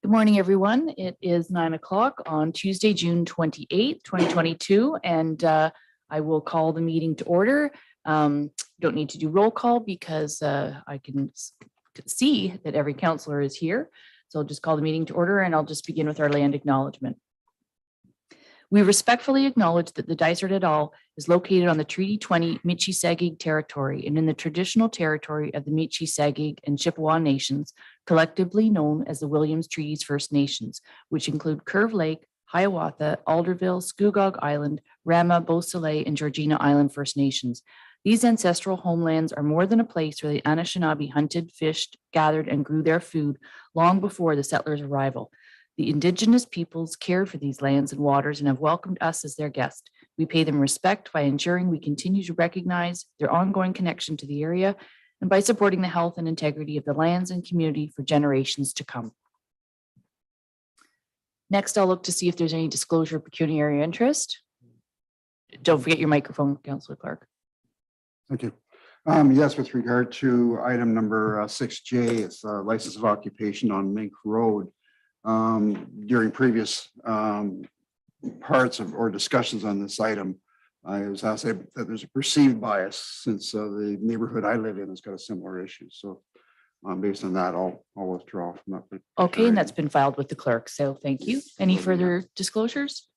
Good morning, everyone. It is 9 o'clock on Tuesday, June 28th, 2022, and I will call the meeting to order. Don't need to do roll call because I can see that every councillor is here. So I'll just call the meeting to order and I'll just begin with our land acknowledgement. We respectfully acknowledge that the Dysart et al. Is located on the Treaty 20 Michi-Sagig territory and in the traditional territory of the Michi-Sagig and Chippewa nations, collectively known as the Williams Treaties First Nations, which include Curve Lake, Hiawatha, Alderville, Scugog Island, Rama, Beausoleil, and Georgina Island First Nations. These ancestral homelands are more than a place where the Anishinaabe hunted, fished, gathered, and grew their food long before the settlers' arrival. The Indigenous peoples cared for these lands and waters and have welcomed us as their guest. We pay them respect by ensuring we continue to recognize their ongoing connection to the area and by supporting the health and integrity of the lands and community for generations to come. Next, I'll look to see if there's any disclosure of pecuniary interest. Don't forget your microphone, Councillor Clark. Thank you. Yes, with regard to item number 6J, it's a license of occupation on Mink Road. During previous parts of or discussions on this item, I was asked that there's a perceived bias since the neighborhood I live in has got a similar issue. So based on that, I'll withdraw from that. Okay, and that's been filed with the clerk. So thank you. Any further disclosures?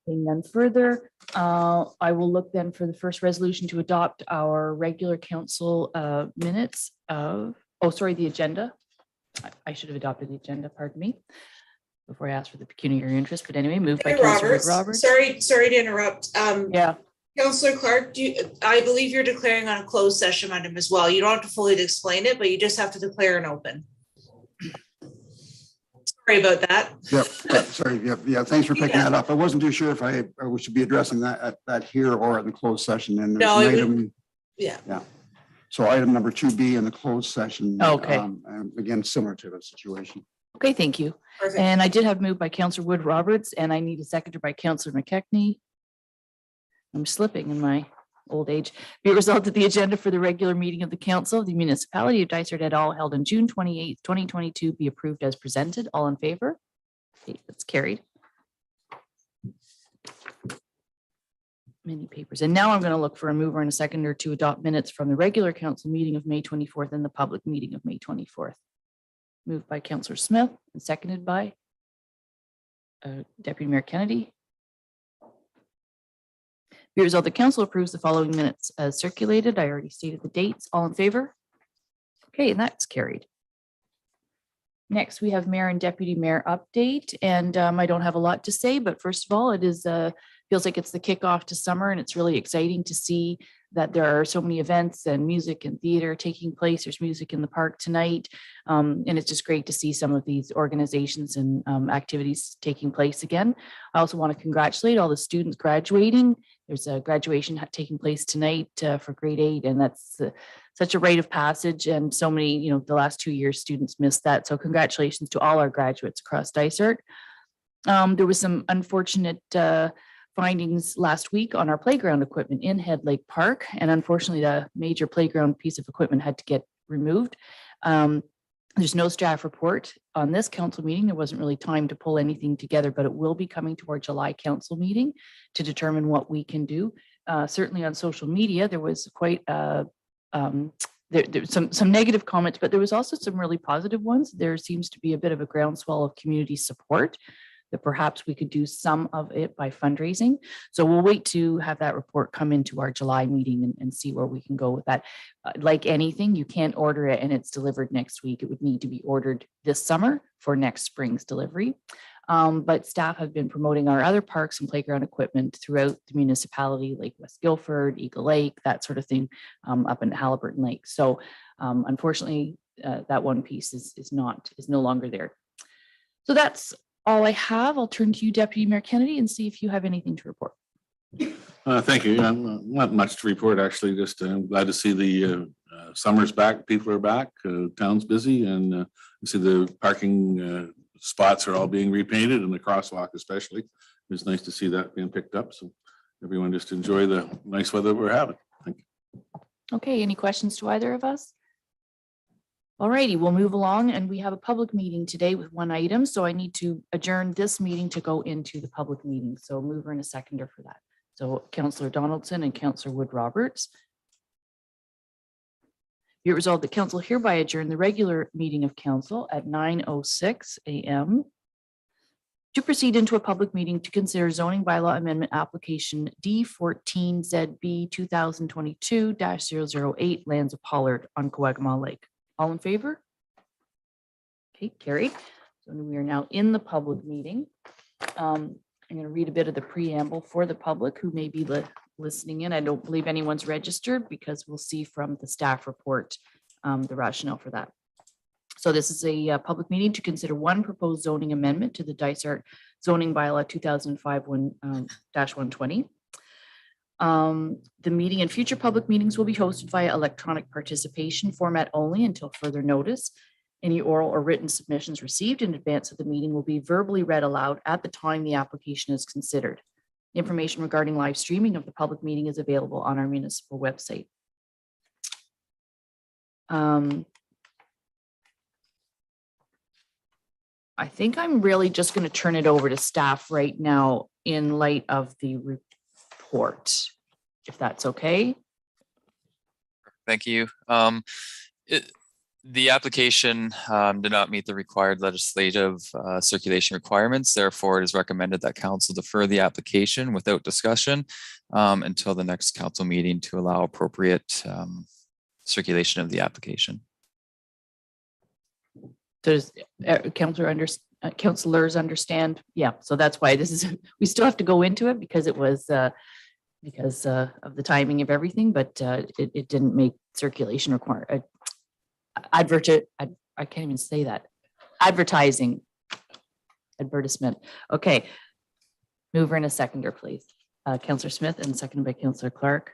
Seeing none further, I will look then for the first resolution to adopt our regular council minutes of, the agenda. I should have adopted the agenda, pardon me, before I asked for the pecuniary interest, but anyway, moved by Councillor Roberts. Sorry to interrupt. Yeah. Councillor Clark, I believe you're declaring on a closed session item as well. You don't have to fully explain it, but you just have to declare an open. Sorry about that. Yep. Sorry. Yeah. Thanks for picking that up. I wasn't too sure if we should be addressing that here or in the closed session. And no, an item, yeah. So item number 2B in the closed session. Okay. Again, similar to the situation. Okay, thank you. Perfect. And I did have moved by Councillor Wood Roberts, and I need a seconder by Councillor McKechnie. I'm slipping in my old age. Be it resolved that the agenda for the regular meeting of the Council of the Municipality of Dysart et al. Held on June 28th, 2022 be approved as presented. All in favor? Okay, that's carried. Many papers. And now I'm going to look for a mover and a seconder to adopt minutes from the regular council meeting of May 24th and the public meeting of May 24th. Moved by Councillor Smith and seconded by Deputy Mayor Kennedy. Be resolved the council approves the following minutes as circulated. I already stated the dates. All in favor? Okay, and that's carried. Next, we have Mayor and Deputy Mayor update, and I don't have a lot to say, but first of all, it is feels like it's the kickoff to summer, and it's really exciting to see that there are so many events and music and theater taking place. There's music in the park tonight, and it's just great to see some of these organizations and activities taking place again. I also want to congratulate all the students graduating. There's a graduation taking place tonight for grade 8, and that's such a rite of passage, and so many, the last 2 years students missed that. So congratulations to all our graduates across Dysart. There was some unfortunate findings last week on our playground equipment in Head Lake Park, and unfortunately the major playground piece of equipment had to get removed. There's no staff report on this council meeting. There wasn't really time to pull anything together, but it will be coming to our July council meeting to determine what we can do. Certainly on social media, there was quite there's some negative comments, but there was also some really positive ones. There seems to be a bit of a groundswell of community support that perhaps we could do some of it by fundraising. So we'll wait to have that report come into our July meeting and see where we can go with that. Like anything, you can't order it and it's delivered next week. It would need to be ordered this summer for next spring's delivery. But staff have been promoting our other parks and playground equipment throughout the municipality, like West Guildford, Eagle Lake, that sort of thing, up in Halliburton Lake. So unfortunately, that one piece is no longer there. So that's all I have. I'll turn to you, Deputy Mayor Kennedy, and see if you have anything to report. Thank you. Not much to report, actually. Just glad to see the summer's back. People are back. Town's busy, and see the parking spots are all being repainted, and the crosswalk especially. It's nice to see that being picked up. So everyone just enjoy the nice weather we're having. Thank you. Okay. Any questions to either of us? All righty, we'll move along, and we have a public meeting today with one item, so I need to adjourn this meeting to go into the public meeting. So mover and a seconder for that. So Councillor Donaldson and Councillor Wood Roberts. Be it resolved that council hereby adjourn the regular meeting of council at 9:06 a.m. to proceed into a public meeting to consider zoning bylaw amendment application D14ZB 2022-008 lands of Pollard on Coagama Lake. All in favor? Okay, carried. So we are now in the public meeting. I'm going to read a bit of the preamble for the public who may be listening in. I don't believe anyone's registered because we'll see from the staff report the rationale for that. So this is a public meeting to consider one proposed zoning amendment to the Dysart zoning bylaw 2005-120. The meeting and future public meetings will be hosted via electronic participation format only until further notice. Any oral or written submissions received in advance of the meeting will be verbally read aloud at the time the application is considered. Information regarding live streaming of the public meeting is available on our municipal website. I think I'm really just going to turn it over to staff right now in light of the report, if that's okay. Thank you. The application did not meet the required legislative circulation requirements. Therefore, it is recommended that council defer the application without discussion until the next council meeting to allow appropriate circulation of the application. Does councilors understand? Yeah, so that's why this is, we still have to go into it because it was because of the timing of everything, but it didn't make circulation required. I can't even say that. Advertisement. Okay. Mover and a seconder, please. Councillor Smith and seconded by Councillor Clark.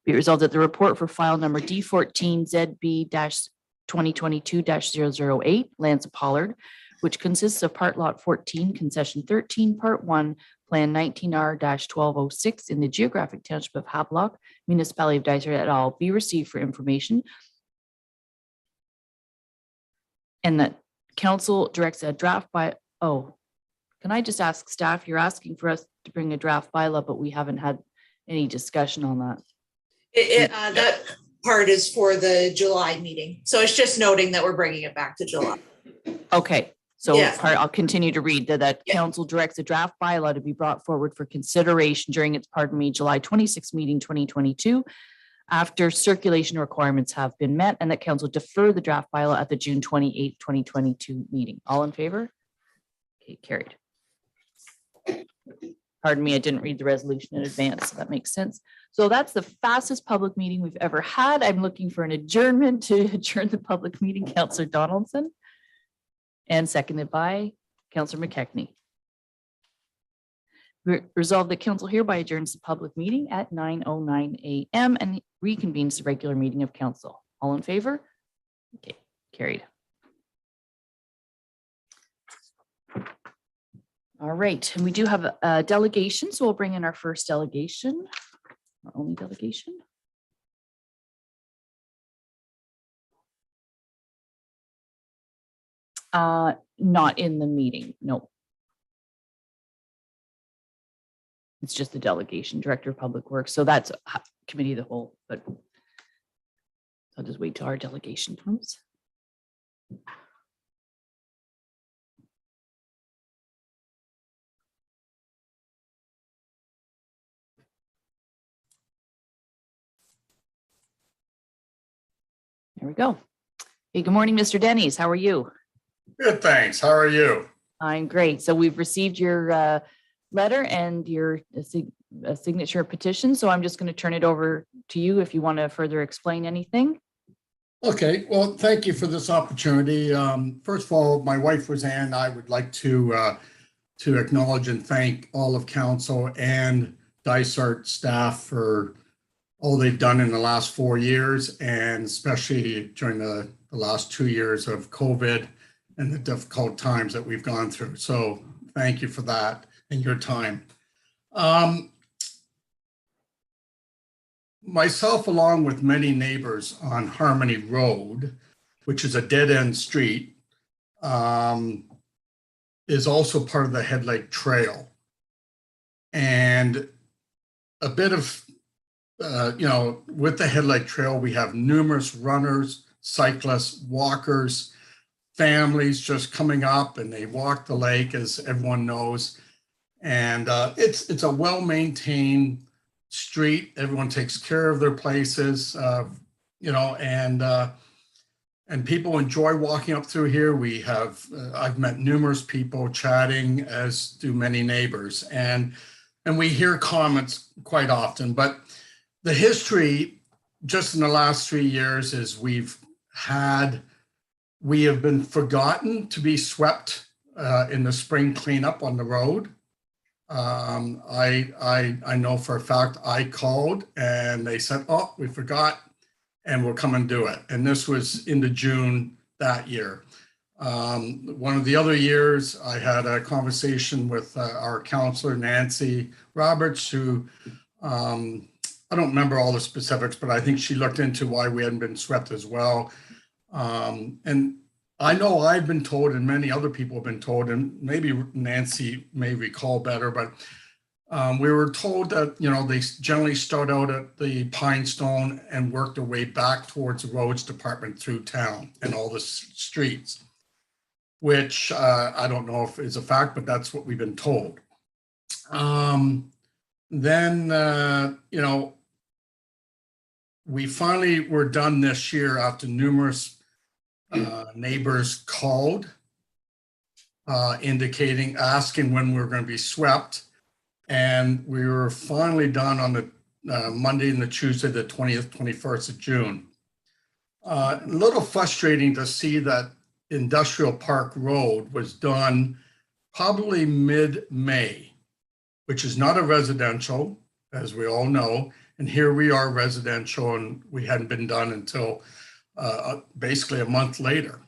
Be it resolved that the report for file number D14ZB-2022-008 lands of Pollard, which consists of part lot 14, concession 13, part 1, plan 19R-1206 in the geographic township of Havelock, municipality of Dysart et al. Be received for information. And that council directs a draft by, oh, can I just ask staff, you're asking for us to bring a draft bylaw, but we haven't had any discussion on that. That part is for the July meeting. So it's just noting that we're bringing it back to July. Okay. So Yeah. I'll continue to read that Yeah. council directs a draft bylaw to be brought forward for consideration during its, July 26th meeting 2022 after circulation requirements have been met, and that council defer the draft bylaw at the June 28th, 2022 meeting. All in favor? Okay, carried. Pardon me, I didn't read the resolution in advance, so that makes sense. So that's the fastest public meeting we've ever had. I'm looking for an adjournment to adjourn the public meeting. Councillor Donaldson. And seconded by Councillor McKechnie. Resolved that council hereby adjourns the public meeting at 9:09 a.m. and reconvenes the regular meeting of council. All in favor? Okay, carried. All right, and we do have a delegation, so we'll bring in our first delegation, our only delegation. Not in the meeting, no. It's just the delegation, Director of Public Works. So that's committee of the whole, but I'll just wait till our delegation comes. There we go. Hey, good morning, Mr. Denny's. How are you? Good, thanks. How are you? I'm great. So we've received your letter and your signature petition. So I'm just going to turn it over to you if you want to further explain anything. Okay, well, thank you for this opportunity. First of all, my wife Roseanne, I would like to acknowledge and thank all of council and Dysart staff for all they've done in the last 4 years, and especially during the last 2 years of COVID and the difficult times that we've gone through. So thank you for that and your time. myself, along with many neighbors on Harmony Road, which is a dead-end street, is also part of the Head Lake Trail. And a bit of, with the Head Lake Trail, we have numerous runners, cyclists, walkers, families just coming up, and they walk the lake, as everyone knows. And it's a well-maintained street. Everyone takes care of their places, and people enjoy walking up through here. We have, I've met numerous people chatting, as do many neighbors, and we hear comments quite often. But the history, just in the last 3 years, is we have been forgotten to be swept in the spring cleanup on the road. I know for a fact I called and they said, oh, we forgot, and we'll come and do it. And this was into June that year. One of the other years, I had a conversation with our counselor, Nancy Roberts, who I don't remember all the specifics, but I think she looked into why we hadn't been swept as well. And I know I've been told, and many other people have been told, and maybe Nancy may recall better, but we were told that, they generally start out at the Pine Stone and work their way back towards the roads department through town and all the streets, which I don't know if is a fact, but that's what we've been told. Then, we finally were done this year after numerous neighbors called, asking when we were going to be swept. And we were finally done on the Monday and the Tuesday, the 20th, 21st of June. A little frustrating to see that Industrial Park Road was done probably mid-May, which is not a residential, as we all know. And here we are residential, and we hadn't been done until basically a month later.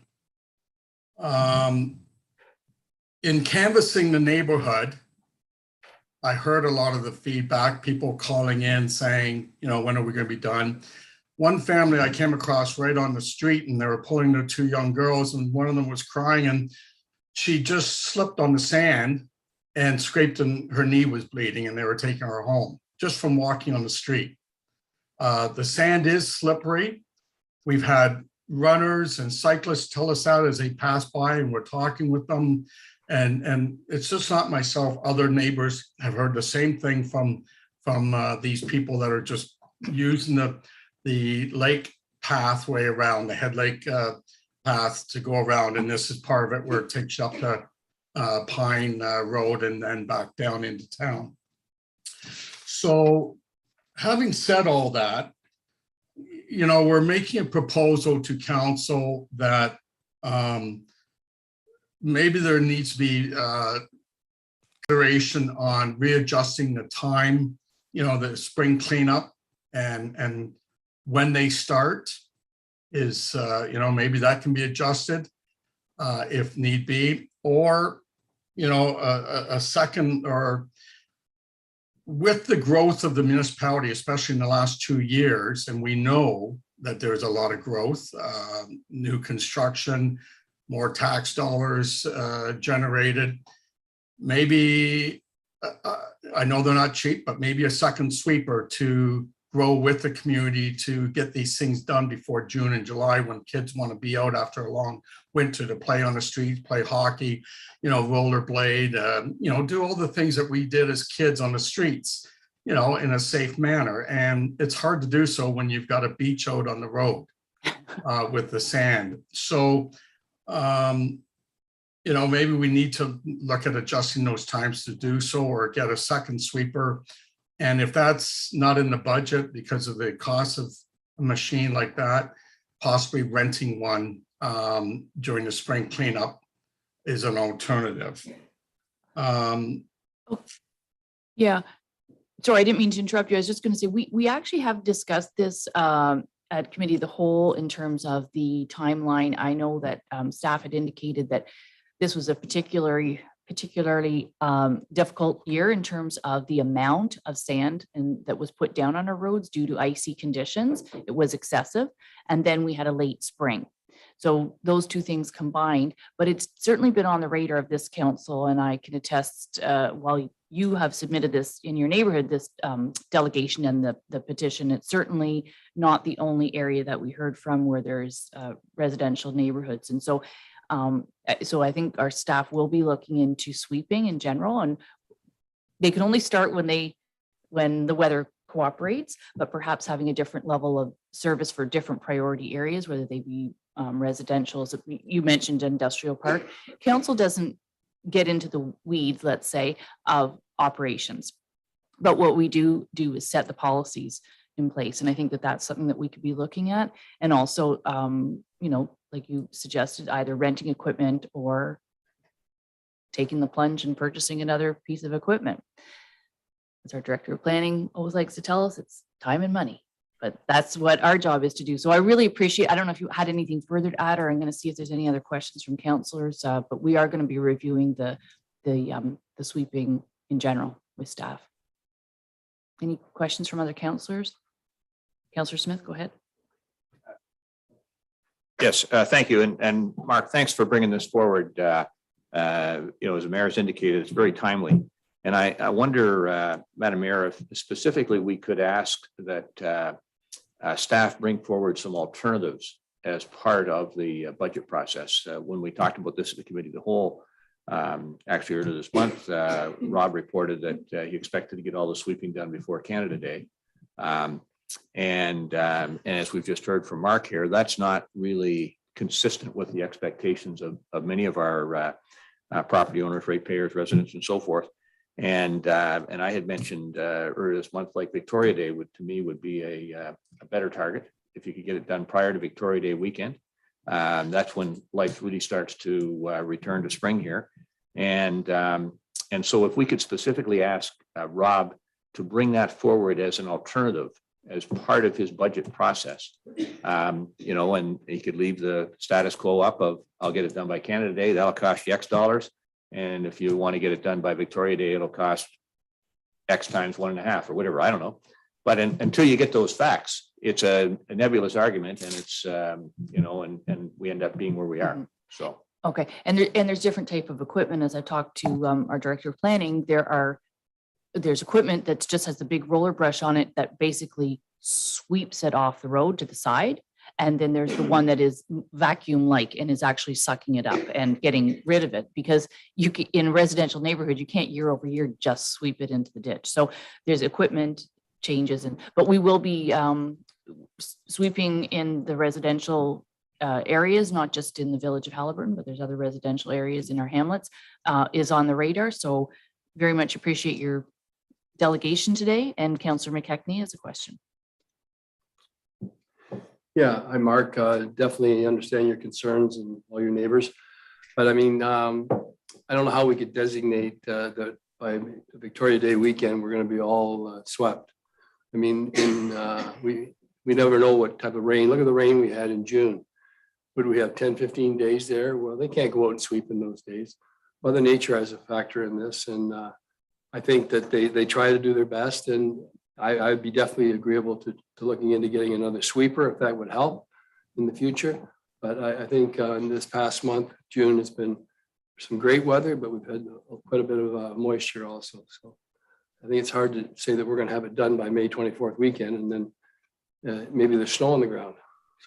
In canvassing the neighborhood, I heard a lot of the feedback, people calling in saying, when are we going to be done? One family I came across right on the street, and they were pulling their 2 young girls, and one of them was crying, and she just slipped on the sand and scraped, and her knee was bleeding, and they were taking her home just from walking on the street. The sand is slippery. We've had runners and cyclists tell us that as they pass by, and we're talking with them. And it's just not myself. Other neighbors have heard the same thing from these people that are just using the lake pathway around, the Head Lake path to go around. And this is part of it, where it takes you up the Pine Road and then back down into town. So having said all that, we're making a proposal to council that maybe there needs to be consideration on readjusting the time, the spring cleanup, and when they start is, maybe that can be adjusted if need be, or, a second, or with the growth of the municipality, especially in the last 2 years, and we know that there's a lot of growth, new construction, more tax dollars generated. Maybe, I know they're not cheap, but maybe a second sweeper to grow with the community to get these things done before June and July, when kids want to be out after a long winter to play on the streets, play hockey, rollerblade, do all the things that we did as kids on the streets, in a safe manner. And it's hard to do so when you've got a beach out on the road with the sand. So, maybe we need to look at adjusting those times to do so, or get a second sweeper. And if that's not in the budget because of the cost of a machine like that, possibly renting one during the spring cleanup is an alternative. Yeah. Sorry, I didn't mean to interrupt you. I was just going to say, we actually have discussed this at committee of the whole in terms of the timeline. I know that staff had indicated that this was a particularly particularly difficult year in terms of the amount of sand and that was put down on our roads due to icy conditions. It was excessive. And then we had a late spring. So those two things combined, but it's certainly been on the radar of this council. And I can attest, while you have submitted this in your neighborhood, this delegation and the petition, it's certainly not the only area that we heard from where there's residential neighborhoods. And so I think our staff will be looking into sweeping in general, and they can only start when the weather cooperates, but perhaps having a different level of service for different priority areas, whether they be residential. So you mentioned industrial park. Council doesn't get into the weeds, let's say, of operations. But what we do is set the policies in place. And I think that that's something that we could be looking at. And also, like you suggested, either renting equipment or taking the plunge and purchasing another piece of equipment. As our director of planning always likes to tell us, it's time and money. But that's what our job is to do. So I really appreciate, I don't know if you had anything further to add, or I'm going to see if there's any other questions from councillors, but we are going to be reviewing the sweeping in general with staff. Any questions from other councillors? Councillor Smith, go ahead. Yes, thank you. And Mark, thanks for bringing this forward. As the mayor's indicated, it's very timely. And I wonder, Madam Mayor, if specifically we could ask that staff bring forward some alternatives as part of the budget process. When we talked about this at the committee of the whole, actually earlier this month, Rob reported that he expected to get all the sweeping done before Canada Day. And as we've just heard from Mark here, that's not really consistent with the expectations of many of our property owners, ratepayers, residents, and so forth. And I had mentioned earlier this month, like Victoria Day to me would be a better target if you could get it done prior to Victoria Day weekend. That's when life really starts to return to spring here. And so if we could specifically ask Rob to bring that forward as an alternative, as part of his budget process, and he could leave the status quo up of, I'll get it done by Canada Day, that'll cost you X dollars. And if you want to get it done by Victoria Day, it'll cost X times 1.5 or whatever, I don't know. But until you get those facts, it's a nebulous argument, and it's, and we end up being where we are, so. Okay, and there's different type of equipment. As I talked to our director of planning, there's equipment that just has the big roller brush on it that basically sweeps it off the road to the side. And then there's the one that is vacuum-like and is actually sucking it up and getting rid of it, because in a residential neighborhood, you can't year over year just sweep it into the ditch. So there's equipment changes, but we will be sweeping in the residential areas, not just in the village of Haliburton, but there's other residential areas in our hamlets, is on the radar. So very much appreciate your delegation today. And Councillor McKechnie has a question. Yeah, hi, Mark. Definitely understand your concerns and all your neighbors. But I mean, I don't know how we could designate that by Victoria Day weekend, we're going to be all swept. I mean, we never know what type of rain. Look at the rain we had in June. Would we have 10, 15 days there? Well, they can't go out and sweep in those days. Mother Nature has a factor in this. And I think that they try to do their best. And I'd be definitely agreeable to looking into getting another sweeper if that would help in the future. But I think in this past month, June, has been some great weather, but we've had quite a bit of moisture also. So I think it's hard to say that we're going to have it done by May 24th weekend, and then maybe there's snow on the ground.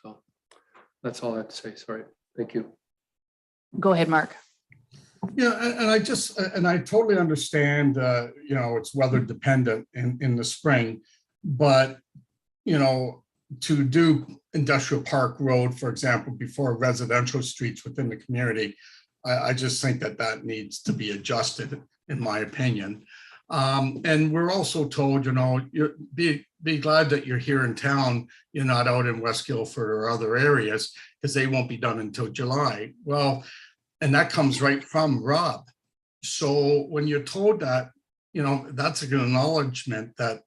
So that's all I have to say. Sorry. Thank you. Go ahead, Mark. Yeah, and I totally understand, it's weather dependent in the spring, but, to do Industrial Park Road, for example, before residential streets within the community, I just think that needs to be adjusted, in my opinion. And we're also told, be glad that you're here in town, you're not out in West Guildford or other areas, because they won't be done until July. Well, and that comes right from Rob. So when you're told that, that's an acknowledgement that,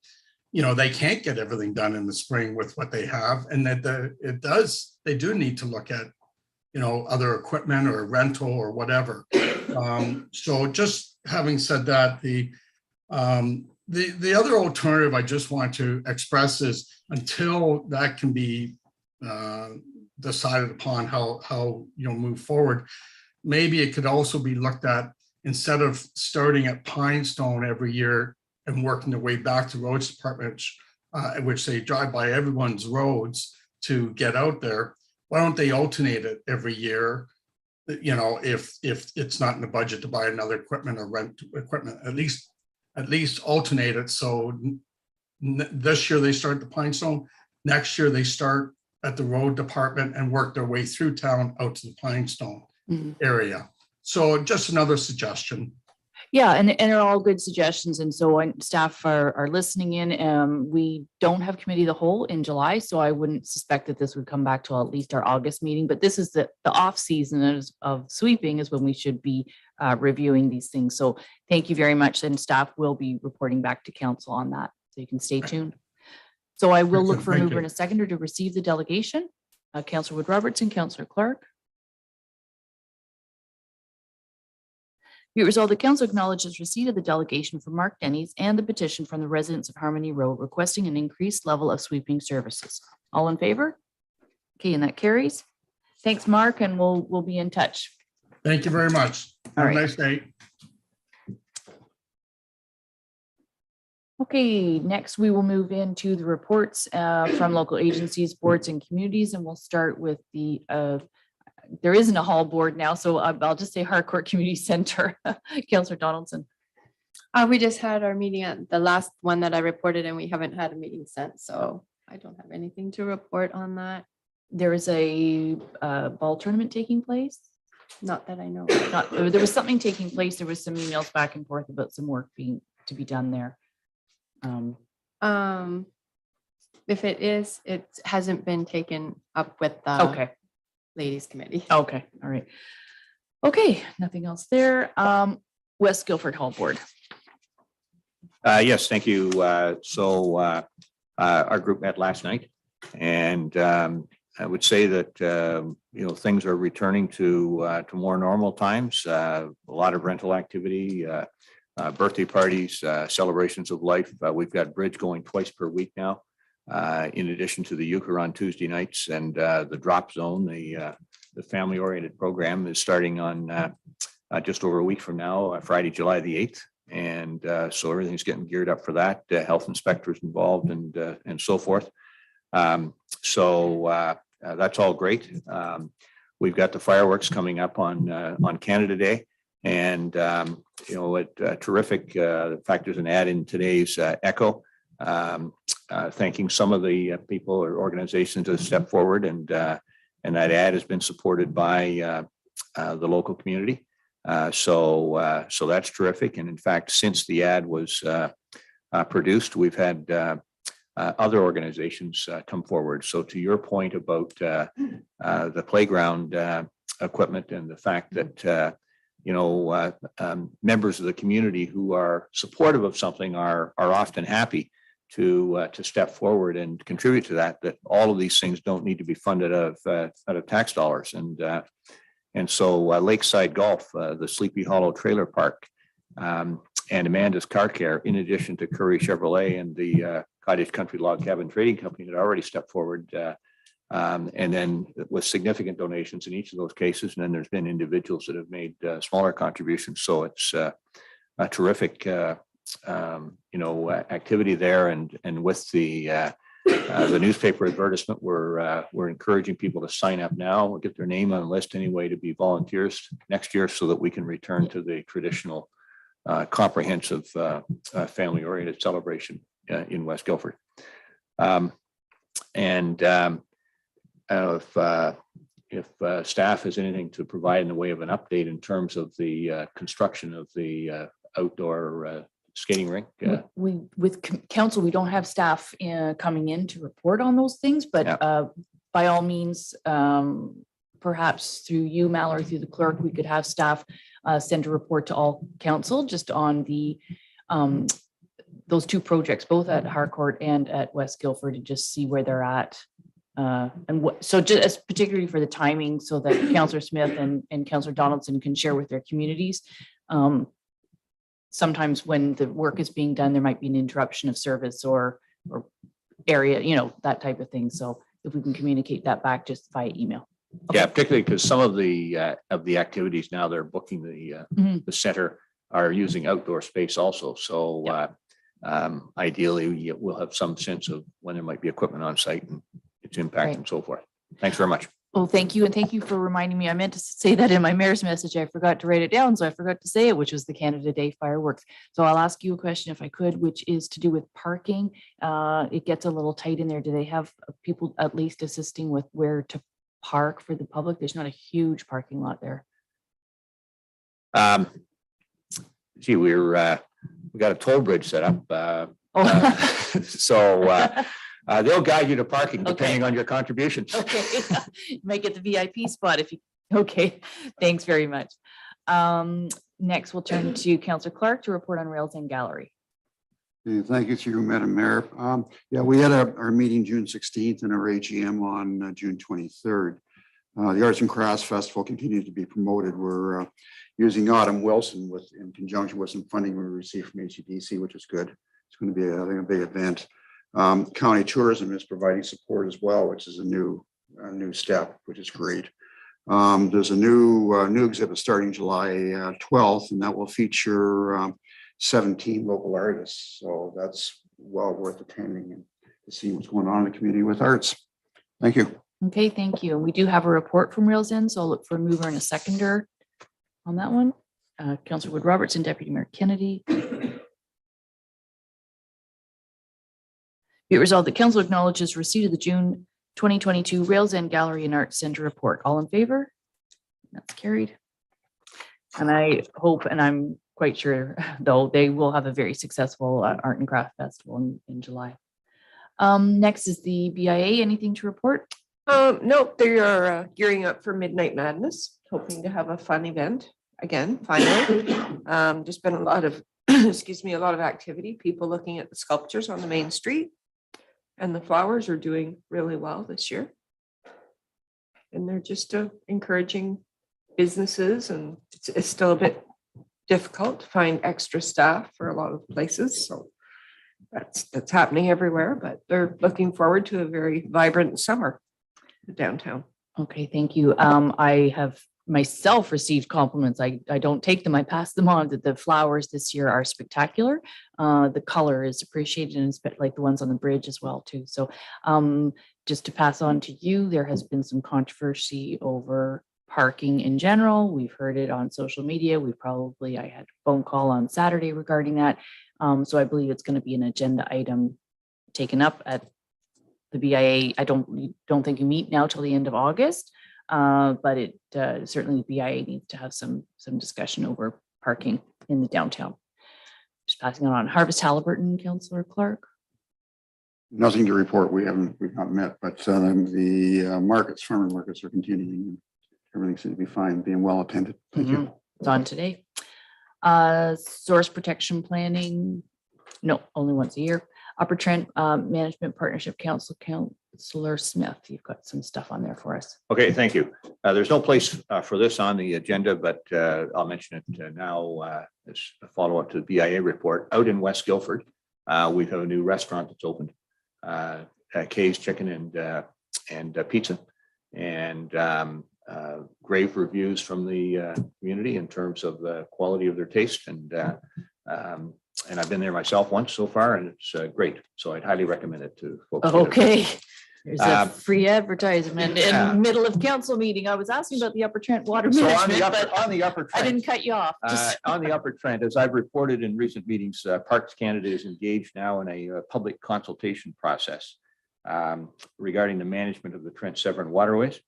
they can't get everything done in the spring with what they have, and that they do need to look at, other equipment or rental or whatever. So just having said that, the other alternative I just want to express is until that can be decided upon how move forward, maybe it could also be looked at, instead of starting at Pine Stone every year and working their way back to roads department, which they drive by everyone's roads to get out there. Why don't they alternate it every year? If it's not in the budget to buy another equipment or rent equipment, at least alternate it. So this year they start at the Pine Stone, next year they start at the road department and work their way through town out to the Pine Stone area. So just another suggestion. Yeah, and they're all good suggestions. And so staff are listening in. We don't have committee of the whole in July, so I wouldn't suspect that this would come back to at least our August meeting. But this is the off season of sweeping is when we should be reviewing these things. So thank you very much. And staff will be reporting back to council on that. So you can stay tuned. So I will look for a Thank mover you. and a seconder to receive the delegation. Councillor Wood Robertson, Councillor Clark. Be it resolved, the council acknowledges receipt of the delegation from Mark Denny's and the petition from the residents of Harmony Road requesting an increased level of sweeping services. All in favor? Okay, and that carries. Thanks, Mark, and we'll be in touch. Thank you very much. All Have right. a nice day. Okay, next we will move into the reports from local agencies, boards, and communities, and we'll start with the there isn't a hall board now, so I'll just say Harcourt Community Center. Councillor Donaldson. We just had our meeting at the last one that I reported, and we haven't had a meeting since, so I don't have anything to report on that. There is a ball tournament taking place. Not that I know. There was something taking place. There was some emails back and forth about some work to be done there. If it is, it hasn't been taken up with the Okay. ladies committee. Okay. All right. Okay. Nothing else there. West Guilford Hall Board. Yes, thank you. Our group met last night, and I would say that things are returning to more normal times. A lot of rental activity, birthday parties, celebrations of life. We've got bridge going twice per week now, in addition to the euchre on Tuesday nights, and the drop zone, the family-oriented program is starting on just over a week from now, Friday, July the 8th. And so everything's getting geared up for that. Health inspectors involved and so forth. That's all great. We've got the fireworks coming up on Canada Day, and terrific. In fact, there's an ad in today's Echo thanking some of the people or organizations that step forward, and that ad has been supported by the local community. So that's terrific. And in fact, since the ad was produced, we've had other organizations come forward. So to your point about the playground equipment and the fact that members of the community who are supportive of something are often happy to step forward and contribute to that all of these things don't need to be funded out of tax dollars. And so Lakeside Golf, the Sleepy Hollow Trailer Park, and Amanda's Car Care, in addition to Curry Chevrolet and the Cottage Country Log Cabin Trading Company that already stepped forward, and then with significant donations in each of those cases. And then there's been individuals that have made smaller contributions. So it's a terrific, activity there. And with the newspaper advertisement, we're encouraging people to sign up now. We'll get their name on the list anyway to be volunteers next year, so that we can return to the traditional comprehensive family-oriented celebration in West Guilford. If staff has anything to provide in the way of an update in terms of the construction of the outdoor skating rink. With council, we don't have staff coming in to report on those things, but by all means, perhaps through you, Mallory, through the clerk, we could have staff send a report to all council just on the those two projects, both at Harcourt and at West Guilford, to just see where they're at And what, so just particularly for the timing, so that Counselor Smith and Counselor Donaldson can share with their communities. Sometimes when the work is being done, there might be an interruption of service or area, that type of thing. So if we can communicate that back just via email. Yeah, particularly because some of the activities now they're booking Mhm. the center are using outdoor space also. So ideally, we'll have some sense of when there might be equipment on site and its impact Right. and so forth. Thanks very much. Well, thank you. And thank you for reminding me. I meant to say that in my mayor's message. I forgot to write it down. So I forgot to say it, which was the Canada Day fireworks. So I'll ask you a question if I could, which is to do with parking. It gets a little tight in there. Do they have people at least assisting with where to park for the public? There's not a huge parking lot there. Gee, we got a toll bridge set up. Oh. So they'll guide you to parking depending Okay. on your contribution. Okay, you might get the VIP spot if you, okay, thanks very much. Next, we'll turn to Councillor Clark to report on Rails and Gallery. Thank you to you, Madam Mayor. Yeah, we had our meeting June 16th and our AGM on June 23rd. The Arts and Crafts Festival continues to be promoted. We're using Autumn Wilson in conjunction with some funding we received from HCDC, which is good. It's going to be, I think, a big event. County Tourism is providing support as well, which is a new step, which is great. There's a new exhibit starting July 12th, and that will feature 17 local artists. So that's well worth attending and to see what's going on in the community with arts. Thank you. Okay, thank you. And we do have a report from Rails End, so I'll look for a mover and a seconder on that one. Councillor Wood Robertson, Deputy Mayor Kennedy. Be it resolved that council acknowledges receipt of the June 2022 Rails End Gallery and Arts Center report. All in favor? That's carried. And I hope, and I'm quite sure, though, they will have a very successful art and craft festival in July. Next is the BIA. Anything to report? No, they are gearing up for Midnight Madness, hoping to have a fun event again, finally. Just been a lot of, excuse me, a lot of activity, people looking at the sculptures on the main street. And the flowers are doing really well this year. And they're just encouraging businesses, and it's still a bit difficult to find extra staff for a lot of places. So that's happening everywhere, but they're looking forward to a very vibrant summer downtown. Okay, thank you. I have myself received compliments. I don't take them, I pass them on, that the flowers this year are spectacular. The color is appreciated, and it's like the ones on the bridge as well too. So just to pass on to you, there has been some controversy over parking in general. We've heard it on social media. I had a phone call on Saturday regarding that. So I believe it's going to be an agenda item taken up at the BIA. I don't think you meet now till the end of August. But it certainly the BIA needs to have some discussion over parking in the downtown. Just passing it on. Harvest Halliburton, Councillor Clark. Nothing to report. We've not met, but the farmer markets are continuing. Everything seems to be fine, being well attended. Thank you. It's on today. Source protection planning. No, only once a year. Upper Trent Management Partnership Council, Councillor Smith. You've got some stuff on there for us. Okay, thank you. There's no place for this on the agenda, but I'll mention it now as a follow-up to the BIA report. Out in West Guildford, we have a new restaurant that's opened, Kay's Chicken and Pizza, and grave reviews from the community in terms of the quality of their taste. And I've been there myself once so far, and it's great. So I'd highly recommend it to folks. Okay. There's a free advertisement in yeah. the middle of council meeting. I was asking about the Upper Trent Water So Management, on the upper I Trent, didn't cut you off. Just- on the Upper Trent, as I've reported in recent meetings, Parks Canada is engaged now in a public consultation process regarding the management of the Trent Severn waterways.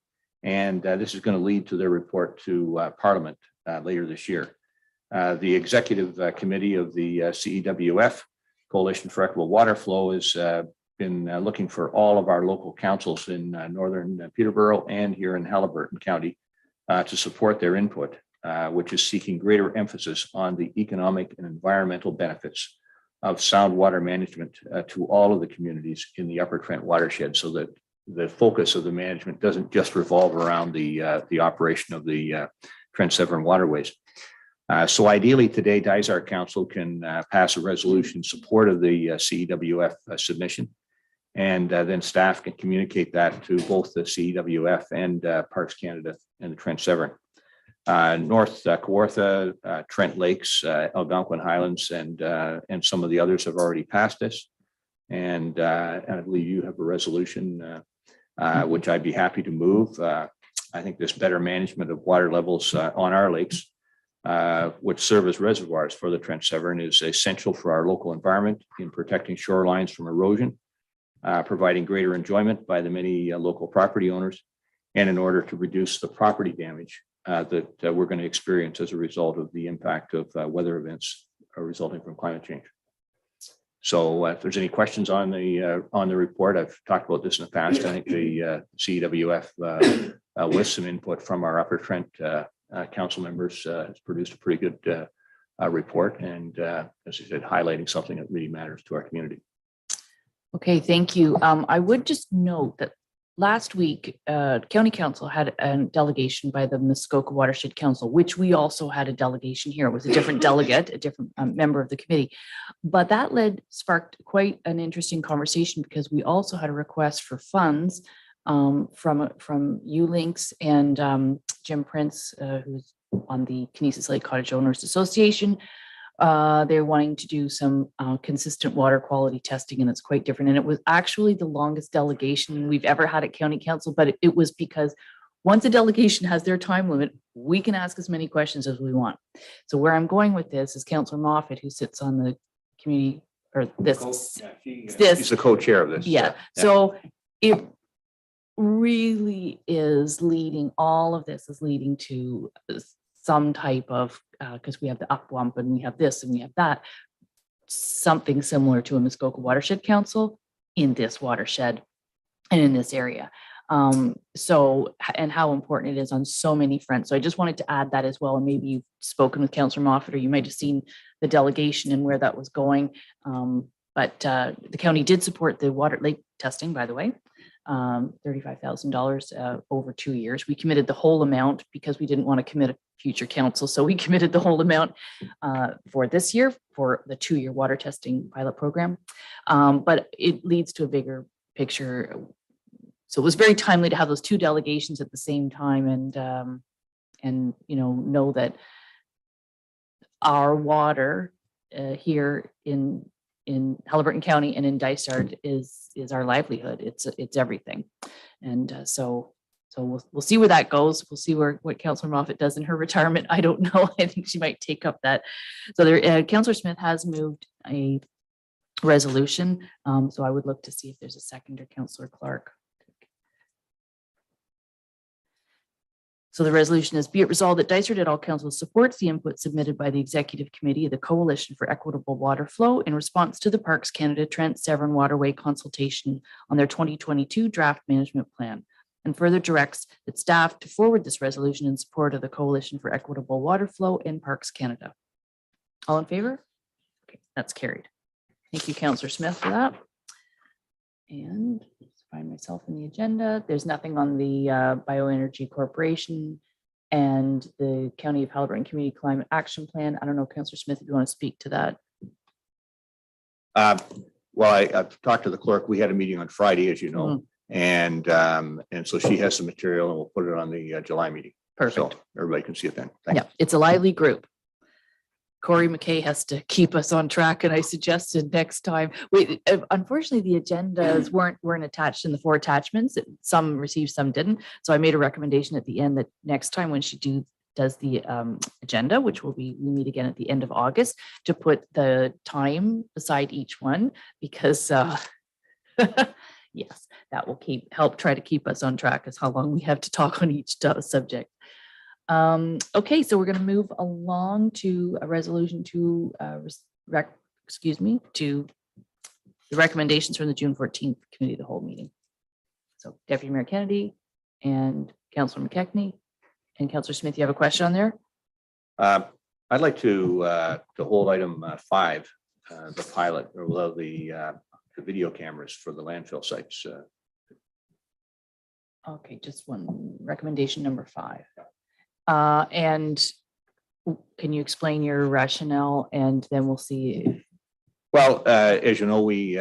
And this is going to lead to their report to Parliament later this year. The executive committee of the CEWF, Coalition for Equitable Water Flow, has been looking for all of our local councils in northern Peterborough and here in Halliburton County to support their input, which is seeking greater emphasis on the economic and environmental benefits of sound water management to all of the communities in the Upper Trent watershed, so that the focus of the management doesn't just revolve around the operation of the Trent Severn waterways. So ideally today, Dysart Council can pass a resolution in support of the CEWF submission. And then staff can communicate that to both the CEWF and Parks Canada and the Trent Severn. North Kawartha, Trent Lakes, Algonquin Highlands, and some of the others have already passed this. And I believe you have a resolution, which I'd be happy to move. I think this better management of water levels on our lakes, which serve as reservoirs for the Trent Severn, is essential for our local environment in protecting shorelines from erosion, providing greater enjoyment by the many local property owners, and in order to reduce the property damage that we're going to experience as a result of the impact of weather events resulting from climate change. So if there's any questions on the report, I've talked about this in the past. I think the CWF with some input from our Upper Trent council members has produced a pretty good report, and as I said, highlighting something that really matters to our community. Okay, thank you. I would just note that last week, County Council had a delegation by the Muskoka Watershed Council, which we also had a delegation here. It was a different delegate, a different member of the committee. But that sparked quite an interesting conversation, because we also had a request for funds from ULinks and Jim Prince, who's on the Kinesis Lake Cottage Owners Association. They're wanting to do some consistent water quality testing, and it's quite different. And it was actually the longest delegation we've ever had at County Council, but it was because once a delegation has their time limit, we can ask as many questions as we want. So where I'm going with this is Councillor Moffat, who sits on the community, or this. He's the co-chair of this. Yeah, so it really is leading, all of this is leading to some type of, because we have the upwump and we have this and we have that, something similar to a Muskoka Watershed Council in this watershed and in this area. So, and how important it is on so many fronts. So I just wanted to add that as well. And maybe you've spoken with Councillor Moffat, or you might have seen the delegation and where that was going. But the county did support the water lake testing, by the way. $35,000 over 2 years. We committed the whole amount because we didn't want to commit a future council. So we committed the whole amount for this year for the 2-year water testing pilot program. But it leads to a bigger picture. So it was very timely to have those two delegations at the same time, and know that our water here in Haliburton County and in Dysart is our livelihood. It's everything. And so we'll see where that goes. We'll see what Councillor Moffat does in her retirement. I don't know. I think she might take up that. So there, Councillor Smith has moved a resolution. So I would look to see if there's a seconder, Councillor Clark. So the resolution is, be it resolved that Dysart et al. Council supports the input submitted by the Executive Committee of the Coalition for Equitable Water Flow in response to the Parks Canada Trent Severn Waterway consultation on their 2022 draft management plan, and further directs that staff to forward this resolution in support of the Coalition for Equitable Water Flow in Parks Canada. All in favor? Okay, that's carried. Thank you, Councillor Smith, for that. And find myself in the agenda. There's nothing on the Bioenergy Corporation and the County of Haliburton Community Climate Action Plan. I don't know, Councillor Smith, if you want to speak to that. Well, I've talked to the clerk. We had a meeting on Friday, as you know, and so she has some material, and we'll put it on the July meeting. Perfect. So everybody can see it then. Thanks. Yeah, it's a lively group. Corey McKay has to keep us on track, and I suggested next time. Unfortunately, the agendas weren't attached in the 4 attachments. Some received, some didn't. So I made a recommendation at the end that next time when she does the agenda, which we meet again at the end of August, to put the time beside each one, because yes, that will help try to keep us on track as how long we have to talk on each subject. Okay, so we're going to move along to a resolution to to the recommendations from the June 14th Committee of the Whole meeting. So Deputy Mayor Kennedy and Councillor McKechnie and Councillor Smith, you have a question on there? I'd like to hold item 5, the pilot, or the video cameras for the landfill sites. Okay, just one recommendation number 5. And can you explain your rationale and then we'll see if, Well, as you know, we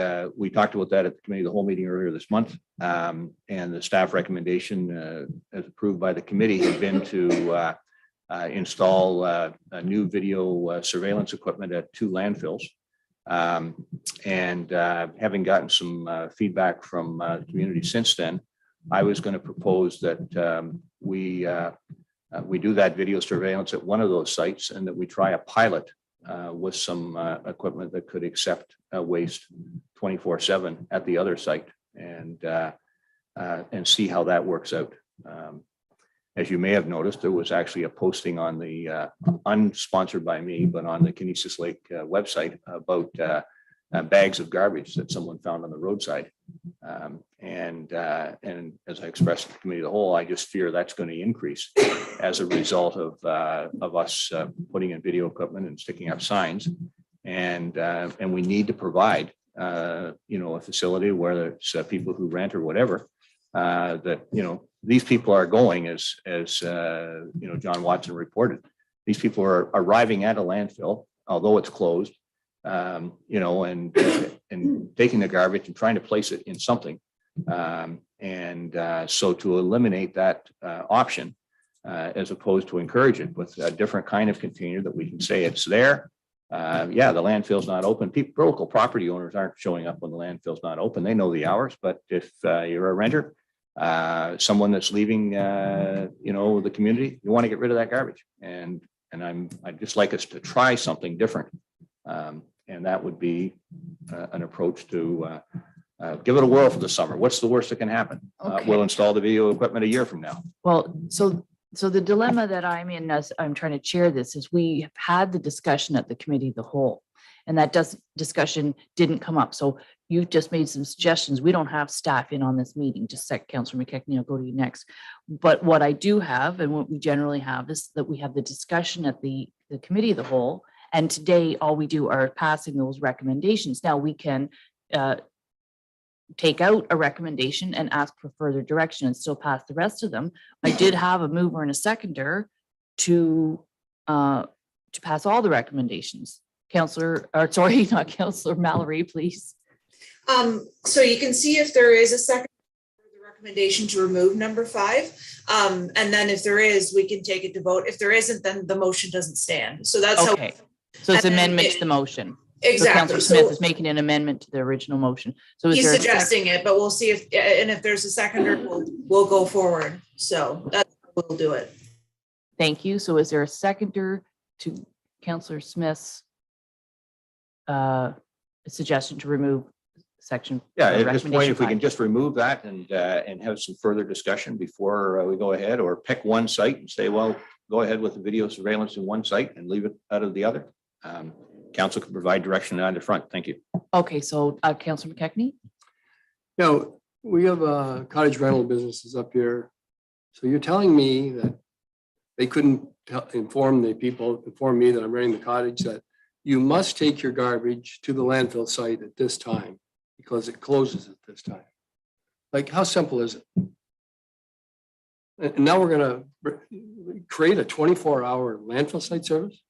talked about that at the committee, the whole meeting earlier this month. And the staff recommendation, as approved by the committee, had been to install a new video surveillance equipment at 2 landfills. And having gotten some feedback from the community since then, I was going to propose that we do that video surveillance at one of those sites and that we try a pilot with some equipment that could accept waste 24/7 at the other site and see how that works out. As you may have noticed, there was actually a posting on the unsponsored by me, but on the Kinesis Lake website about bags of garbage that someone found on the roadside. And as I expressed to the committee of the whole, I just fear that's going to increase as a result of us putting in video equipment and sticking up signs. And we need to provide, a facility where it's people who rent or whatever, that, these people are going as John Watson reported. These people are arriving at a landfill, although it's closed, and taking the garbage and trying to place it in something. So to eliminate that option, as opposed to encourage it with a different kind of container that we can say it's there. The landfill's not open. Local property owners aren't showing up when the landfill's not open. They know the hours, but if you're a renter, someone that's leaving, the community, you want to get rid of that garbage. And I'd just like us to try something different. And that would be an approach to give it a whirl for the summer. What's the worst that can happen? Okay. We'll install the video equipment a year from now. well, so the dilemma that I'm in as I'm trying to chair this is we have had the discussion at the committee of the whole. And that discussion didn't come up. So you've just made some suggestions. We don't have staff in on this meeting, just Councillor McKechnie, I'll go to you next. But what I do have and what we generally have is that we have the discussion at the committee of the whole. And today, all we do are passing those recommendations. Now we can take out a recommendation and ask for further direction and still pass the rest of them. I did have a mover and a seconder to pass all the recommendations. Not Councillor Mallory, please. So you can see if there is a second for the recommendation to remove number 5. And then if there is, we can take it to vote. If there isn't, then the motion doesn't stand. So that's Okay. So it's and then amendment to the motion. So exactly. Councillor Smith is making an amendment to the original motion. So is He's there a sec- suggesting it, but we'll see if there's a seconder, we'll go forward. So that's how we'll do it. Thank you. So is there a seconder to Councillor Smith's suggestion to remove section? Yeah, of at this point, recommendation if we can 5? just remove that and have some further discussion before we go ahead, or pick one site and say, well, go ahead with the video surveillance in one site and leave it out of the other. Council can provide direction on the front. Thank you. Okay, so Councillor McKechnie? Now, we have cottage rental businesses up here. So you're telling me that they couldn't inform me that I'm renting the cottage, that you must take your garbage to the landfill site at this time because it closes at this time. Like, how simple is it? And now we're gonna create a 24-hour landfill site service?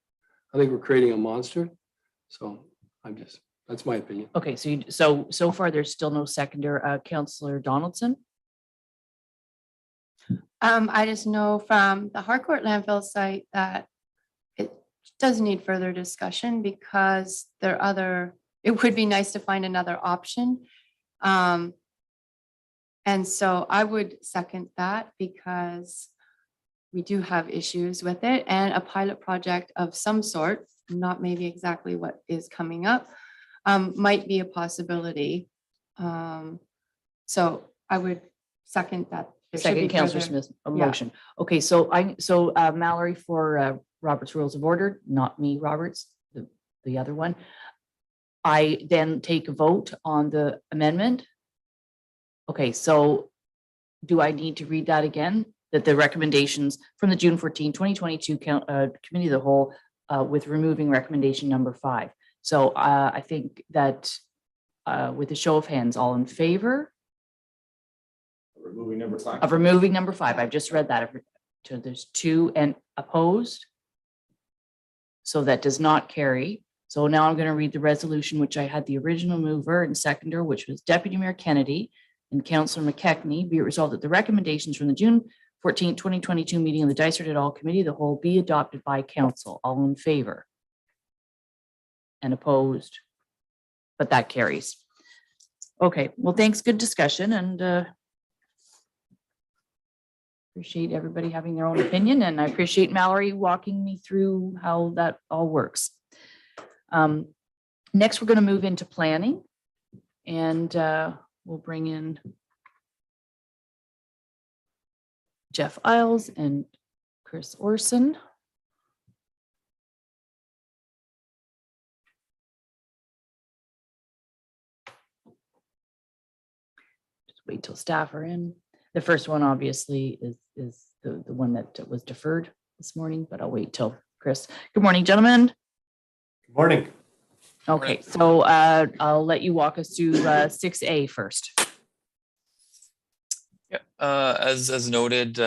I think we're creating a monster. So that's my opinion. Okay, so far there's still no seconder. Councillor Donaldson? I just know from the Harcourt landfill site that it does need further discussion because it would be nice to find another option. And so I would second that because we do have issues with it, and a pilot project of some sort, not maybe exactly what is coming up, might be a possibility. So I would second that. There should be Second Councillor further- Smith's motion. Okay, so Mallory for Robert's Rules of Order, not me, Roberts, the other one. I then take a vote on the amendment. Okay, so do I need to read that again? That the recommendations from the June 14, 2022 Committee of the Whole with removing recommendation number 5. So I think that with a show of hands, all in favor? Removing number 5. of removing number 5. I've just read that. So there's 2 and opposed. So that does not carry. So now I'm going to read the resolution, which I had the original mover and seconder, which was Deputy Mayor Kennedy and Councillor McKechnie. Be it resolved that the recommendations from the June 14, 2022 meeting of the Dysart et al. Committee of the whole be adopted by council. All in favor? And opposed? But that carries. Okay, well, thanks. Good discussion, and appreciate everybody having their own opinion, and I appreciate Mallory walking me through how that all works. Next, we're going to move into planning, and we'll bring in Jeff Isles and Chris Orson. Just wait till staff are in. The first one obviously is the one that was deferred this morning, but I'll wait till Chris. Good morning, gentlemen. Good morning. Okay, so I'll let you walk us through 6A first. Yeah, as noted,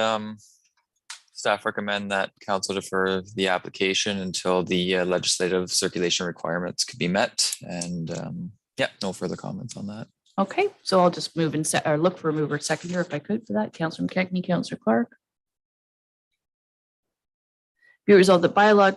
staff recommend that council defer the application until the legislative circulation requirements could be met. And yeah, no further comments on that. Okay, so I'll just move and set or look for a mover seconder if I could for that. Councillor McKechnie, Councillor Clark. Be it resolved that bylaw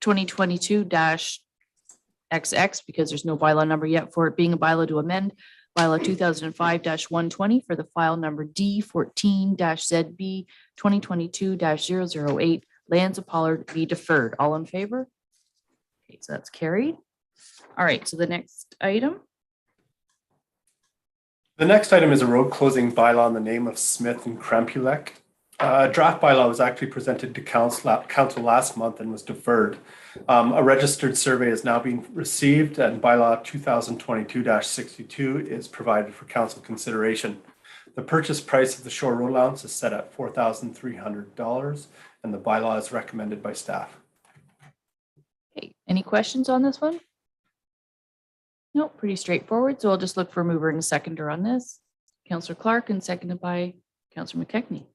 2022-XX, because there's no bylaw number yet for it being a bylaw to amend bylaw 2005-120 for the file number D14-ZB 2022-008 lands of Pollard be deferred. All in favor? Okay, so that's carried. All right, so the next item. The next item is a road closing bylaw in the name of Smith and Krempulek. A draft bylaw was actually presented to council last month and was deferred. A registered survey is now being received, and bylaw 2022-62 is provided for council consideration. The purchase price of the shore road allowance is set at $4,300, and the bylaw is recommended by staff. Okay, any questions on this one? No, pretty straightforward. So I'll just look for a mover and a seconder on this. Councillor Clark and seconded by Councillor McKechnie.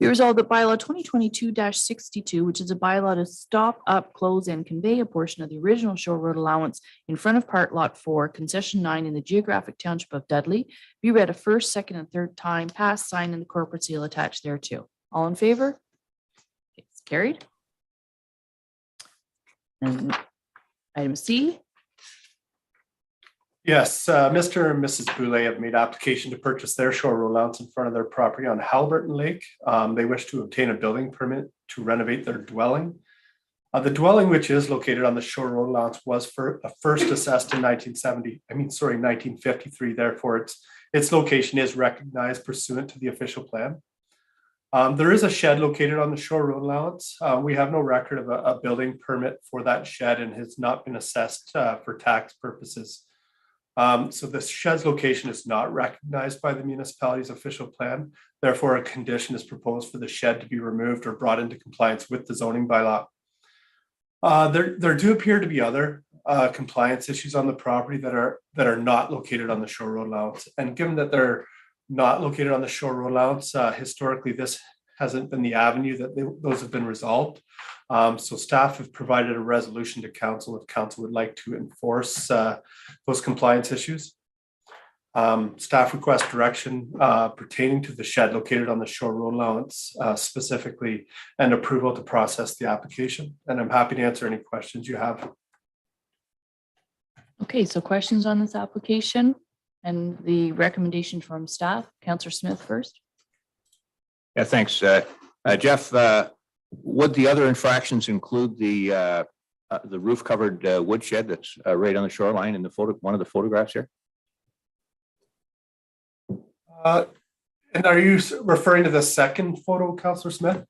Be resolved that bylaw 2022-62, which is a bylaw to stop, up, close, and convey a portion of the original shore road allowance in front of Part Lot 4, Concession 9 in the geographic township of Dudley, be read a first, second, and third time, passed, signed, and the corporate seal attached thereto. All in favor? It's carried. And item C. Yes, Mr. and Mrs. Boulay have made application to purchase their shore road allowance in front of their property on Halliburton Lake. They wish to obtain a building permit to renovate their dwelling. The dwelling, which is located on the shore road allowance, was first assessed in 1953. Therefore, its location is recognized pursuant to the official plan. There is a shed located on the shore road allowance. We have no record of a building permit for that shed and has not been assessed for tax purposes. So the shed's location is not recognized by the municipality's official plan. Therefore, a condition is proposed for the shed to be removed or brought into compliance with the zoning bylaw. There do appear to be other compliance issues on the property that are not located on the shore road allowance. And given that they're not located on the shore road allowance, historically, this hasn't been the avenue that those have been resolved. So staff have provided a resolution to council if council would like to enforce those compliance issues. Staff request direction pertaining to the shed located on the shore road allowance specifically, and approval to process the application. And I'm happy to answer any questions you have. Okay, so questions on this application and the recommendation from staff. Councillor Smith first. Yeah, thanks. Jeff, would the other infractions include the roof covered woodshed that's right on the shoreline in the photo, one of the photographs here? And are you referring to the second photo, Councillor Smith?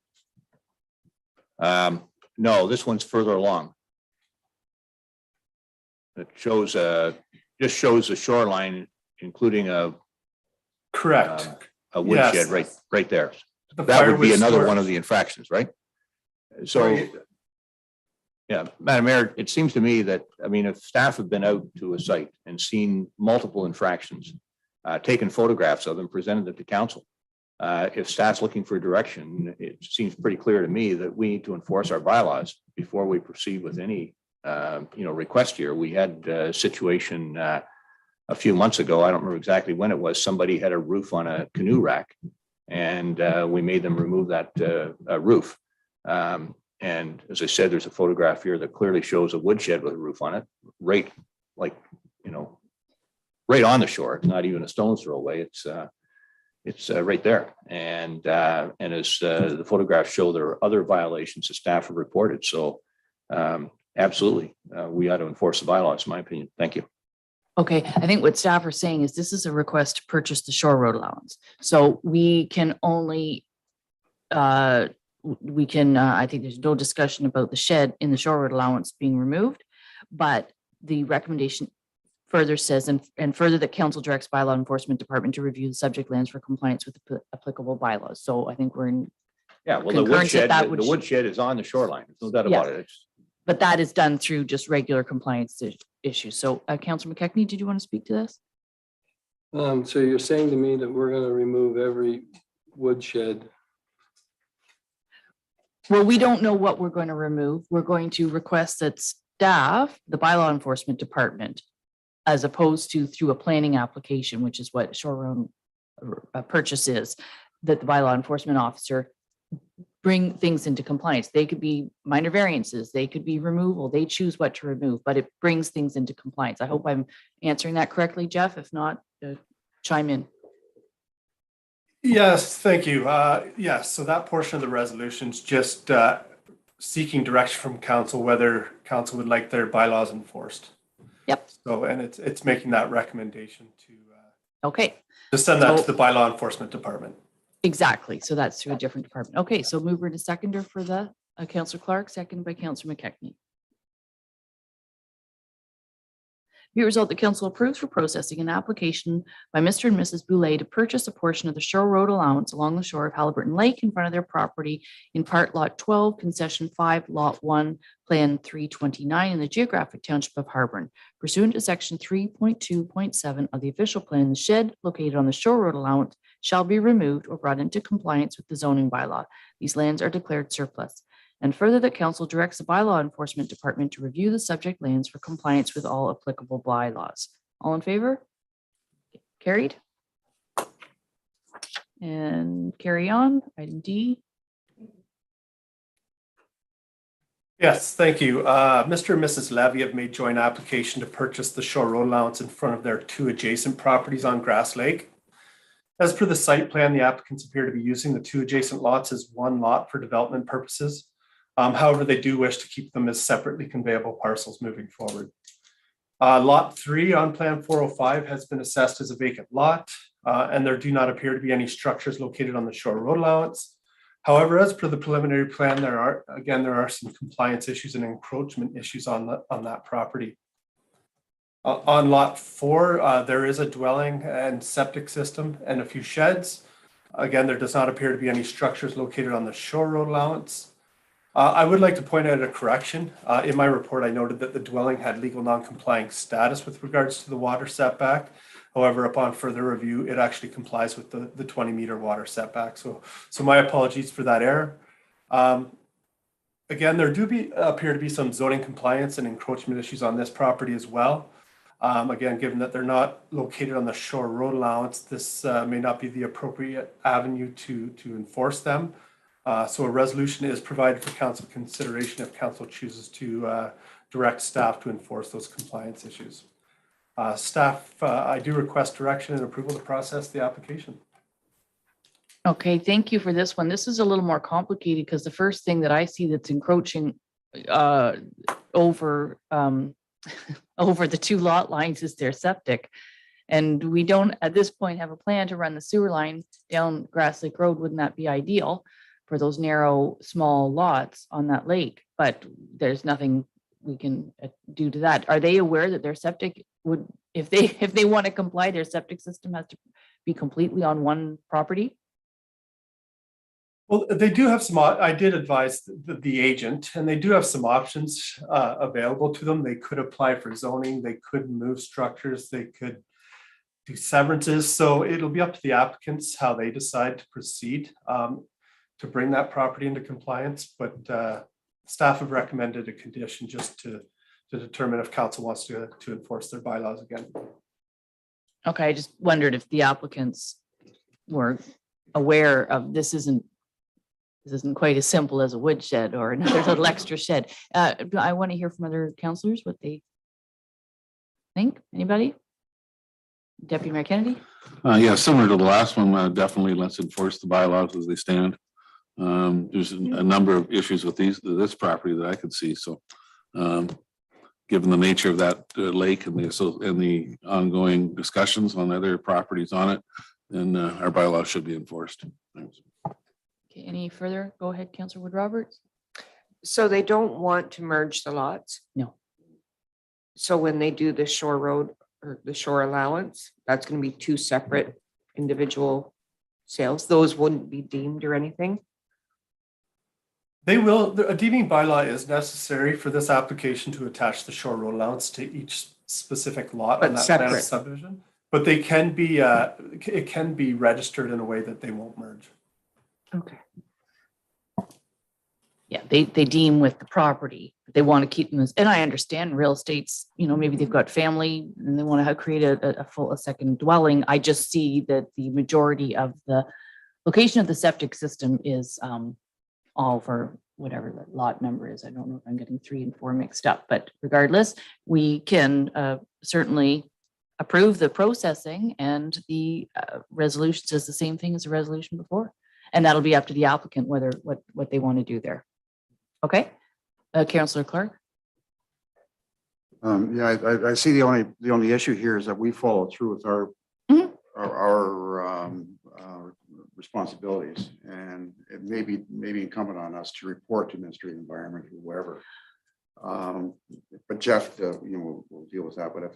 No, this one's further along. It shows just shows the shoreline, including Correct. a woodshed Yes. right there. The That would be firewood another storage. one of the infractions, right? So Yeah, Madam Mayor, it seems to me that, I mean, if staff have been out to a site and seen multiple infractions, taken photographs of them, presented them to council. If staff's looking for direction, it seems pretty clear to me that we need to enforce our bylaws before we proceed with any, request here. We had a situation a few months ago. I don't remember exactly when it was. Somebody had a roof on a canoe rack and we made them remove that roof. And as I said, there's a photograph here that clearly shows a woodshed with a roof on it, right, like, right on the shore. It's not even a stone's throw away. It's right there. And as the photographs show, there are other violations that staff have reported. So absolutely, we ought to enforce the bylaws, in my opinion. Thank you. Okay, I think what staff are saying is this is a request to purchase the shore road allowance. So we can only, I think there's no discussion about the shed in the shore road allowance being removed, but the recommendation further says, and further that council directs bylaw enforcement department to review the subject lands for compliance with the applicable bylaws. So I think we're in, Yeah, well, the Concurrence that woodshed, that the would- woodshed is on the shoreline. There's no doubt Yeah. about it. It's, but that is done through just regular compliance issues. So Councilor McKechnie, did you want to speak to this? So you're saying to me that we're gonna remove every woodshed? Well, we don't know what we're going to remove. We're going to request that staff, the bylaw enforcement department, as opposed to through a planning application, which is what shore road purchase is, that the bylaw enforcement officer bring things into compliance. They could be minor variances, they could be removal, they choose what to remove, but it brings things into compliance. I hope I'm answering that correctly, Jeff. If not, chime in. Yes, thank you. Yes, so that portion of the resolution's just seeking direction from council, whether council would like their bylaws enforced. Yep. So, and it's making that recommendation Okay, to send that So- to the bylaw enforcement department. exactly. So that's through a different department. Okay, so mover to seconder for the Councillor Clark, seconded by Councillor McKechnie. Be it resolved, the council approves for processing an application by Mr. and Mrs. Boulay to purchase a portion of the shore road allowance along the shore of Halliburton Lake in front of their property in part lot 12, concession 5, lot 1, plan 329 in the geographic township of Harborne. Pursuant to section 3.2.7 of the official plan, the shed located on the shore road allowance shall be removed or brought into compliance with the zoning bylaw. These lands are declared surplus. And further, that council directs the bylaw enforcement department to review the subject lands for compliance with all applicable bylaws. All in favor? Carried. And carry on, item D. Yes, thank you. Mr. and Mrs. Levy have made joint application to purchase the shore road allowance in front of their two adjacent properties on Grass Lake. As per the site plan, the applicants appear to be using the two adjacent lots as one lot for development purposes. However, they do wish to keep them as separately conveyable parcels moving forward. Lot 3 on Plan 405 has been assessed as a vacant lot, and there do not appear to be any structures located on the shore road allowance. However, as per the preliminary plan, there are some compliance issues and encroachment issues on that property. On Lot 4, there is a dwelling and septic system and a few sheds. Again, there does not appear to be any structures located on the shore road allowance. I would like to point out a correction. In my report, I noted that the dwelling had legal non-complying status with regards to the water setback. However, upon further review, it actually complies with the 20-meter water setback. So my apologies for that error. Again, there do appear to be some zoning compliance and encroachment issues on this property as well. Again, given that they're not located on the shore road allowance, this may not be the appropriate avenue to enforce them. So a resolution is provided for council consideration if council chooses to direct staff to enforce those compliance issues. Staff, I do request direction and approval to process the application. Okay, thank you for this one. This is a little more complicated because the first thing that I see that's encroaching over over the two lot lines is their septic. And we don't at this point have a plan to run the sewer line down Grass Lake Road. Wouldn't that be ideal for those narrow, small lots on that lake? But there's nothing we can do to that. Are they aware that their septic would, if they want to comply, their septic system has to be completely on one property? Well, they do have some, I did advise the agent, and they do have some options available to them. They could apply for zoning, they could move structures, they could do severances. So it'll be up to the applicants how they decide to proceed to bring that property into compliance. But staff have recommended a condition just to determine if council wants to enforce their bylaws again. Okay, I just wondered if the applicants were aware of this isn't quite as simple as a woodshed or another little extra shed. I want to hear from other counselors what they think. Anybody? Deputy Mayor Kennedy? Yeah, similar to the last one, definitely let's enforce the bylaws as they stand. There's a number of issues with this property that I could see, so given the nature of that lake and the ongoing discussions on other properties on it, then our bylaws should be enforced. Thanks. Okay, any further? Go ahead, Councillor Wood Roberts. So they don't want to merge the lots? No. So when they do the shore road or the shore allowance, that's going to be two separate individual sales. Those wouldn't be deemed or anything? They will, a deeming bylaw is necessary for this application to attach the shore road allowance to each specific lot on But that plan of separate. subdivision. But they can be, it can be registered in a way that they won't merge. Okay. Yeah, they deem with the property. They want to keep them as, and I understand real estate's, maybe they've got family and they want to create a second dwelling. I just see that the majority of the location of the septic system is all for whatever the lot number is. I don't know if I'm getting 3 and 4 mixed up, but regardless, we can certainly approve the processing, and the resolution says the same thing as the resolution before. And that'll be up to the applicant whether what they want to do there. Okay, Councillor Clark. Yeah, I see the only issue here is that we follow through with our Mhm. our responsibilities, and it may be incumbent on us to report to Ministry of Environment or whoever. But Jeff, we'll deal with that. But if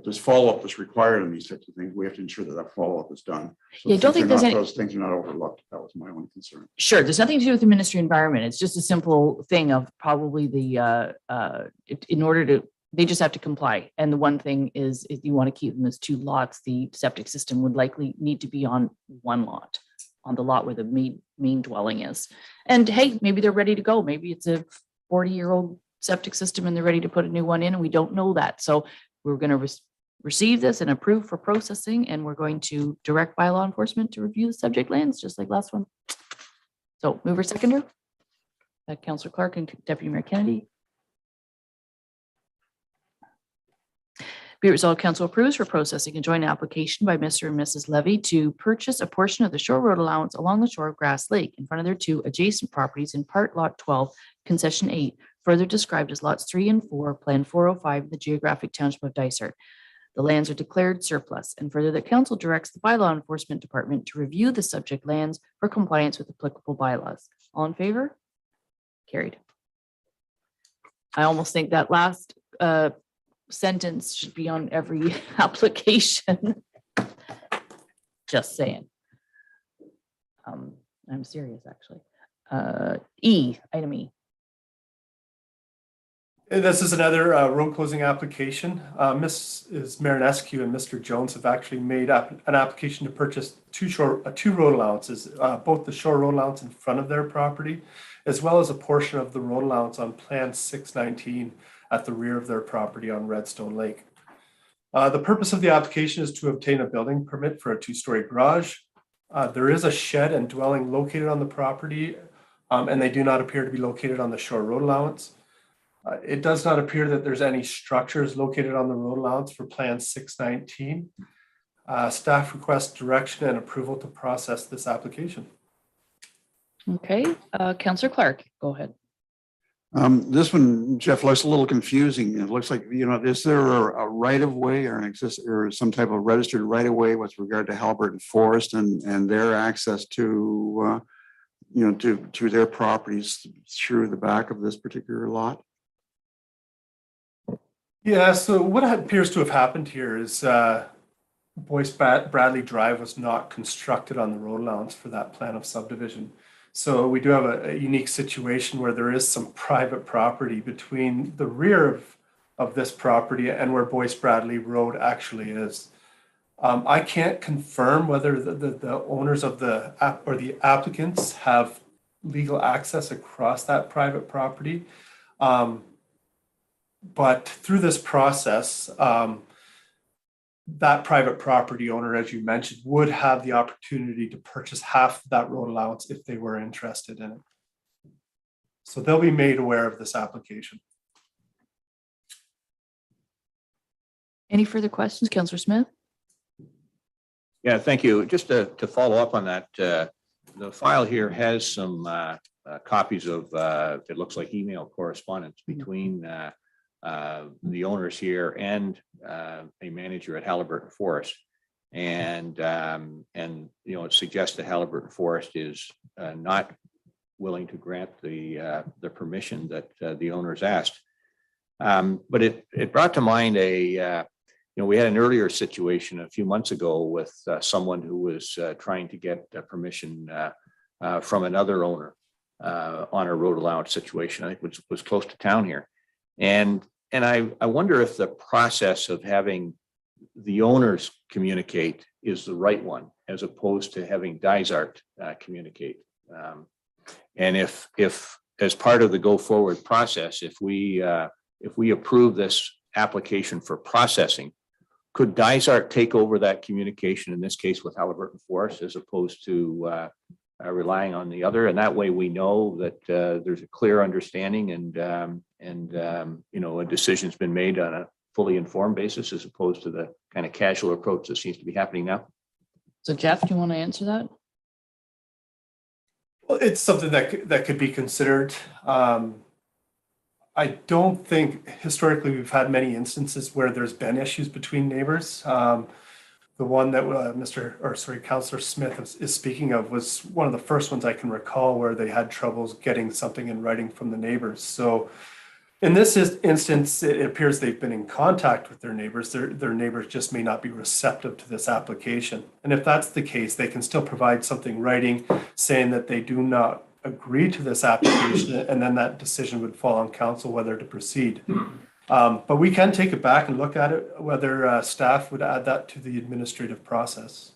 there's follow-up that's required on these types of things, we have to ensure that follow-up is done. So Yeah, I don't think there's any. those things are not overlooked. That was my only concern. Sure, there's nothing to do with the Ministry of Environment. It's just a simple thing of probably in order to, they just have to comply. And the one thing is, if you want to keep them as 2 lots, the septic system would likely need to be on 1 lot, on the lot where the main dwelling is. And hey, maybe they're ready to go. Maybe it's a 40-year-old septic system and they're ready to put a new one in, and we don't know that. So we're going to receive this and approve for processing, and we're going to direct bylaw enforcement to review the subject lands, just like last one. So mover seconder, Councillor Clark and Deputy Mayor Kennedy. Be it resolved, council approves for processing a joint application by Mr. and Mrs. Levy to purchase a portion of the shore road allowance along the shore of Grass Lake in front of their 2 adjacent properties in part lot 12, concession 8, further described as lots 3 and 4, plan 405 in the geographic township of Dysart. The lands are declared surplus, and further that council directs the bylaw enforcement department to review the subject lands for compliance with applicable bylaws. All in favor? Carried. I almost think that last sentence should be on every application. Just saying. I'm serious, actually. Item E. This is another road closing application. Mrs. Marinescu and Mr. Jones have actually made an application to purchase 2 road allowances, both the shore road allowance in front of their property, as well as a portion of the road allowance on Plan 619 at the rear of their property on Redstone Lake. The purpose of the application is to obtain a building permit for a 2-story garage. There is a shed and dwelling located on the property, and they do not appear to be located on the shore road allowance. It does not appear that there's any structures located on the road allowance for Plan 619. Staff requests direction and approval to process this application. Okay, Councillor Clark, go ahead. This one, Jeff, looks a little confusing. It looks like, is there a right of way or some type of registered right of way with regard to Halliburton Forest and their access to, to their properties through the back of this particular lot? Yeah, so what appears to have happened here is Boyce Bradley Drive was not constructed on the road allowance for that plan of subdivision. So we do have a unique situation where there is some private property between the rear of this property and where Boyce Bradley Road actually is. I can't confirm whether the owners of the app or the applicants have legal access across that private property. But through this process, that private property owner, as you mentioned, would have the opportunity to purchase half of that road allowance if they were interested in it. So they'll be made aware of this application. Any further questions, Councillor Smith? Yeah, thank you. Just to follow up on that, the file here has some copies of, it looks like email correspondence between the owners here and a manager at Halliburton Forest. And you know, it suggests that Halliburton Forest is not willing to grant the permission that the owners asked. But it brought to mind you know, we had an earlier situation a few months ago with someone who was trying to get permission from another owner on a road allowance situation, I think which was close to town here. And I wonder if the process of having the owners communicate is the right one, as opposed to having Dysart communicate. And if as part of the go forward process, if we approve this application for processing, could Dysart take over that communication, in this case with Halliburton Forest, as opposed to relying on the other? And that way we know that there's a clear understanding and you know, a decision's been made on a fully informed basis, as opposed to the kind of casual approach that seems to be happening now. So Jeff, do you want to answer that? Well, it's something that could be considered. I don't think historically we've had many instances where there's been issues between neighbors. The one that Councillor Smith is speaking of was one of the first ones I can recall where they had troubles getting something in writing from the neighbors. So in this instance, it appears they've been in contact with their neighbors. Their neighbors just may not be receptive to this application. And if that's the case, they can still provide something in writing saying that they do not agree to this application, and then that decision would fall on council whether to proceed. But we can take it back and look at it, whether staff would add that to the administrative process.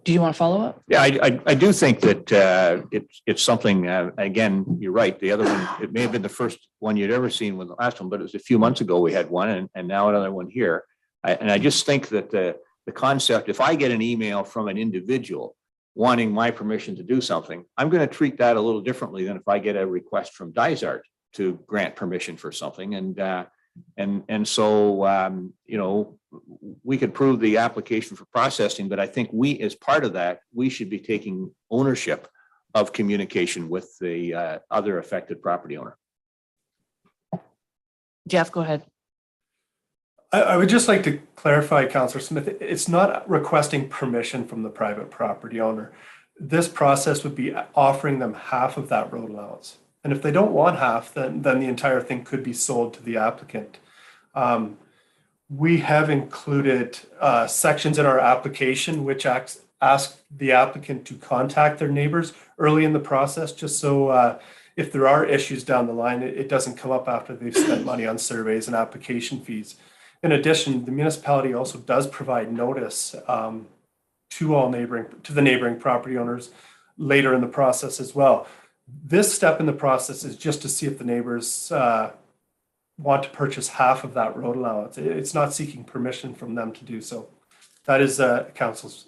Do you want to follow up? Yeah, I do think that it's something, again, you're right. The other one, it may have been the first one you'd ever seen with the last one, but it was a few months ago we had one, and now another one here. And I just think that the concept, if I get an email from an individual wanting my permission to do something, I'm going to treat that a little differently than if I get a request from Dysart to grant permission for something. And so, you know, we could prove the application for processing, but I think we, as part of that, we should be taking ownership of communication with the other affected property owner. Jeff, go ahead. I would just like to clarify, Councillor Smith, it's not requesting permission from the private property owner. This process would be offering them half of that road allowance. And if they don't want half, then the entire thing could be sold to the applicant. We have included sections in our application which ask the applicant to contact their neighbors early in the process, just so if there are issues down the line, it doesn't come up after they've spent money on surveys and application fees. In addition, the municipality also does provide notice to the neighboring property owners later in the process as well. This step in the process is just to see if the neighbors want to purchase half of that road allowance. It's not seeking permission from them to do so. That is council's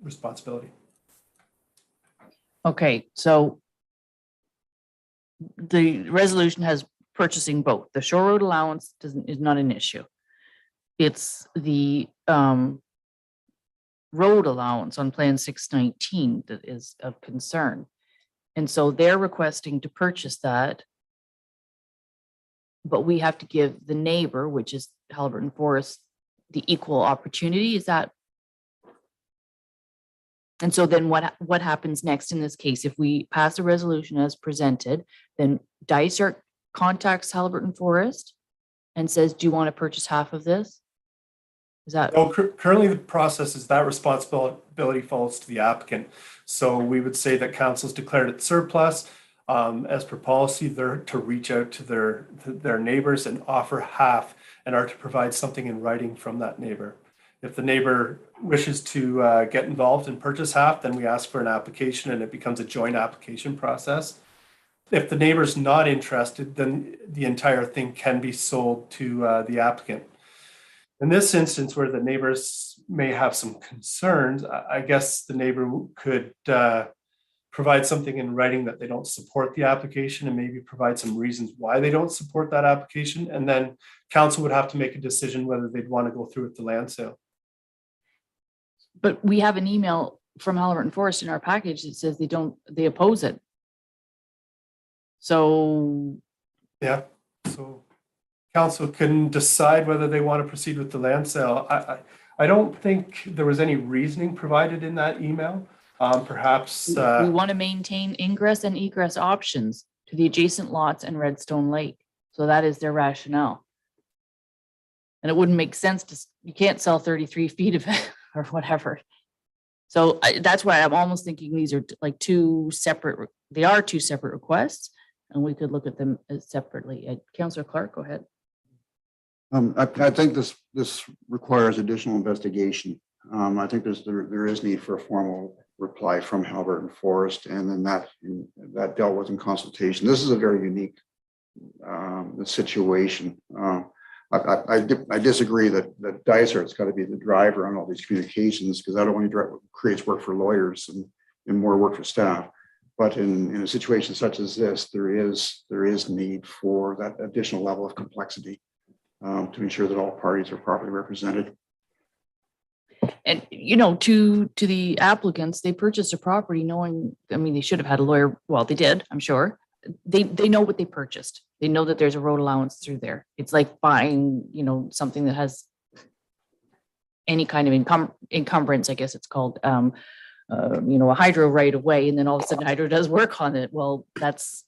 responsibility. Okay, so the resolution has purchasing both. The shore road allowance is not an issue. It's the road allowance on Plan 619 that is of concern. And so they're requesting to purchase that, but we have to give the neighbor, which is Halliburton Forest, the equal opportunity. Is that? And so then what happens next in this case? If we pass a resolution as presented, then Dysart contacts Halliburton Forest and says, do you want to purchase half of this? Is that, No, currently the process is that responsibility falls to the applicant. So we would say that council's declared it surplus. As per policy, they're to reach out to their neighbors and offer half and are to provide something in writing from that neighbor. If the neighbor wishes to get involved and purchase half, then we ask for an application and it becomes a joint application process. If the neighbor's not interested, then the entire thing can be sold to the applicant. In this instance, where the neighbors may have some concerns, I guess the neighbor could provide something in writing that they don't support the application and maybe provide some reasons why they don't support that application. And then council would have to make a decision whether they'd want to go through with the land sale. but we have an email from Halliburton Forest in our package that says they oppose it. So, Yeah, so council can decide whether they want to proceed with the land sale. I don't think there was any reasoning provided in that email. Perhaps, we want to maintain ingress and egress options to the adjacent lots and Redstone Lake. So that is their rationale. And it wouldn't make sense you can't sell 33 feet of it or whatever. So that's why I'm almost thinking these are like they are two separate requests and we could look at them as separately. Councillor Clark, go ahead. I think this requires additional investigation. I think there is need for a formal reply from Halliburton Forest, and then that dealt with in consultation. This is a very unique situation. I disagree that Dysert's got to be the driver on all these communications, because that only creates work for lawyers and more work for staff. But in a situation such as this, there is need for that additional level of complexity to ensure that all parties are properly represented. And, to the applicants, they purchased a property knowing, they should have had a lawyer. Well, they did, I'm sure. They know what they purchased. They know that there's a road allowance through there. It's like buying, something that has any kind of encumbrance, I guess it's called, a hydro right away. And then all of a sudden hydro does work on it. Well, that's,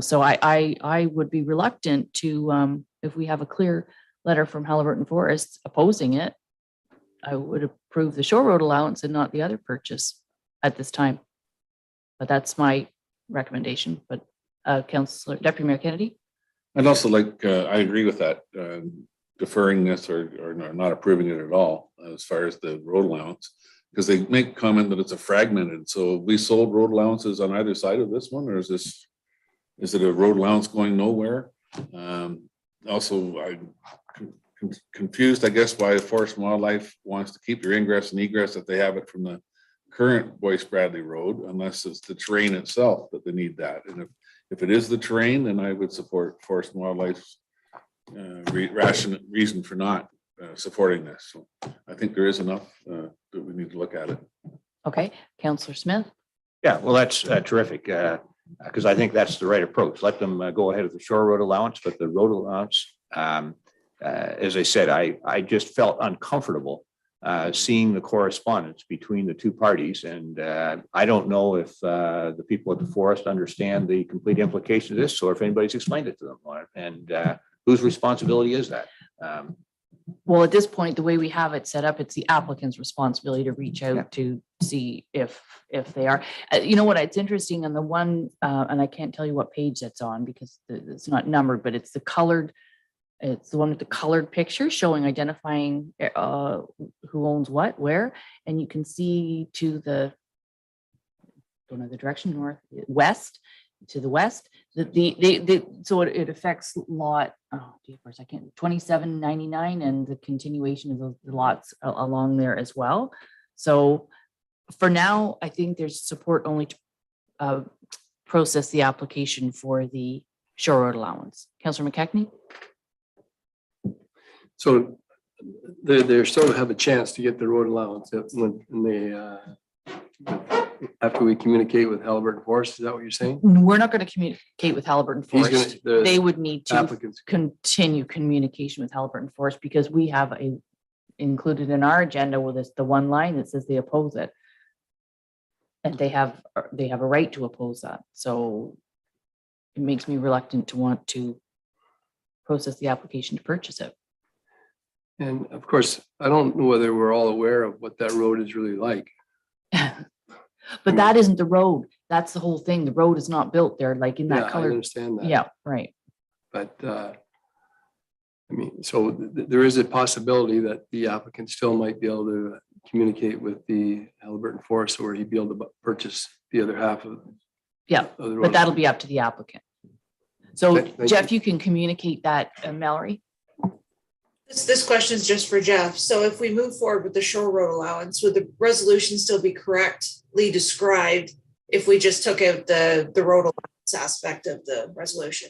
so I would be reluctant to, if we have a clear letter from Halliburton Forest opposing it, I would approve the shore road allowance and not the other purchase at this time. But that's my recommendation. But Councillor Deputy Mayor Kennedy? I'd also like, I agree with that, deferring this or not approving it at all as far as the road allowance, because they make comment that it's a fragmented. So we sold road allowances on either side of this one, or is it a road allowance going nowhere? Also, I'm confused, I guess, why Forest and Wildlife wants to keep your ingress and egress if they have it from the current Boyce Bradley Road, unless it's the terrain itself that they need that. And if it is the terrain, then I would support Forest and Wildlife's reason for not supporting this. So I think there is enough that we need to look at it. Okay, Councillor Smith? Yeah, well, that's terrific, because I think that's the right approach. Let them go ahead with the shore road allowance, but the road allowance, as I said, I just felt uncomfortable seeing the correspondence between the two parties. And I don't know if the people at the forest understand the complete implication of this, or if anybody's explained it to them. And whose responsibility is that? Well, at this point, the way we have it set up, it's the applicant's responsibility to reach out to see if they are. You know what? It's interesting on the one, and I can't tell you what page that's on because it's not numbered, but it's the colored. It's the one with the colored picture showing identifying who owns what, where, and you can see to the, don't know the direction, west, to the west. So it affects lot, oh, of course I can't, 2799 and the continuation of the lots along there as well. So for now, I think there's support only to process the application for the shore road allowance. Councillor McKechnie? So they still have a chance to get the road allowance after we communicate with Halliburton Forest. Is that what you're saying? We're not going to communicate with Halliburton Forest. The They would need to applicants. continue communication with Halliburton Forest because we have included in our agenda with this, the one line that says they oppose it. And they have a right to oppose that. So it makes me reluctant to want to process the application to purchase it. And of course, I don't know whether we're all aware of what that road is really like. But that isn't the road. That's the whole thing. The road is not built there, like in Yeah, that I color. understand that. Yeah, right. But, I mean, so there is a possibility that the applicant still might be able to communicate with the Halliburton Forest where he'd be able to purchase the other half of. Yeah, of the road. but that'll be up to the applicant. So Okay, thank Jeff, you can communicate that, Mallory. This question is just for Jeff. So if we move forward with the shore road allowance, would the resolution still be correctly described if we just took out the road allowance aspect of the resolution?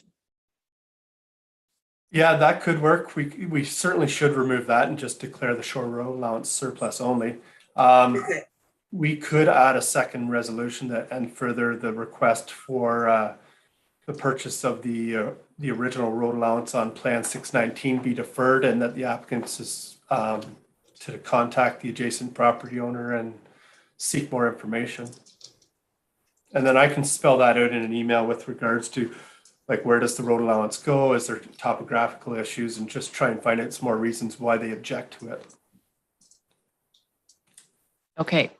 Yeah, that could work. We certainly should remove that and just declare the shore road allowance surplus only. Okay. We could add a second resolution that and further the request for the purchase of the original road allowance on Plan 619 be deferred, and that the applicants is to contact the adjacent property owner and seek more information. And then I can spell that out in an email with regards to like, where does the road allowance go? Is there topographical issues, and just try and find out some more reasons why they object to it. Okay.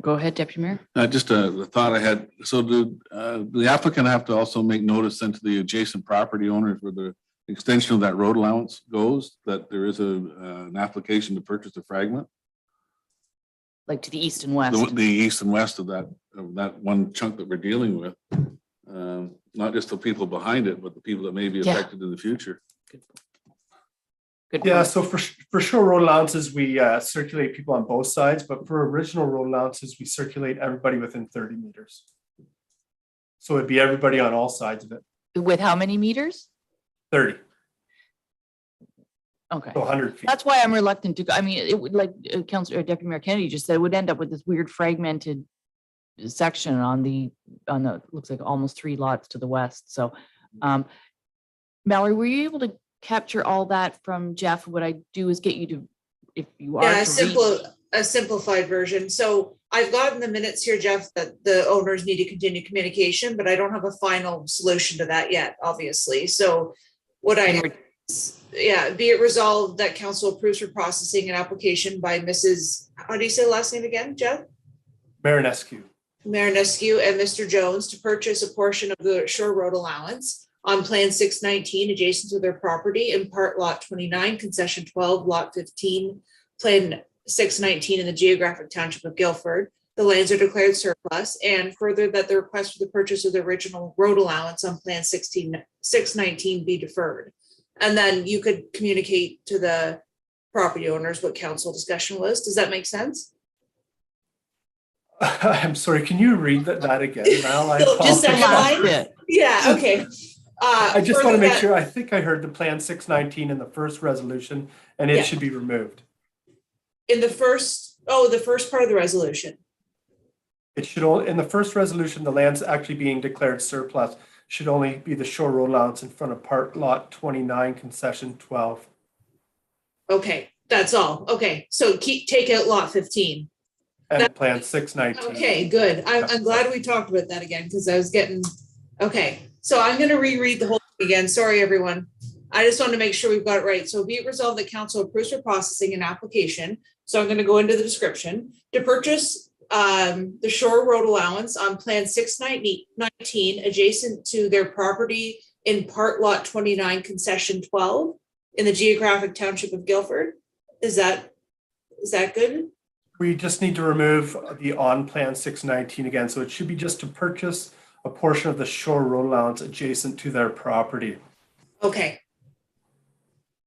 Go ahead, Deputy Mayor. Just a thought I had. So do the applicant have to also make notice then to the adjacent property owners where the extension of that road allowance goes, that there is an application to purchase a fragment? Like to the east and west. The east and west of that one chunk that we're dealing with. Not just the people behind it, but the people that may be Yeah. affected in the future. Good. Yeah, point. so for sure road allowances, we circulate people on both sides, but for original road allowances, we circulate everybody within 30 meters. So it'd be everybody on all sides of it, With how many meters? 30, Okay. so 100 feet. That's why I'm reluctant to go. I mean, it would like Councilor Deputy Mayor Kennedy just said, it would end up with this weird fragmented section on the looks like almost 3 lots to the west. So Mallory, were you able to capture all that from Jeff? What I do is get you to, if you are Yeah, to read- a simplified version. So I've gotten the minutes here, Jeff, that the owners need to continue communication, but I don't have a final solution to that yet, obviously. So what And I, we're- yeah, be it resolved that council approves for processing an application by Mrs., how do you say the last name again, Jeff? Marinescu. Marinescu and Mr. Jones to purchase a portion of the shore road allowance on Plan 619 adjacent to their property in part lot 29, concession 12, lot 15, Plan 619 in the geographic township of Guilford. The lands are declared surplus, and further that the request for the purchase of the original road allowance on Plan 619 be deferred. And then you could communicate to the property owners what council discussion was. Does that make sense? I'm sorry, can you read that again, Mal? I Just The second apologize. last line? bit. Yeah, okay. I just want Further to make that- sure, I think I heard the Plan 619 in the first resolution, and Yeah. it should be removed. In the first part of the resolution. It should only, in the first resolution, the land's actually being declared surplus should only be the shore road allowance in front of part lot 29, concession 12. Okay, that's all. Okay, so take out lot 15. And Plan 619. Okay, good. I'm glad we talked about that again because I was getting, okay. So I'm gonna reread the whole thing again. Sorry, everyone. I just want to make sure we've got it right. So be it resolved that council approves for processing an application. So I'm gonna go into the description to purchase the shore road allowance on Plan 619 adjacent to their property in part lot 29, concession 12 in the geographic township of Guilford. Is that good? We just need to remove the on Plan 619 again. So it should be just to purchase a portion of the shore road allowance adjacent to their property. Okay,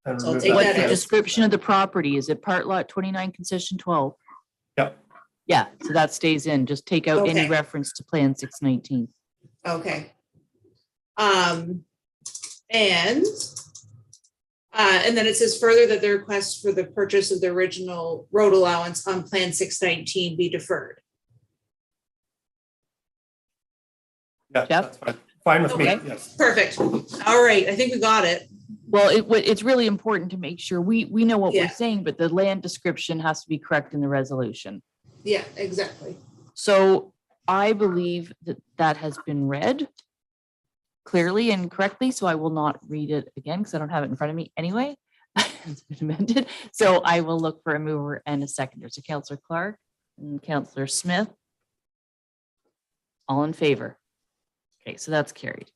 And So I'll remove take that What's that the out. description of the property? Is it part lot 29, concession 12? Yep. Yeah, so that stays in. Just take out any Okay. reference to Plan 619. okay. And then it says further that the request for the purchase of the original road allowance on Plan 619 be deferred. Yeah, Jeff? that's fine. Fine with me, Okay. yes. Perfect. All right, I think we got it. Well, it's really important to make sure we know what we're Yeah. saying, but the land description has to be correct in the resolution. Yeah, exactly. So I believe that has been read clearly and correctly, so I will not read it again because I don't have it in front of me anyway. has been amended. So I will look for a mover and a seconder. So Counselor Clark and Counselor Smith. All in favor? Okay, so that's carried.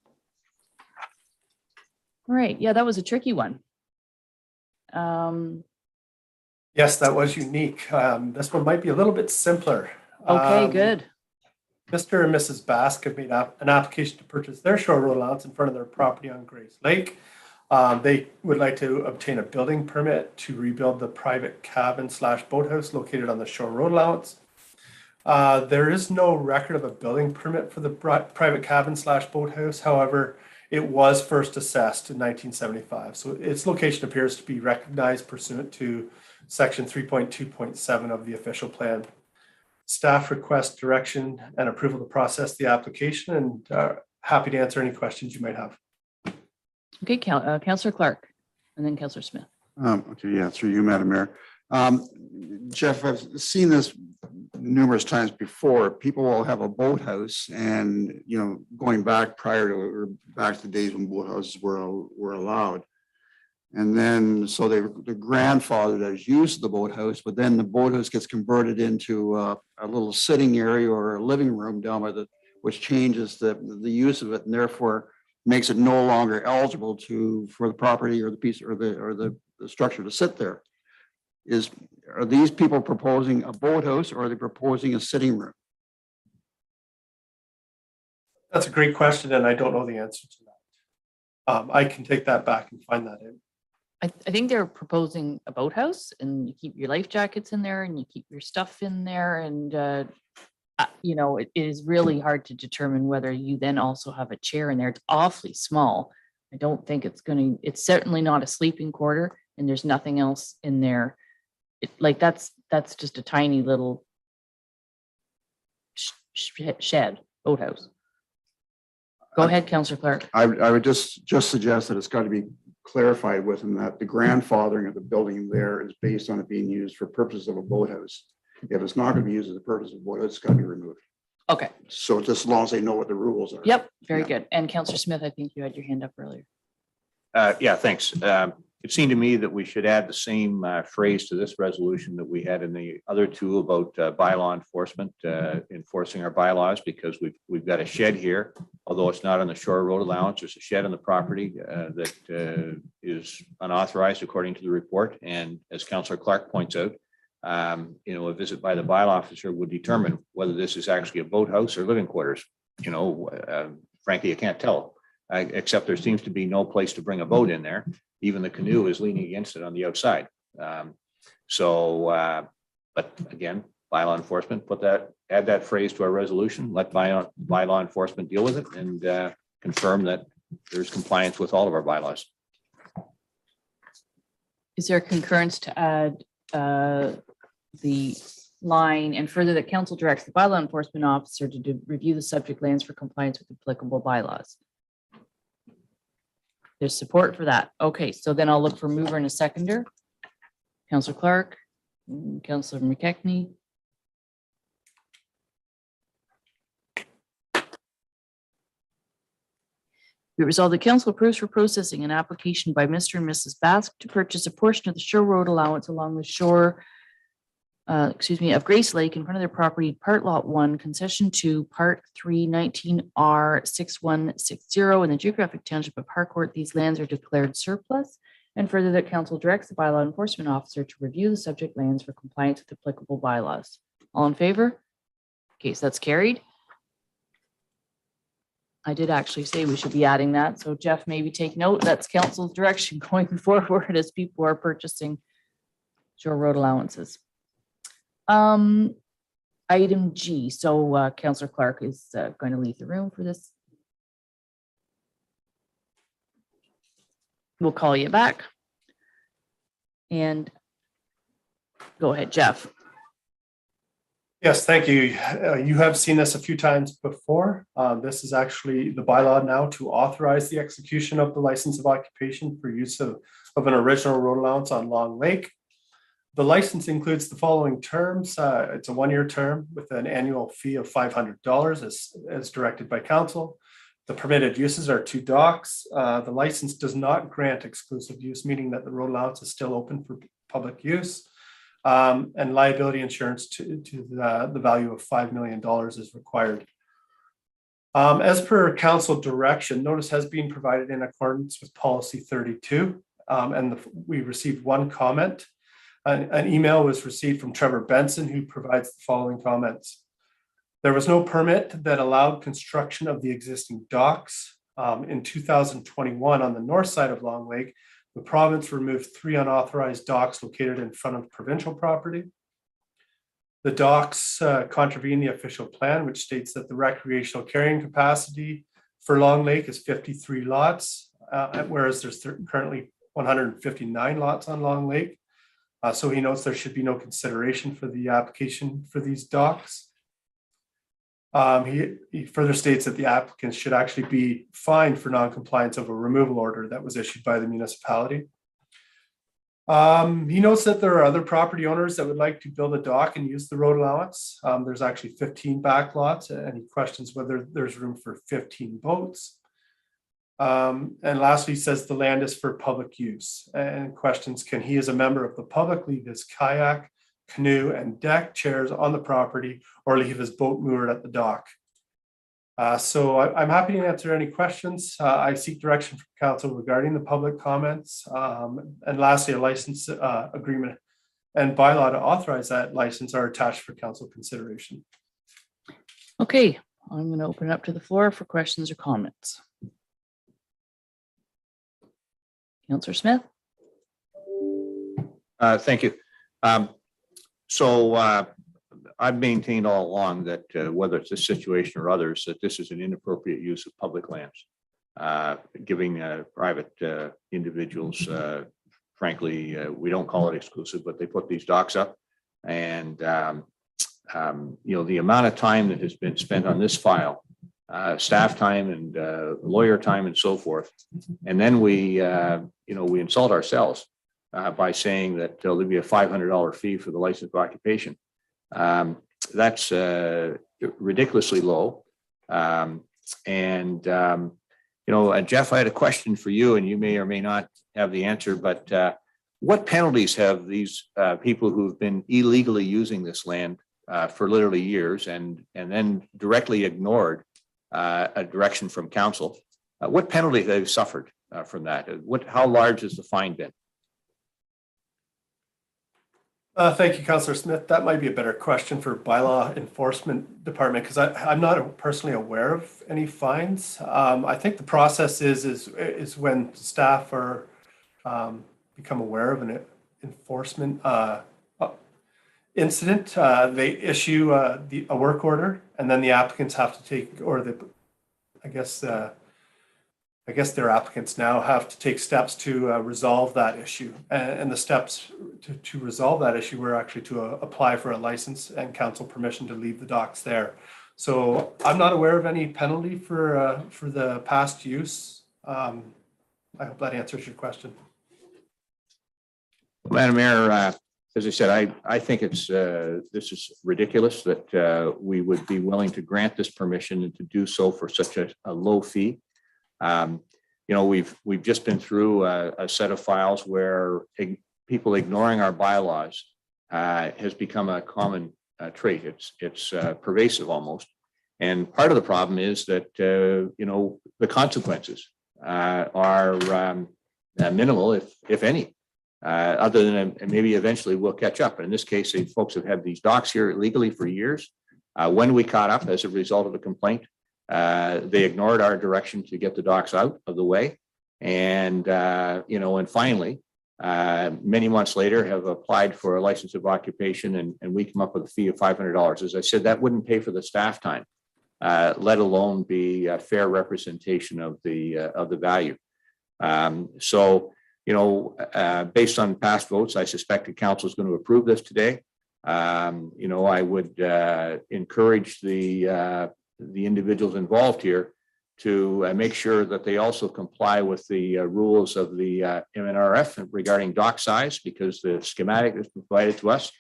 All right, yeah, that was a tricky one. Yes, that was unique. This one might be a little bit simpler. Okay, good. Mr. and Mrs. Bask have made an application to purchase their shore road allowance in front of their property on Grace Lake. They would like to obtain a building permit to rebuild the private cabin / boathouse located on the shore road allowance. There is no record of a building permit for the private cabin / boathouse. However, it was first assessed in 1975. So its location appears to be recognized pursuant to section 3.2.7 of the official plan. Staff requests direction and approval to process the application, and happy to answer any questions you might have. Okay, Counselor Clark and then Counselor Smith. Okay, yeah, through you, Madam Mayor. Jeff, I've seen this numerous times before. People will have a boathouse and, you know, going back prior to, or back to the days when boathouses were allowed. And then, so the grandfather has used the boathouse, but then the boathouse gets converted into a little sitting area or a living room down by which changes the use of it, and therefore makes it no longer eligible for the property or the piece or the structure to sit there. Are these people proposing a boathouse, or are they proposing a sitting room? That's a great question, and I don't know the answer to that. I can take that back and find that out. I think they're proposing a boathouse, and you keep your life jackets in there and you keep your stuff in there. And, you know, it is really hard to determine whether you then also have a chair in there. It's awfully small. I don't think it's certainly not a sleeping quarter, and there's nothing else in there. Like that's just a tiny little shed, boathouse. Go ahead, Counselor Clark. I would just suggest that it's got to be clarified with them that the grandfathering of the building there is based on it being used for purposes of a boathouse. If it's not going to be used as a purpose of a boathouse, it's got to be removed. Okay. So just as long as they know what the rules are. Yep, very Yeah. good. And Counselor Smith, I think you had your hand up earlier. Yeah, thanks. It seemed to me that we should add the same phrase to this resolution that we had in the other two about bylaw enforcement, enforcing our bylaws, because we've got a shed here, although it's not on the shore road allowance. There's a shed on the property that is unauthorized according to the report. And as Councillor Clark points out, you know, a visit by the bylaw officer would determine whether this is actually a boathouse or living quarters. You know, frankly, you can't tell. Except there seems to be no place to bring a boat in there. Even the canoe is leaning against it on the outside. But again, bylaw enforcement, add that phrase to our resolution, let bylaw enforcement deal with it, and confirm that there's compliance with all of our bylaws. Is there concurrence to add the line and further that council directs the bylaw enforcement officer to review the subject lands for compliance with applicable bylaws? There's support for that. Okay, so then I'll look for mover and a seconder. Counselor Clark, Counselor McKechnie. Be it resolved, the council approves for processing an application by Mr. and Mrs. Bask to purchase a portion of the shore road allowance along the shore of Grace Lake in front of their property, Part Lot 1, Concession 2, Part 3, 19R 6160 in the geographic township of Harcourt. These lands are declared surplus, and further that council directs the bylaw enforcement officer to review the subject lands for compliance with applicable bylaws. All in favor? Okay, so that's carried. I did actually say we should be adding that, so Jeff, maybe take note. That's council's direction going forward as people are purchasing shore road allowances. Item G, so Councillor Clark is going to leave the room for this. We'll call you back. And go ahead, Jeff. Yes, thank you. You have seen this a few times before. This is actually the bylaw now to authorize the execution of the license of occupation for use of an original road allowance on Long Lake. The license includes the following terms. It's a one-year term with an annual fee of $500 as directed by council. The permitted uses are 2 docks. The license does not grant exclusive use, meaning that the road allowance is still open for public use. And liability insurance to the value of $5 million is required. As per council direction, notice has been provided in accordance with policy 32. And we received 1 comment. An email was received from Trevor Benson, who provides the following comments. There was no permit that allowed construction of the existing docks. In 2021, on the north side of Long Lake, the province removed 3 unauthorized docks located in front of provincial property. The docks contravene the official plan, which states that the recreational carrying capacity for Long Lake is 53 lots, whereas there's currently 159 lots on Long Lake. So he notes there should be no consideration for the application for these docks. He further states that the applicants should actually be fined for non-compliance of a removal order that was issued by the municipality. He notes that there are other property owners that would like to build a dock and use the road allowance. There's actually 15 back lots, and he questions whether there's room for 15 boats. And lastly, he says the land is for public use, and questions, can he as a member of the public leave his kayak, canoe, and deck chairs on the property or leave his boat moored at the dock? So I'm happy to answer any questions. I seek direction from council regarding the public comments. And lastly, a license agreement and bylaw to authorize that license are attached for council consideration. Okay, I'm going to open it up to the floor for questions or comments. Councillor Smith? Thank you. I've maintained all along that whether it's this situation or others, that this is an inappropriate use of public lands. Giving private individuals, frankly, we don't call it exclusive, but they put these docks up. And, the amount of time that has been spent on this file, staff time and lawyer time and so forth. And then we insult ourselves by saying that there'll be a $500 fee for the license of occupation. That's ridiculously low. Jeff, I had a question for you, and you may or may not have the answer, but what penalties have these people who've been illegally using this land for literally years and then directly ignored a direction from council? What penalty have they suffered from that? How large has the fine been? Thank you, Councillor Smith. That might be a better question for bylaw enforcement department, because I'm not personally aware of any fines. I think the process is when staff are become aware of an enforcement incident, they issue a work order, and then the applicants have to take, I guess their applicants now have to take steps to resolve that issue. And the steps to resolve that issue were actually to apply for a license and council permission to leave the docks there. So I'm not aware of any penalty for the past use. I hope that answers your question. Madam Mayor, as I said, I think this is ridiculous that we would be willing to grant this permission and to do so for such a low fee. We've just been through a set of files where people ignoring our bylaws has become a common trait. It's pervasive almost. And part of the problem is that, the consequences are minimal, if any, other than maybe eventually we'll catch up. And in this case, folks have had these docks here illegally for years. When we caught up as a result of a complaint, they ignored our direction to get the docks out of the way. And, and finally, many months later have applied for a license of occupation, and we come up with a fee of $500. As I said, that wouldn't pay for the staff time, let alone be a fair representation of the value. Based on past votes, I suspect the council is going to approve this today. I would encourage the individuals involved here to make sure that they also comply with the rules of the MNRF regarding dock size, because the schematic that's provided to us,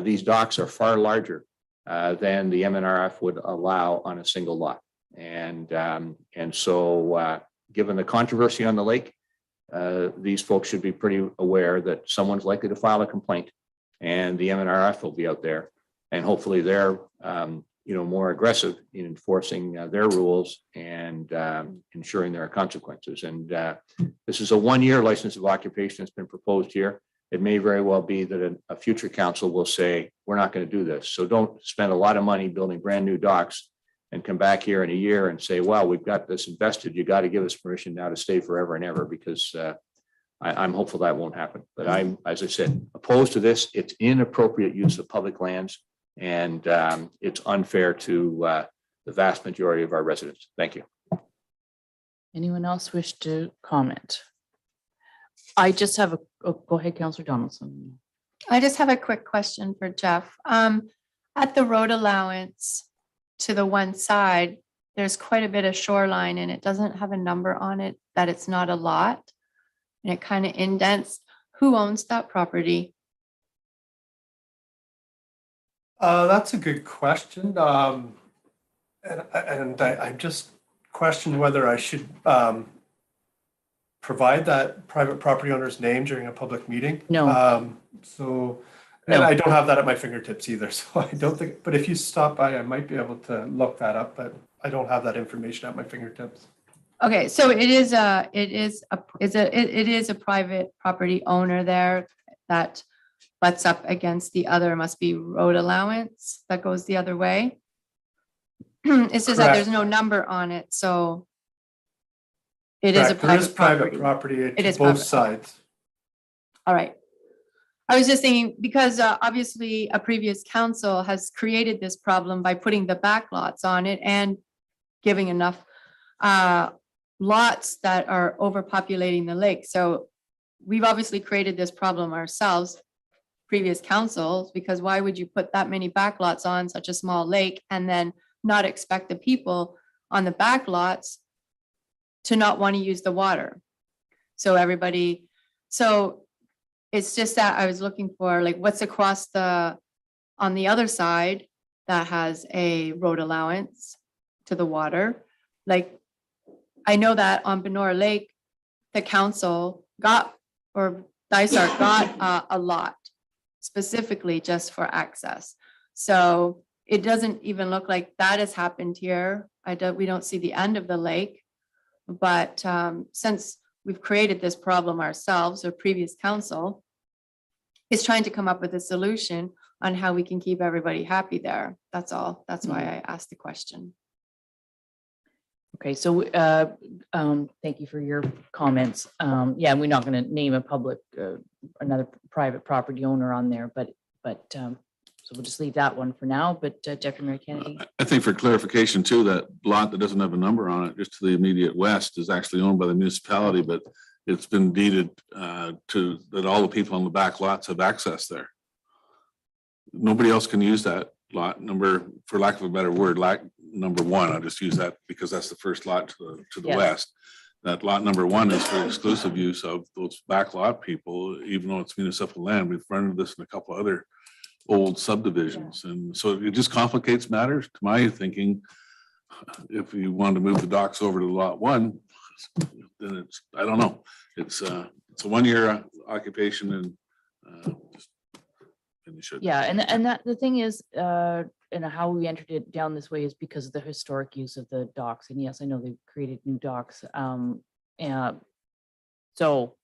these docks are far larger than the MNRF would allow on a single lot. And so given the controversy on the lake, these folks should be pretty aware that someone's likely to file a complaint and the MNRF will be out there. And hopefully they're, more aggressive in enforcing their rules and ensuring there are consequences. And this is a one-year license of occupation that's been proposed here. It may very well be that a future council will say, we're not going to do this. So don't spend a lot of money building brand new docks and come back here in a year and say, well, we've got this invested. You got to give us permission now to stay forever and ever, because I'm hopeful that won't happen. But I'm, as I said, opposed to this. It's inappropriate use of public lands, and it's unfair to the vast majority of our residents. Thank you. Anyone else wish to comment? I just have go ahead, Councillor Donaldson. I just have a quick question for Jeff. At the road allowance to the one side, there's quite a bit of shoreline and it doesn't have a number on it that it's not a lot. And it kind of indents. Who owns that property? That's a good question. And I just question whether I should provide that private property owner's name during a public meeting. No. And I don't have that at my fingertips either. So I don't think, but if you stop by, I might be able to look that up, but I don't have that information at my fingertips. Okay, so it is a private property owner there that butts up against the other, must be road allowance that goes the other way. It's just that there's no number on it, so it is a Correct. There is private private property. property It is to both private. sides. All right. I was just thinking, because obviously a previous council has created this problem by putting the back lots on it and giving enough lots that are overpopulating the lake. So we've obviously created this problem ourselves, previous councils, because why would you put that many back lots on such a small lake and then not expect the people on the back lots to not want to use the water? So it's just that I was looking for, like, what's across on the other side that has a road allowance to the water. Like, I know that on Benora Lake, the council Dysart got a lot specifically just for access. So it doesn't even look like that has happened here. We don't see the end of the lake. But since we've created this problem ourselves, or previous council is trying to come up with a solution on how we can keep everybody happy there. That's all. That's why I asked the question. Okay, so thank you for your comments. Yeah, we're not going to name a public, another private property owner on there, but so we'll just leave that one for now. But Deputy Mayor Kennedy. I think for clarification too, that lot that doesn't have a number on it, just to the immediate west, is actually owned by the municipality, but it's been deeded to that all the people on the back lots have access there. Nobody else can use that lot number, for lack of a better word, number one. I'll just use that because that's the first lot to the Yes. west. That lot number one is for exclusive use of those back lot people, even though it's municipal land. We've run into this in a couple other old subdivisions. And so it just complicates matters to my thinking. If you want to move the docks over to lot one, then it's, I don't know. It's a 1-year occupation and they should. Yeah, and that the thing is, and how we entered it down this way is because of the historic use of the docks. And yes, I know they've created new docks. And so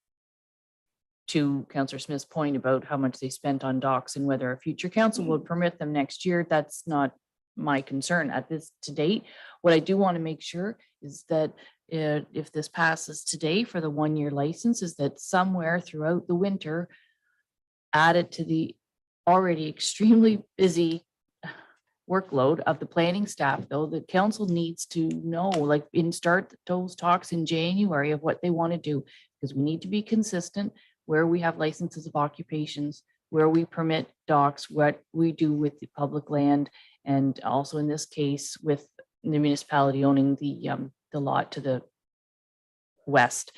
to Councillor Smith's point about how much they spent on docks and whether a future council would permit them next year, that's not my concern at this to date. What I do want to make sure is that if this passes today for the 1-year license, is that somewhere throughout the winter, added to the already extremely busy workload of the planning staff, though, the council needs to know, like, start those talks in January of what they want to do, because we need to be consistent where we have licenses of occupations, where we permit docks, what we do with the public land, and also in this case with the municipality owning the lot to the west.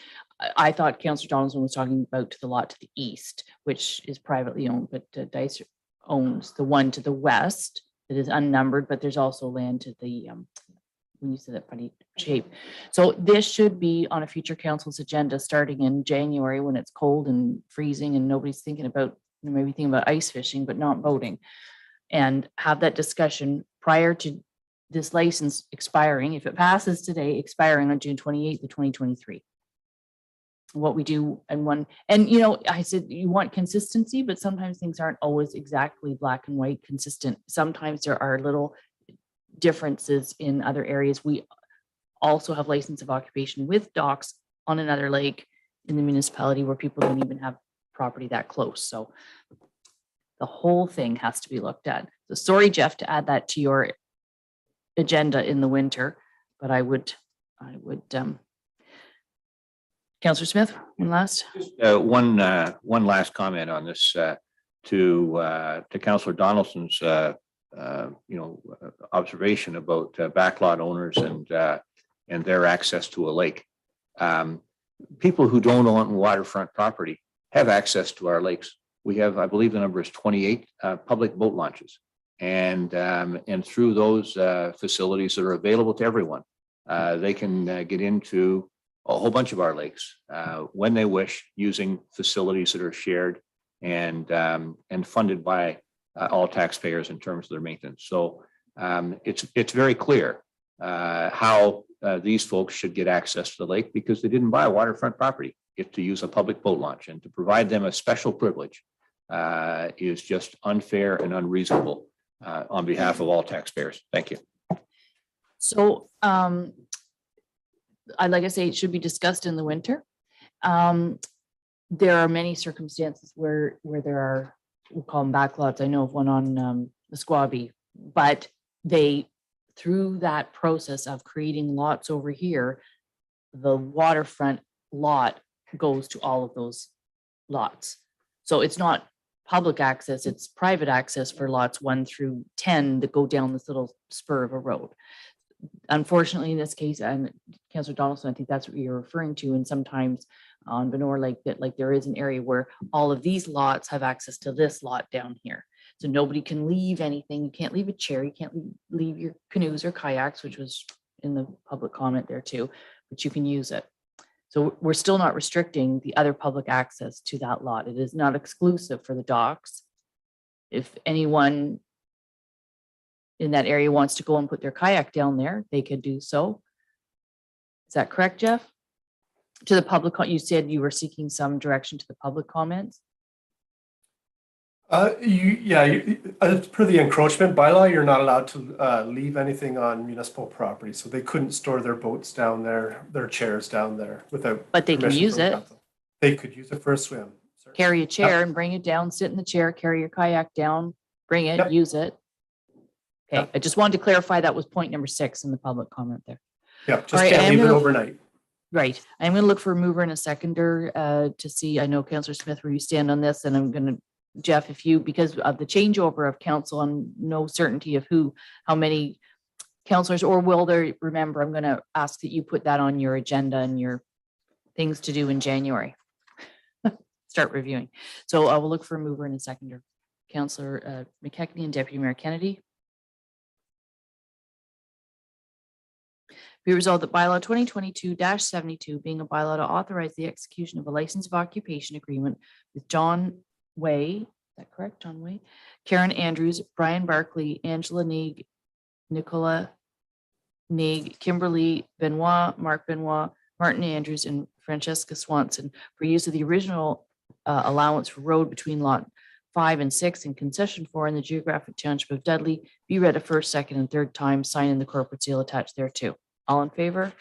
I thought Councillor Donaldson was talking about to the lot to the east, which is privately owned, but Dysart owns the one to the west that is unnumbered, but there's also land to the when you said that funny shape. So this should be on a future council's agenda starting in January when it's cold and freezing and nobody's thinking about, maybe thinking about ice fishing, but not boating. And have that discussion prior to this license expiring, if it passes today, expiring on June 28th of 2023. What we do and one, and you know, I said you want consistency, but sometimes things aren't always exactly black and white consistent. Sometimes there are little differences in other areas. We also have license of occupation with docks on another lake in the municipality where people don't even have property that close. So the whole thing has to be looked at. So sorry, Jeff, to add that to your agenda in the winter, but I would, Councillor Smith, one last. One last comment on this, to Councillor Donaldson's, observation about backlot owners and their access to a lake. People who don't own waterfront property have access to our lakes. We have, I believe the number is 28 public boat launches. And through those facilities that are available to everyone, they can get into a whole bunch of our lakes when they wish, using facilities that are shared and funded by all taxpayers in terms of their maintenance. So it's very clear how these folks should get access to the lake because they didn't buy waterfront property. If to use a public boat launch, and to provide them a special privilege is just unfair and unreasonable on behalf of all taxpayers. Thank you. So I'd like to say it should be discussed in the winter. There are many circumstances where there are, we'll call them backlots. I know of one on the Squabbie, but they, through that process of creating lots over here, the waterfront lot goes to all of those lots. So it's not public access, it's private access for lots 1 through 10 that go down this little spur of a road. Unfortunately, in this case, and Councillor Donaldson, I think that's what you're referring to, and sometimes on Benor Lake, that like there is an area where all of these lots have access to this lot down here. So nobody can leave anything. You can't leave a chair, you can't leave your canoes or kayaks, which was in the public comment there too, but you can use it. So we're still not restricting the other public access to that lot. It is not exclusive for the docks. If anyone in that area wants to go and put their kayak down there, they could do so. Is that correct, Jeff? To the public, you said you were seeking some direction to the public comments. Per the encroachment bylaw, you're not allowed to leave anything on municipal property. So they couldn't store their boats down there, their chairs down there without. But they can permission use from it. council. They could use it for a swim. Certainly. Carry a chair and bring it down, sit in the chair, carry your kayak down, bring it, Yep. use it. Okay, Yep. I just wanted to clarify that was point number 6 in the public comment there. Yeah, just right, can't I'm leave it gonna- overnight. Right. I'm going to look for a mover and a seconder to see, I know Councillor Smith, where you stand on this, and I'm going to, Jeff, if you, because of the changeover of council and no certainty of how many councillors, or will there, remember, I'm going to ask that you put that on your agenda and your things to do in January. Start reviewing. So I will look for a mover and a seconder. Councillor McKechnie and Deputy Mayor Kennedy. Be resolved that bylaw 2022-72 being a bylaw to authorize the execution of a license of occupation agreement with John Way, is that correct, John Way? Karen Andrews, Brian Barkley, Angela Neig, Nicola Neig, Kimberly Benoit, Mark Benoit, Martin Andrews, and Francesca Swanson for use of the original allowance for road between lot 5 and 6 and concession 4 in the geographic township of Dudley be read a first, second, and third time, signing the corporate seal attached thereto. All in favor?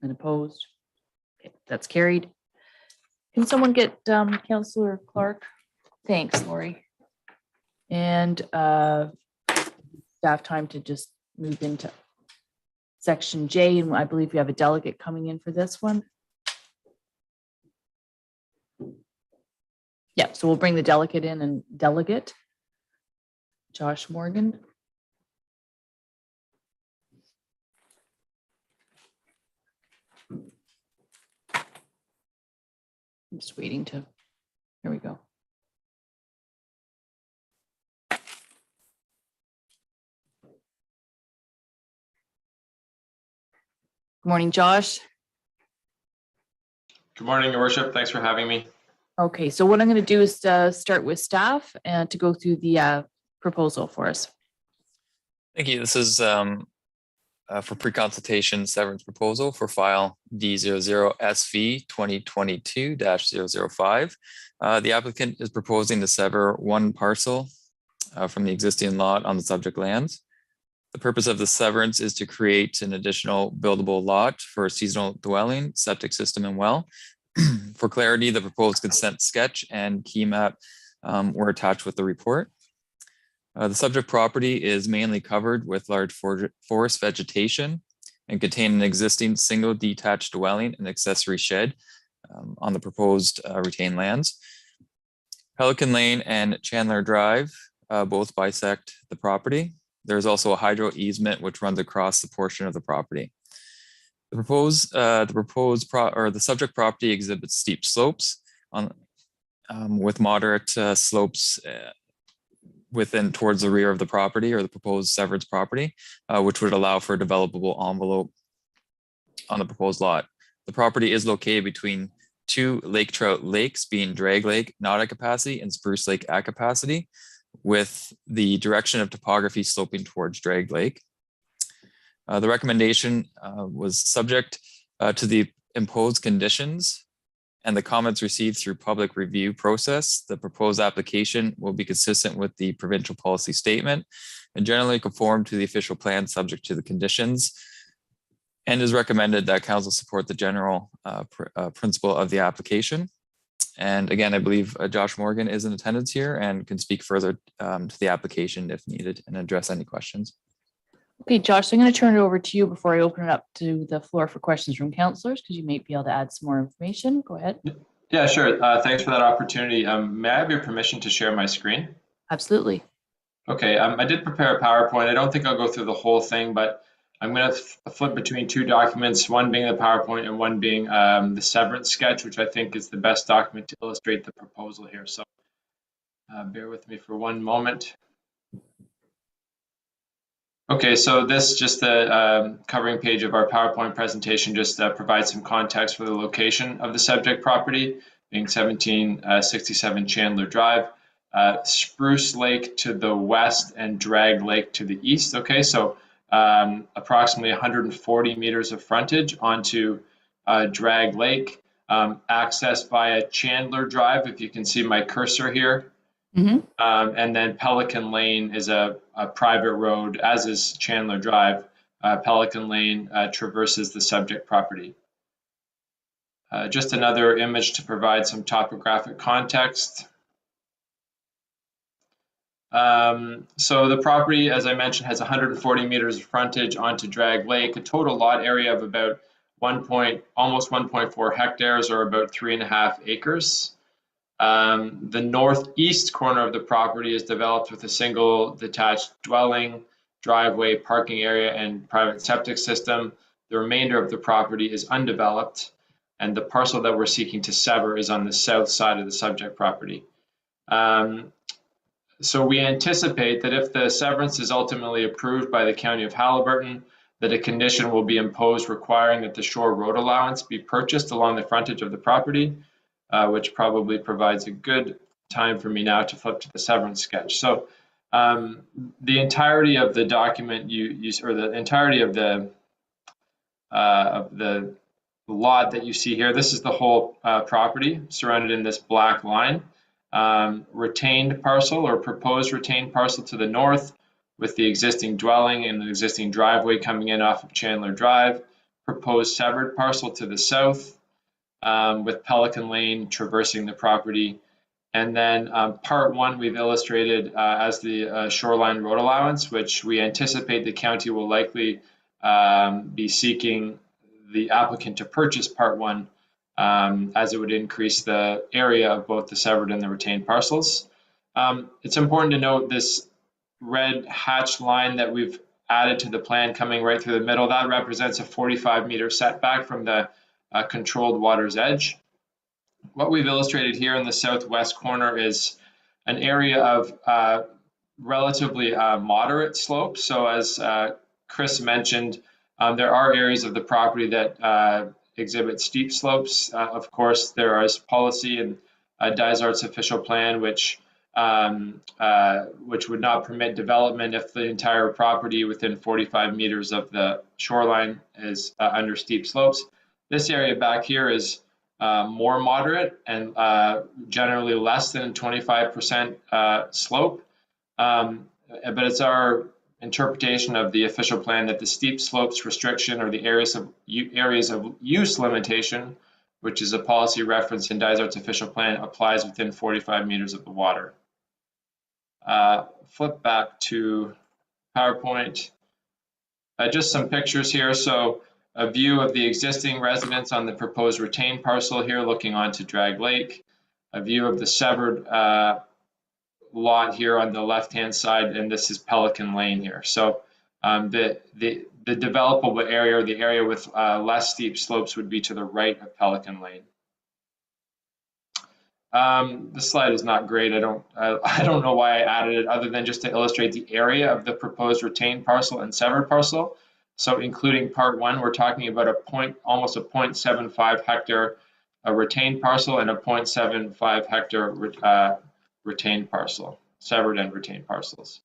And opposed? Okay, that's carried. Can someone get Councillor Clark? Thanks, Lori. And staff time to just move into section J, and I believe we have a delegate coming in for this one. Yeah, so we'll bring the delegate in, and delegate Josh Morgan. I'm just waiting to, here we go. Good morning, Josh. Good morning, Your Worship. Thanks for having me. Okay, so what I'm going to do is start with staff and to go through the proposal for us. Thank you. This is for pre-consultation severance proposal for file D00SV 2022-005. The applicant is proposing to sever one parcel from the existing lot on the subject lands. The purpose of the severance is to create an additional buildable lot for a seasonal dwelling, septic system, and well. For clarity, the proposed consent sketch and key map were attached with the report. The subject property is mainly covered with large forest vegetation and contain an existing single detached dwelling and accessory shed on the proposed retained lands. Pelican Lane and Chandler Drive both bisect the property. There's also a hydro easement which runs across the portion of the property. The subject property exhibits steep slopes with moderate slopes within towards the rear of the property or the proposed severance property, which would allow for a developable envelope on the proposed lot. The property is located between two lake trout lakes, being Drag Lake not at capacity and Spruce Lake at capacity, with the direction of topography sloping towards Drag Lake. The recommendation was subject to the imposed conditions and the comments received through public review process. The proposed application will be consistent with the provincial policy statement and generally conform to the official plan subject to the conditions, and is recommended that council support the general principle of the application. And again, I believe Josh Morgan is in attendance here and can speak further to the application if needed and address any questions. Okay, Josh, so I'm going to turn it over to you before I open it up to the floor for questions from councillors, because you may be able to add some more information. Go ahead. Yeah, sure. Thanks for that opportunity. May I have your permission to share my screen? Absolutely. Okay, I did prepare a PowerPoint. I don't think I'll go through the whole thing, but I'm going to flip between two documents, one being the PowerPoint and one being the severance sketch, which I think is the best document to illustrate the proposal here. So bear with me for one moment. Okay, so this just the covering page of our PowerPoint presentation just provides some context for the location of the subject property, being 1767 Chandler Drive, Spruce Lake to the west and Drag Lake to the east. Okay, so approximately 140 meters of frontage onto Drag Lake, accessed via Chandler Drive, if you can see my cursor here. Mm-hmm. And then Pelican Lane is a private road, as is Chandler Drive. Pelican Lane traverses the subject property. Just another image to provide some topographic context. So the property, as I mentioned, has 140 meters of frontage onto Drag Lake, a total lot area of about almost 1.4 hectares, or about 3.5 acres. The northeast corner of the property is developed with a single detached dwelling, driveway, parking area, and private septic system. The remainder of the property is undeveloped, and the parcel that we're seeking to sever is on the south side of the subject property. So we anticipate that if the severance is ultimately approved by the County of Haliburton, that a condition will be imposed requiring that the shore road allowance be purchased along the frontage of the property, which probably provides a good time for me now to flip to the severance sketch. So the entirety of the document or the entirety of the lot that you see here, this is the whole property surrounded in this black line. Retained parcel or proposed retained parcel to the north, with the existing dwelling and the existing driveway coming in off of Chandler Drive. Proposed severed parcel to the south, with Pelican Lane traversing the property. And then part one we've illustrated as the shoreline road allowance, which we anticipate the county will likely be seeking the applicant to purchase part one, as it would increase the area of both the severed and the retained parcels. It's important to note this red hatched line that we've added to the plan coming right through the middle, that represents a 45-meter setback from the controlled water's edge. What we've illustrated here in the southwest corner is an area of relatively moderate slope. So as Chris mentioned, There are areas of the property that exhibit steep slopes. Of course, there is policy and Dysart's official plan, which would not permit development if the entire property within 45 meters of the shoreline is under steep slopes. This area back here is more moderate and generally less than 25% slope. But it's our interpretation of the official plan that the steep slopes restriction or the areas of use limitation, which is a policy reference in Dysart's official plan, applies within 45 meters of the water. Flip back to PowerPoint. Just some pictures here. So a view of the existing residence on the proposed retained parcel here looking onto Drag Lake. A view of the severed lot here on the left-hand side, and this is Pelican Lane here. So the developable area, or the area with less steep slopes, would be to the right of Pelican Lane. The slide is not great. I don't know why I added it other than just to illustrate the area of the proposed retained parcel and severed parcel. So including part 1, we're talking about almost a 0.75 hectare retained parcel and a 0.75 hectare retained parcel, severed and retained parcels.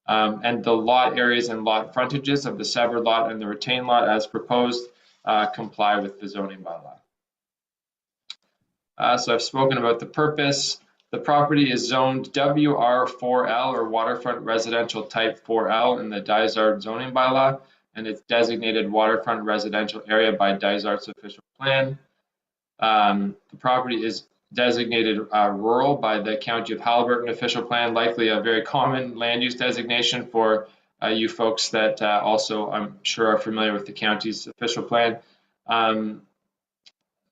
And the lot areas and lot frontages of the severed lot and the retained lot as proposed comply with the zoning bylaw. So I've spoken about the purpose. The property is zoned WR4L, or Waterfront Residential Type 4L, in the Dysart zoning bylaw, and it's designated waterfront residential area by Dysart's official plan. The property is designated rural by the County of Haliburton official plan, likely a very common land use designation for you folks that also, I'm sure, are familiar with the county's official plan.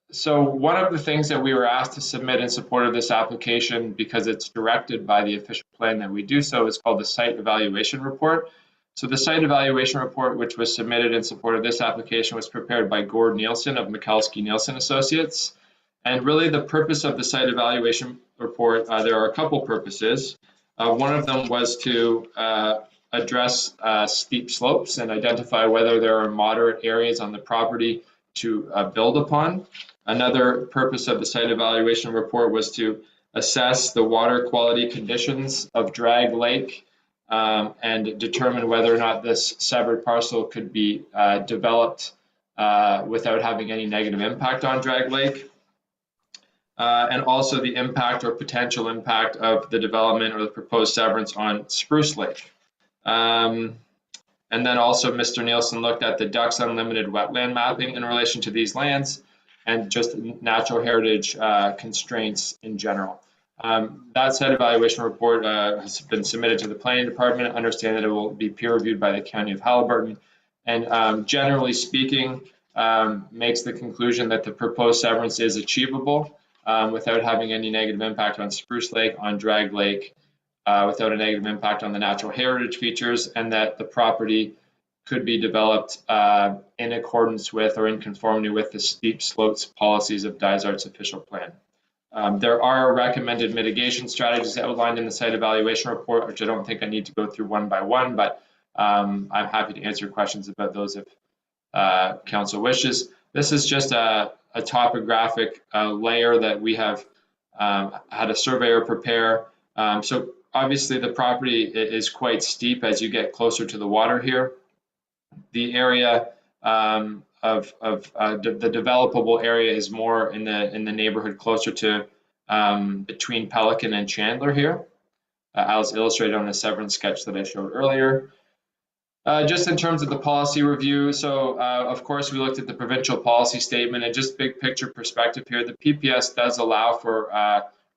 So one of the things that we were asked to submit in support of this application, because it's directed by the official plan that we do so, is called the site evaluation report. So the site evaluation report, which was submitted in support of this application, was prepared by Gord Nielsen of Mikulski Nielsen Associates. And really the purpose of the site evaluation report, there are a couple purposes. One of them was to address steep slopes and identify whether there are moderate areas on the property to build upon. Another purpose of the site evaluation report was to assess the water quality conditions of Drag Lake and determine whether or not this severed parcel could be developed without having any negative impact on Drag Lake. And also the impact or potential impact of the development or the proposed severance on Spruce Lake. And then also Mr. Nielsen looked at the Ducks Unlimited wetland mapping in relation to these lands and just natural heritage constraints in general. That site evaluation report has been submitted to the planning department. I understand that it will be peer reviewed by the County of Haliburton, and generally speaking, makes the conclusion that the proposed severance is achievable without having any negative impact on Spruce Lake, on Drag Lake, without a negative impact on the natural heritage features, and that the property could be developed in accordance with or in conformity with the steep slopes policies of Dysart's official plan. There are recommended mitigation strategies outlined in the site evaluation report, which I don't think I need to go through one by one, but I'm happy to answer questions about those if council wishes. This is just a topographic layer that we have had a surveyor prepare. So obviously the property is quite steep as you get closer to the water here. The area of the developable area is more in the neighborhood closer to between Pelican and Chandler here, as illustrated on the severance sketch that I showed earlier. Just in terms of the policy review, so of course we looked at the provincial policy statement, and just big picture perspective here, the PPS does allow for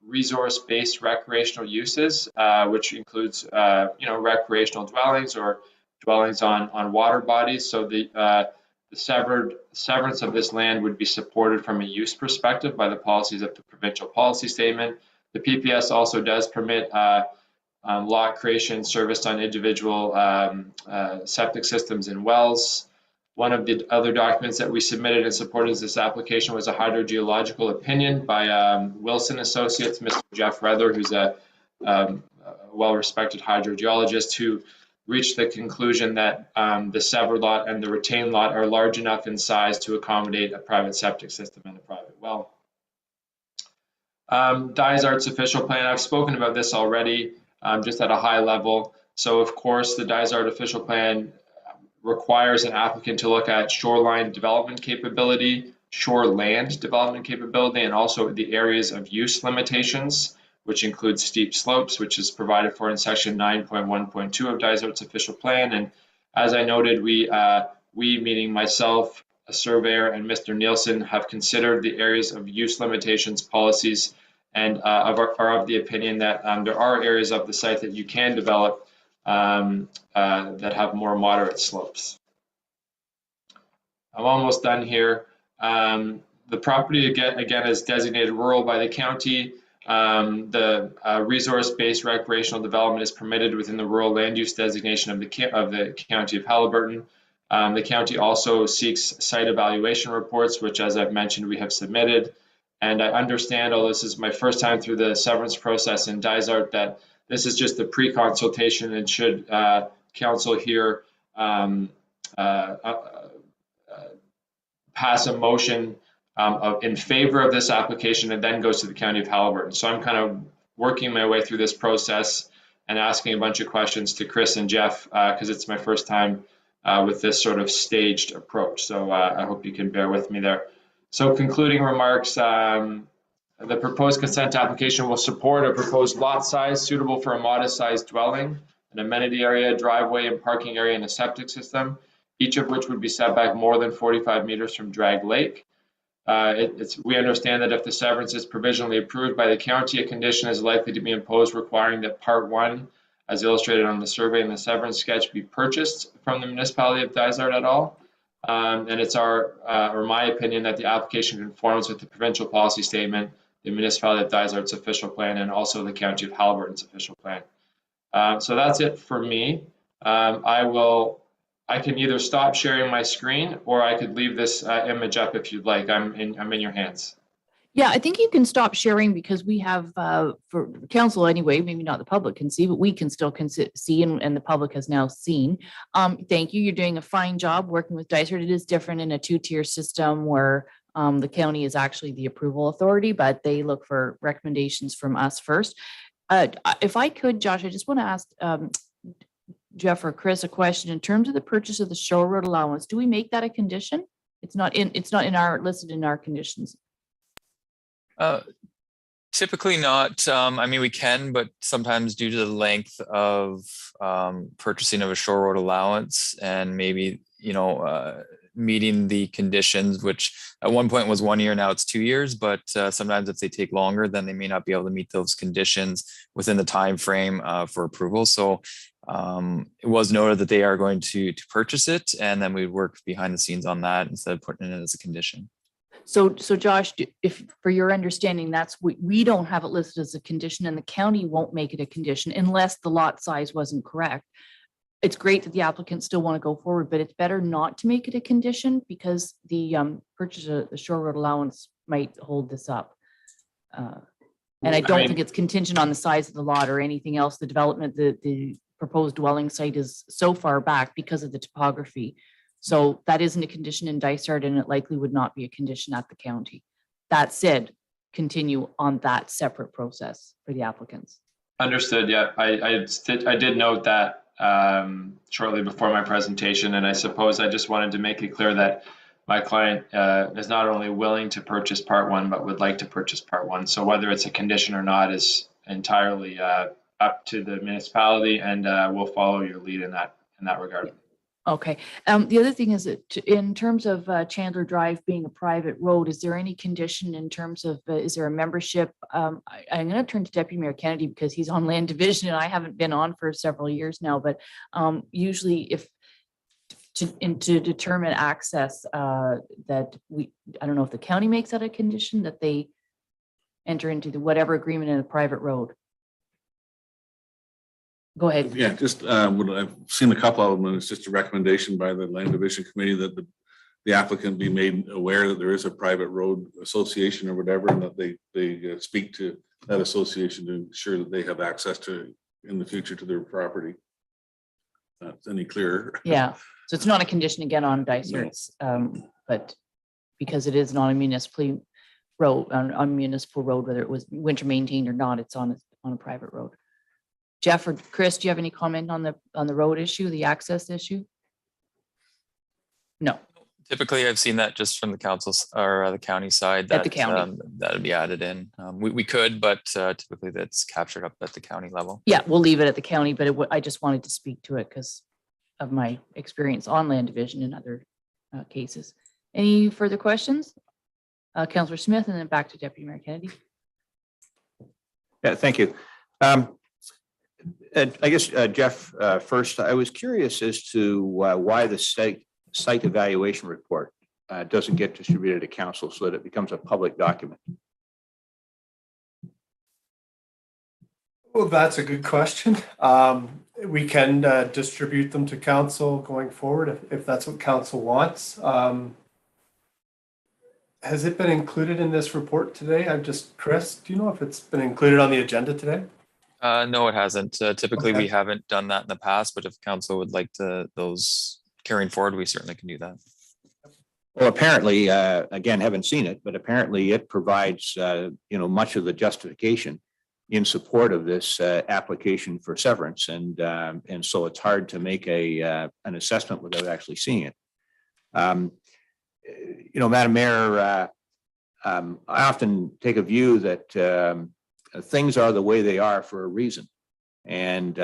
resource-based recreational uses, which includes recreational dwellings or dwellings on water bodies. So the severance of this land would be supported from a use perspective by the policies of the provincial policy statement. The PPS also does permit lot creation serviced on individual septic systems and wells. One of the other documents that we submitted in support of this application was a hydrogeological opinion by Wilson Associates, Mr. Jeff Rether, who's a well-respected hydrogeologist who reached the conclusion that the severed lot and the retained lot are large enough in size to accommodate a private septic system and a private well. Dysart's official plan, I've spoken about this already, just at a high level. So of course, the Dysart official plan requires an applicant to look at shoreline development capability, shoreland development capability, and also the areas of use limitations, which include steep slopes, which is provided for in section 9.1.2 of Dysart's official plan. And as I noted, we meaning myself, a surveyor, and Mr. Nielsen have considered the areas of use limitations policies and are of the opinion that there are areas of the site that you can develop that have more moderate slopes. I'm almost done here. The property again is designated rural by the county. The resource-based recreational development is permitted within the rural land use designation of the county of Haliburton. The county also seeks site evaluation reports, which, as I've mentioned, we have submitted. And I understand, although this is my first time through the severance process in Dysart, that this is just a pre-consultation, and should council here pass a motion in favor of this application, and then goes to the county of Haliburton. So I'm kind of working my way through this process and asking a bunch of questions to Chris and Jeff, because it's my first time with this sort of staged approach. So I hope you can bear with me there. So concluding remarks, the proposed consent application will support a proposed lot size suitable for a modest sized dwelling, an amenity area, driveway, and parking area, and a septic system, each of which would be set back more than 45 meters from Drag Lake. We understand that if the severance is provisionally approved by the county, a condition is likely to be imposed requiring that Part 1, as illustrated on the survey and the severance sketch, be purchased from the municipality of Dysart et al. And it's or my opinion, that the application conforms with the provincial policy statement, the municipality of Dysart's official plan, and also the county of Haliburton's official plan. So that's it for me. I can either stop sharing my screen, or I could leave this image up if you'd like. I'm in your hands. Yeah, I think you can stop sharing, because we have, for council anyway, maybe not the public can see, but we can still see, and the public has now seen. Thank you. You're doing a fine job working with Dysart. It is different in a two-tier system where the county is actually the approval authority, but they look for recommendations from us first. If I could, Josh, I just want to ask Jeff or Chris a question in terms of the purchase of the shore road allowance. Do we make that a condition? It's not listed in our conditions. Typically not. I mean, we can, but sometimes due to the length of purchasing of a shore road allowance, and maybe, meeting the conditions, which at one point was 1 year, now it's 2 years, but sometimes if they take longer, then they may not be able to meet those conditions within the time frame for approval. So it was noted that they are going to purchase it, and then we work behind the scenes on that instead of putting it as a condition. So Josh, if for your understanding, we don't have it listed as a condition, and the county won't make it a condition unless the lot size wasn't correct. It's great that the applicants still want to go forward, but it's better not to make it a condition, because the purchase of the shore road allowance might hold this up. And I don't think it's contingent on the size of the lot or anything else. The development, the proposed dwelling site is so far back because of the topography. So that isn't a condition in Dysart, and it likely would not be a condition at the county. That said, continue on that separate process for the applicants. Understood. Yeah, I did note that shortly before my presentation, and I suppose I just wanted to make it clear that my client is not only willing to purchase Part 1, but would like to purchase Part 1. So whether it's a condition or not is entirely up to the municipality, and we'll follow your lead in that regard. Okay. The other thing is that in terms of Chandler Drive being a private road, is there any condition in terms of, is there a membership? I'm going to turn to Deputy Mayor Kennedy, because he's on land division and I haven't been on for several years now, but usually to determine access, I don't know if the county makes that a condition, that they enter into whatever agreement in a private road. Go ahead. Yeah, just I've seen a couple of them, and it's just a recommendation by the Land Division Committee that the applicant be made aware that there is a private road association or whatever, and that they speak to that association to ensure that they have access to in the future to their property. that's any clearer. Yeah, so it's not a condition again on Dysart's, but because it is not a municipal road, on municipal road, whether it was winter maintained or not, it's on a private road. Jeff or Chris, do you have any comment on the road issue, the access issue? No, Typically, I've seen that just from the council's or the county side. At the that, county. That'd be added in. We could, but typically that's captured up at the county level. yeah, we'll leave it at the county, but I just wanted to speak to it because of my experience on land division and other cases. Any further questions? Councillor Smith, and then back to Deputy Mayor Kennedy. Yeah, thank you. And I guess, Jeff, first, I was curious as to why the site evaluation report doesn't get distributed to council so that it becomes a public document. Well, that's a good question. We can distribute them to council going forward if that's what council wants. Has it been included in this report today? Chris, do you know if it's been included on the agenda today? No, it hasn't. Typically, Okay. we haven't done that in the past, but if council would like those carrying forward, we certainly can do that. Well, apparently, again, haven't seen it, but apparently it provides, much of the justification in support of this application for severance. And so it's hard to make an assessment without actually seeing it. Madam Mayor, I often take a view that things are the way they are for a reason. And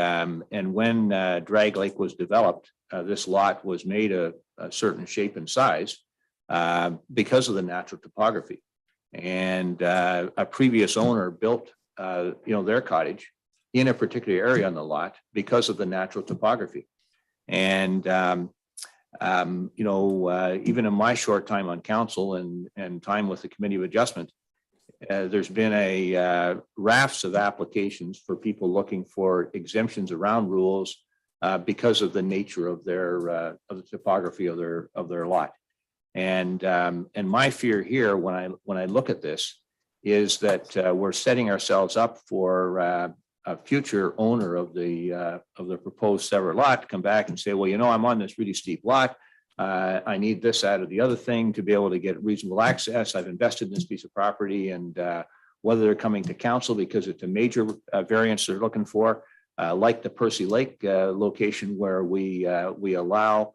when Drag Lake was developed, this lot was made a certain shape and size because of the natural topography. And a previous owner built, their cottage in a particular area on the lot because of the natural topography. And even in my short time on council and time with the Committee of Adjustment, there's been a rafts of applications for people looking for exemptions around rules because of the nature of the topography of their lot. And my fear here, when I look at this, is that we're setting ourselves up for a future owner of the proposed severed lot to come back and say, well, I'm on this really steep lot. I need this out of the other thing to be able to get reasonable access. I've invested in this piece of property, and whether they're coming to council because it's a major variance they're looking for, like the Percy Lake location where we allow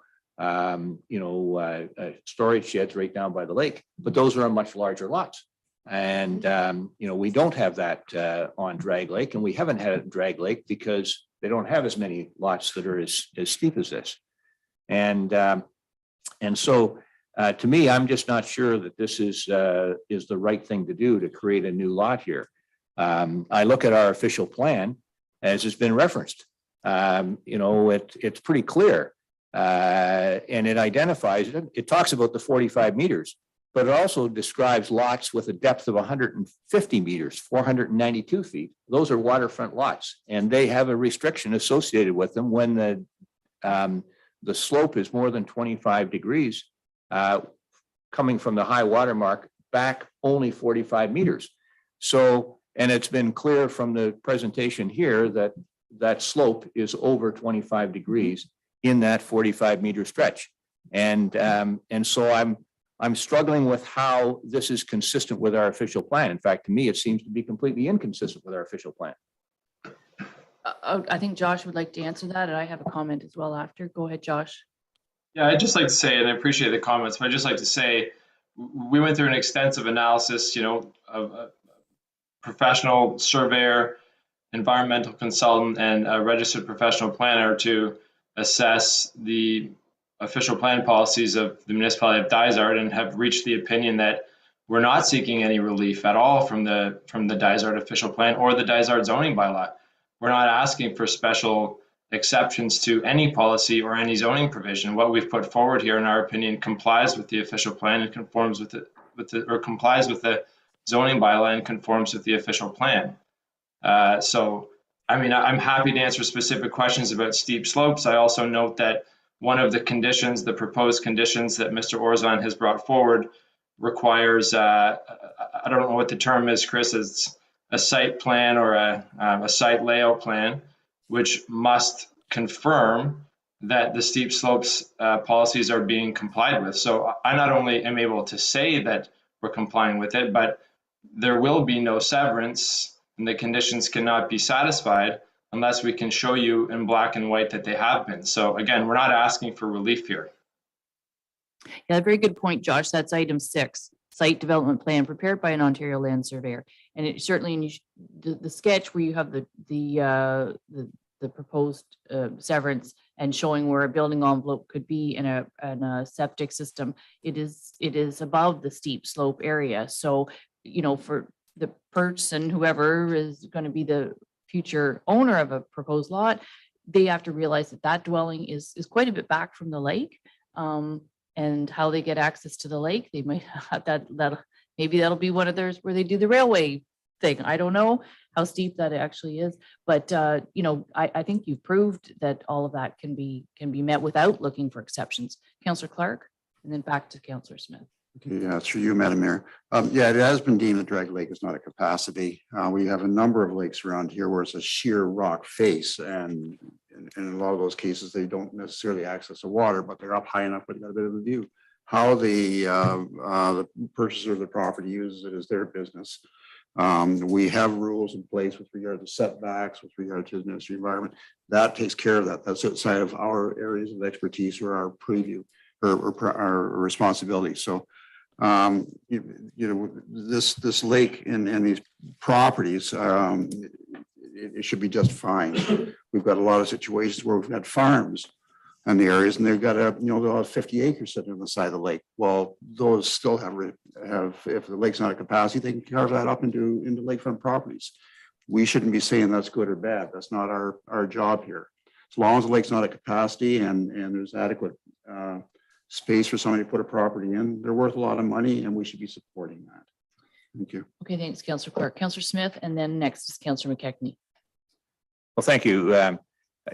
storage sheds right down by the lake, but those are on much larger lots. And we don't have that on Drag Lake, and we haven't had it in Drag Lake because they don't have as many lots that are as steep as this. And so to me, I'm just not sure that this is the right thing to do to create a new lot here. I look at our official plan as has been referenced. It's pretty clear, and it identifies it. It talks about the 45 meters, but it also describes lots with a depth of 150 meters, 492 feet. Those are waterfront lots, and they have a restriction associated with them when the slope is more than 25 degrees coming from the high water mark back only 45 meters. So, and it's been clear from the presentation here that that slope is over 25 degrees in that 45 meter stretch. And so I'm struggling with how this is consistent with our official plan. In fact, to me, it seems to be completely inconsistent with our official plan. I think Josh would like to answer that, and I have a comment as well after. Go ahead, Josh. Yeah, I'd just like to say, and I appreciate the comments, but I'd just like to say, we went through an extensive analysis, of a professional surveyor, environmental consultant, and a registered professional planner to assess the official plan policies of the municipality of Dysart, and have reached the opinion that we're not seeking any relief at all from the Dysart official plan or the Dysart zoning bylaw. We're not asking for special exceptions to any policy or any zoning provision. What we've put forward here, in our opinion, complies with the official plan and conforms with complies with the zoning bylaw and conforms with the official plan. So, I'm happy to answer specific questions about steep slopes. I also note that one of the conditions, the proposed conditions that Mr. Orzon has brought forward, requires, I don't know what the term is, Chris, it's a site plan or a site layout plan, which must confirm that the steep slopes policies are being complied with. So I not only am able to say that we're complying with it, but there will be no severance and the conditions cannot be satisfied unless we can show you in black and white that they have been. So again, we're not asking for relief here. Yeah, very good point, Josh. That's item 6, site development plan prepared by an Ontario land surveyor. And it certainly, and the sketch where you have the proposed severance and showing where a building envelope could be in a septic system, it is above the steep slope area. So, you know, for the person, whoever is going to be the future owner of a proposed lot, they have to realize that that dwelling is quite a bit back from the lake. And how they get access to the lake, they might have that maybe that'll be one of theirs where they do the railway thing. I don't know how steep that actually is, but you know, I think you've proved that all of that can be met without looking for exceptions. Councillor Clark, and then back to Councillor Smith. Okay, yeah, through you, Madam Mayor. Yeah, it has been deemed that Drag Lake is not a capacity. We have a number of lakes around here where it's a sheer rock face, and in a lot of those cases, they don't necessarily access the water, but they're up high enough where they got a bit of a view. How the purchaser of the property uses it is their business. We have rules in place with regard to setbacks, with regard to the environment. That takes care of that. That's outside of our areas of expertise or our preview or our responsibility. So, you know, this lake and these properties, it should be just fine. We've got a lot of situations where we've got farms in the areas, and they've got they'll have 50 acres sitting on the side of the lake. Well, those still have if the lake's not a capacity, they can carve that up into lakefront properties. We shouldn't be saying that's good or bad. That's not our job here. As long as the lake's not a capacity and there's adequate space for somebody to put a property in, they're worth a lot of money, and we should be supporting that. Thank you. Okay, thanks, Councillor Clark. Councillor Smith, and then next is Councillor McKechnie. Well, thank you.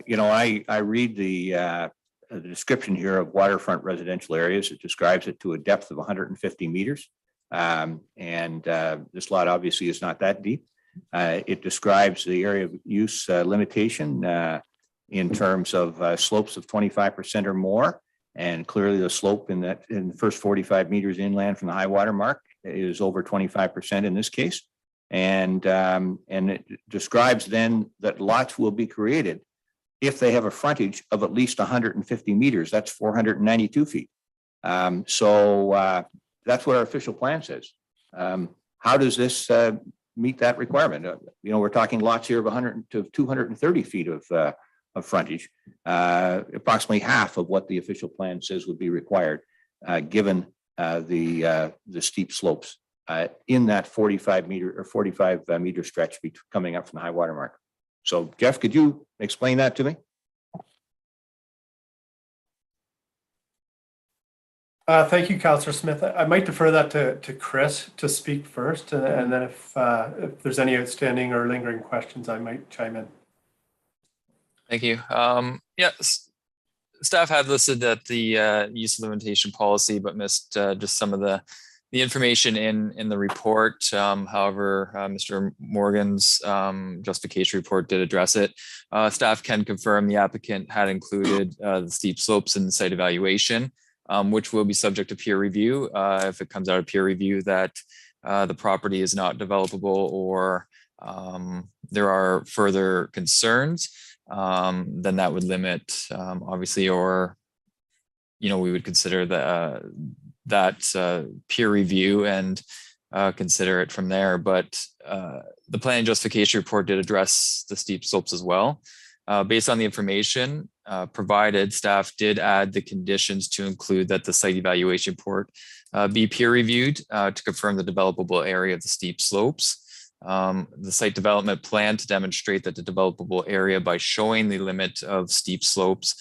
You know, I read the description here of waterfront residential areas. It describes it to a depth of 150 meters. This lot obviously is not that deep. It describes the area of use limitation in terms of slopes of 25% or more. And clearly the slope in the first 45 meters inland from the high water mark is over 25% in this case. And it describes then that lots will be created if they have a frontage of at least 150 meters. That's 492 feet. So that's what our official plan says. How does this meet that requirement? You know, we're talking lots here of 100 to 230 feet of frontage, approximately half of what the official plan says would be required, given the steep slopes in that 45 meter stretch coming up from the high water mark. So Jeff, could you explain that to me? Thank you, Councillor Smith. I might defer that to Chris to speak first, and then if there's any outstanding or lingering questions, I might chime in. Thank you. Yes, staff had listed that the use limitation policy, but missed just some of the information in the report. However, Mr. Morgan's justification report did address it. Staff can confirm the applicant had included the steep slopes in the site evaluation, which will be subject to peer review. If it comes out of peer review that the property is not developable or there are further concerns, then that would limit, obviously, or, you know, we would consider that peer review and consider it from there. But the plan justification report did address the steep slopes as well. Based on the information provided, staff did add the conditions to include that the site evaluation report be peer reviewed to confirm the developable area of the steep slopes. The site development plan to demonstrate that the developable area by showing the limit of steep slopes,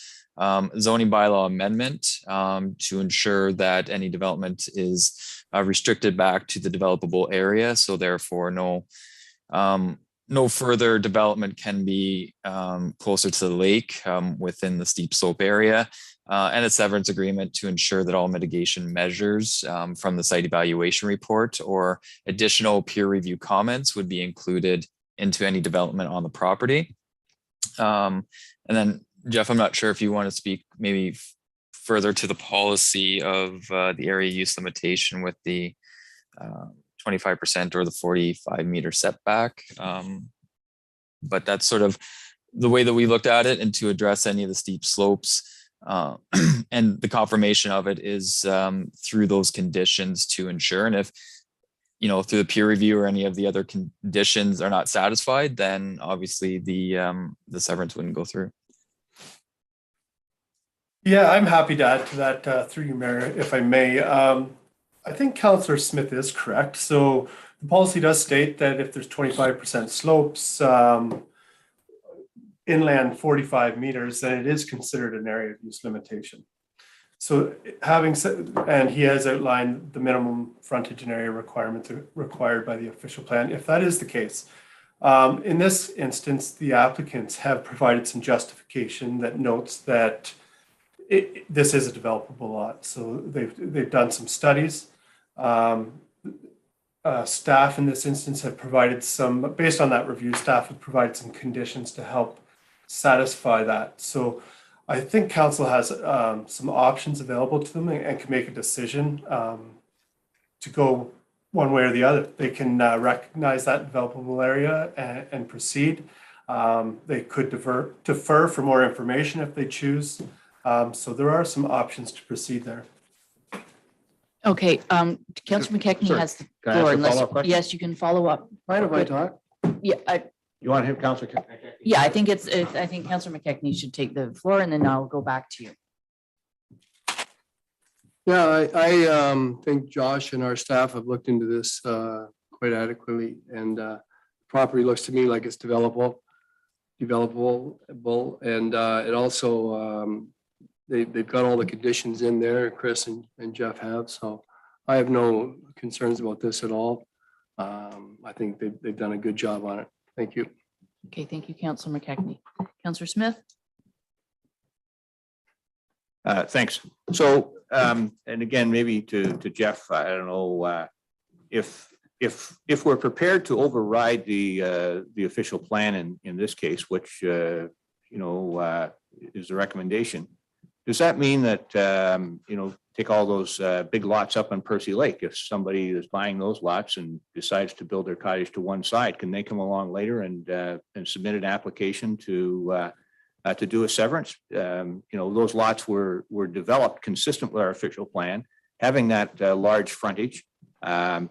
zoning bylaw amendment to ensure that any development is restricted back to the developable area. So therefore no further development can be closer to the lake within the steep slope area, and a severance agreement to ensure that all mitigation measures from the site evaluation report or additional peer review comments would be included into any development on the property. And then Jeff, I'm not sure if you want to speak maybe further to the policy of the area use limitation with the 25% or the 45-meter setback. But that's sort of the way that we looked at it, and to address any of the steep slopes. And the confirmation of it is through those conditions to ensure. And if, you know, through the peer review or any of the other conditions are not satisfied, then obviously the severance wouldn't go through. Yeah, I'm happy to add to that through you, Mayor, if I may. I think Councillor Smith is correct. So the policy does state that if there's 25% slopes, inland 45 meters, then it is considered an area of use limitation. So having said, and he has outlined the minimum frontage and area requirements required by the official plan. If that is the case, in this instance, the applicants have provided some justification that notes that this is a developable lot. So they've done some studies. Staff in this instance have provided some, based on that review, staff have provided some conditions to help satisfy that. So I think council has some options available to them and can make a decision to go one way or the other. They can recognize that developable area and proceed. They could defer for more information if they choose. So there are some options to proceed there. Okay, Councillor McKechnie Sorry, has the can I floor. ask a unless- follow-up question? Yes, you can follow up. Mind if I talk? Yeah, You want him, Councillor? yeah, I think I think Councillor McKechnie should take the floor, and then I'll go back to you. Yeah, I think Josh and our staff have looked into this quite adequately, and property looks to me like it's developable, and it also they've got all the conditions in there. Chris and Jeff have, so I have no concerns about this at all. I think they've done a good job on it. Thank you. Okay, thank you, Councillor McKechnie. Councillor Smith? Thanks. So, and again, maybe to Jeff, I don't know if we're prepared to override the official plan in this case, which is the recommendation. Does that mean that take all those big lots up on Percy Lake? If somebody is buying those lots and decides to build their cottage to one side, can they come along later and submit an application to do a severance? Those lots were developed consistent with our official plan, having that large frontage,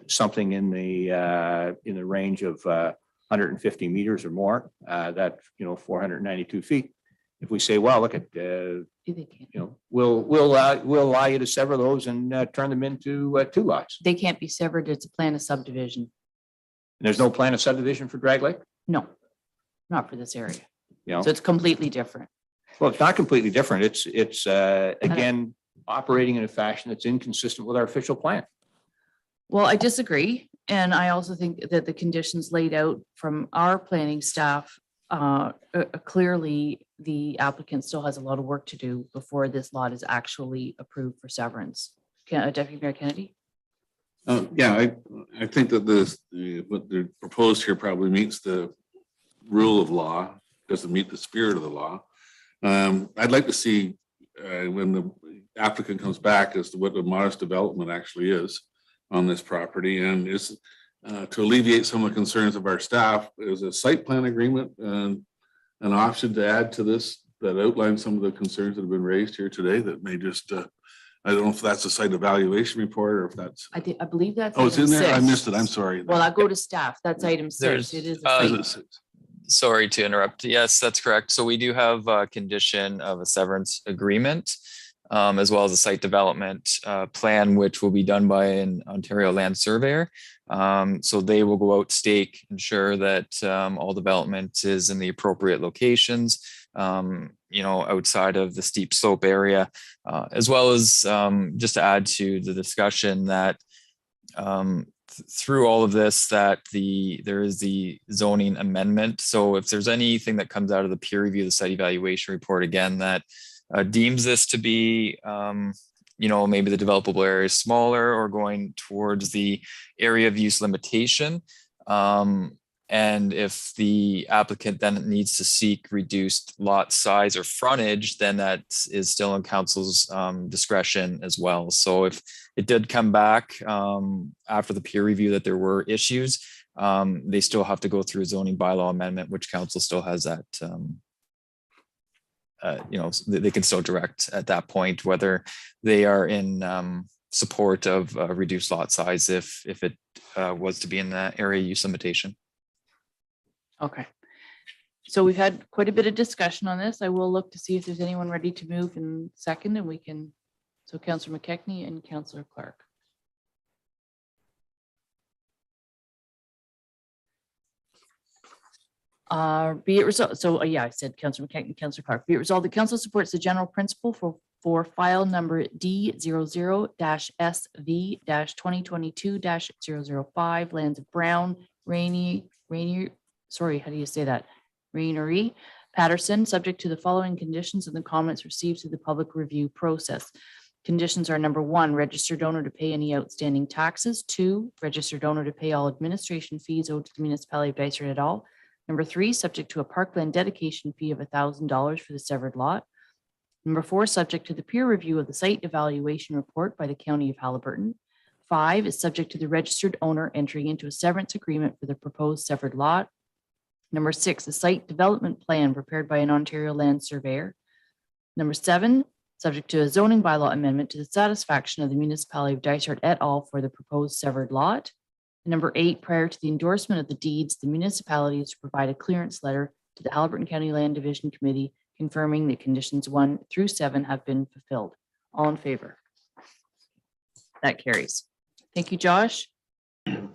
something in the range of 150 meters or more. That 492 feet. If we say, well, look at we'll allow you to sever those and turn them into two lots. They can't be severed. It's a plan of subdivision. And there's no plan of subdivision for Drag Lake? No, not for this area. You know, So it's completely different. well, it's not completely different. It's again, operating in a fashion that's inconsistent with our official plan. Well, I disagree. And I also think that the conditions laid out from our planning staff, clearly the applicant still has a lot of work to do before this lot is actually approved for severance. Deputy Mayor Kennedy? Yeah, I think that what they're proposed here probably meets the rule of law, doesn't meet the spirit of the law. I'd like to see when the applicant comes back as to what the modest development actually is on this property, and is to alleviate some of the concerns of our staff, is a site plan agreement and an option to add to this that outlines some of the concerns that have been raised here today that may just, I don't know if that's a site evaluation report or if that's. I believe that's. Oh, it's in item there? I 6. missed it. I'm sorry. Well, I'll go to staff. That's item 6. There's, It is. uh, a Is site- it six? Sorry to interrupt. Yes, that's correct. So we do have a condition of a severance agreement, as well as a site development plan, which will be done by an Ontario land surveyor. So they will go out, stake, ensure that all development is in the appropriate locations, outside of the steep slope area, as well as just to add to the discussion that through all of this, that there is the zoning amendment. So if there's anything that comes out of the peer review, the site evaluation report, again, that deems this to be, maybe the developable area is smaller or going towards the area of use limitation, And if the applicant then needs to seek reduced lot size or frontage, then that is still in council's discretion as well. So if it did come back after the peer review that there were issues, they still have to go through a zoning bylaw amendment, which council still has that, they can still direct at that point whether they are in support of reduced lot size if it was to be in the area use limitation. Okay. So we've had quite a bit of discussion on this. I will look to see if there's anyone ready to move in second, and we can, so Councillor McKechnie and Councillor Clark. Be it resolved, so yeah, I said Councillor McKechnie, Councillor Clark. Be it resolved, the council supports the general principle for file number D00-SV-2022-005, lands of Brown, Rainier, sorry, how do you say that? Rainery, Patterson, subject to the following conditions and the comments received through the public review process. Conditions are: number one, registered owner to pay any outstanding taxes. 2, registered owner to pay all administration fees owed to the municipality of Dysart et al. Number 3, subject to a parkland dedication fee of $1,000 for the severed lot. Number 4, subject to the peer review of the site evaluation report by the County of Haliburton. 5 is subject to the registered owner entering into a severance agreement for the proposed severed lot. Number 6, a site development plan prepared by an Ontario land surveyor. Number 7, subject to a zoning bylaw amendment to the satisfaction of the municipality of Dysart et al. For the proposed severed lot. And number 8, prior to the endorsement of the deeds, the municipality is to provide a clearance letter to the Haliburton County Land Division Committee confirming that conditions 1 through 7 have been fulfilled. All in favor? That carries. Thank you, Josh.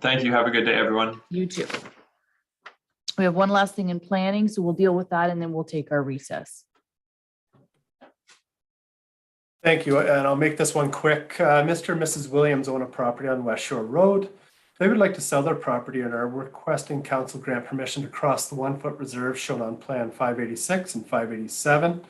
Thank you. Have a good day, everyone. You too. We have one last thing in planning, so we'll deal with that and then we'll take our recess. Thank you, and I'll make this one quick. Mr. and Mrs. Williams own a property on West Shore Road. They would like to sell their property and are requesting council grant permission to cross the 1-foot reserve shown on Plan 586 and 587.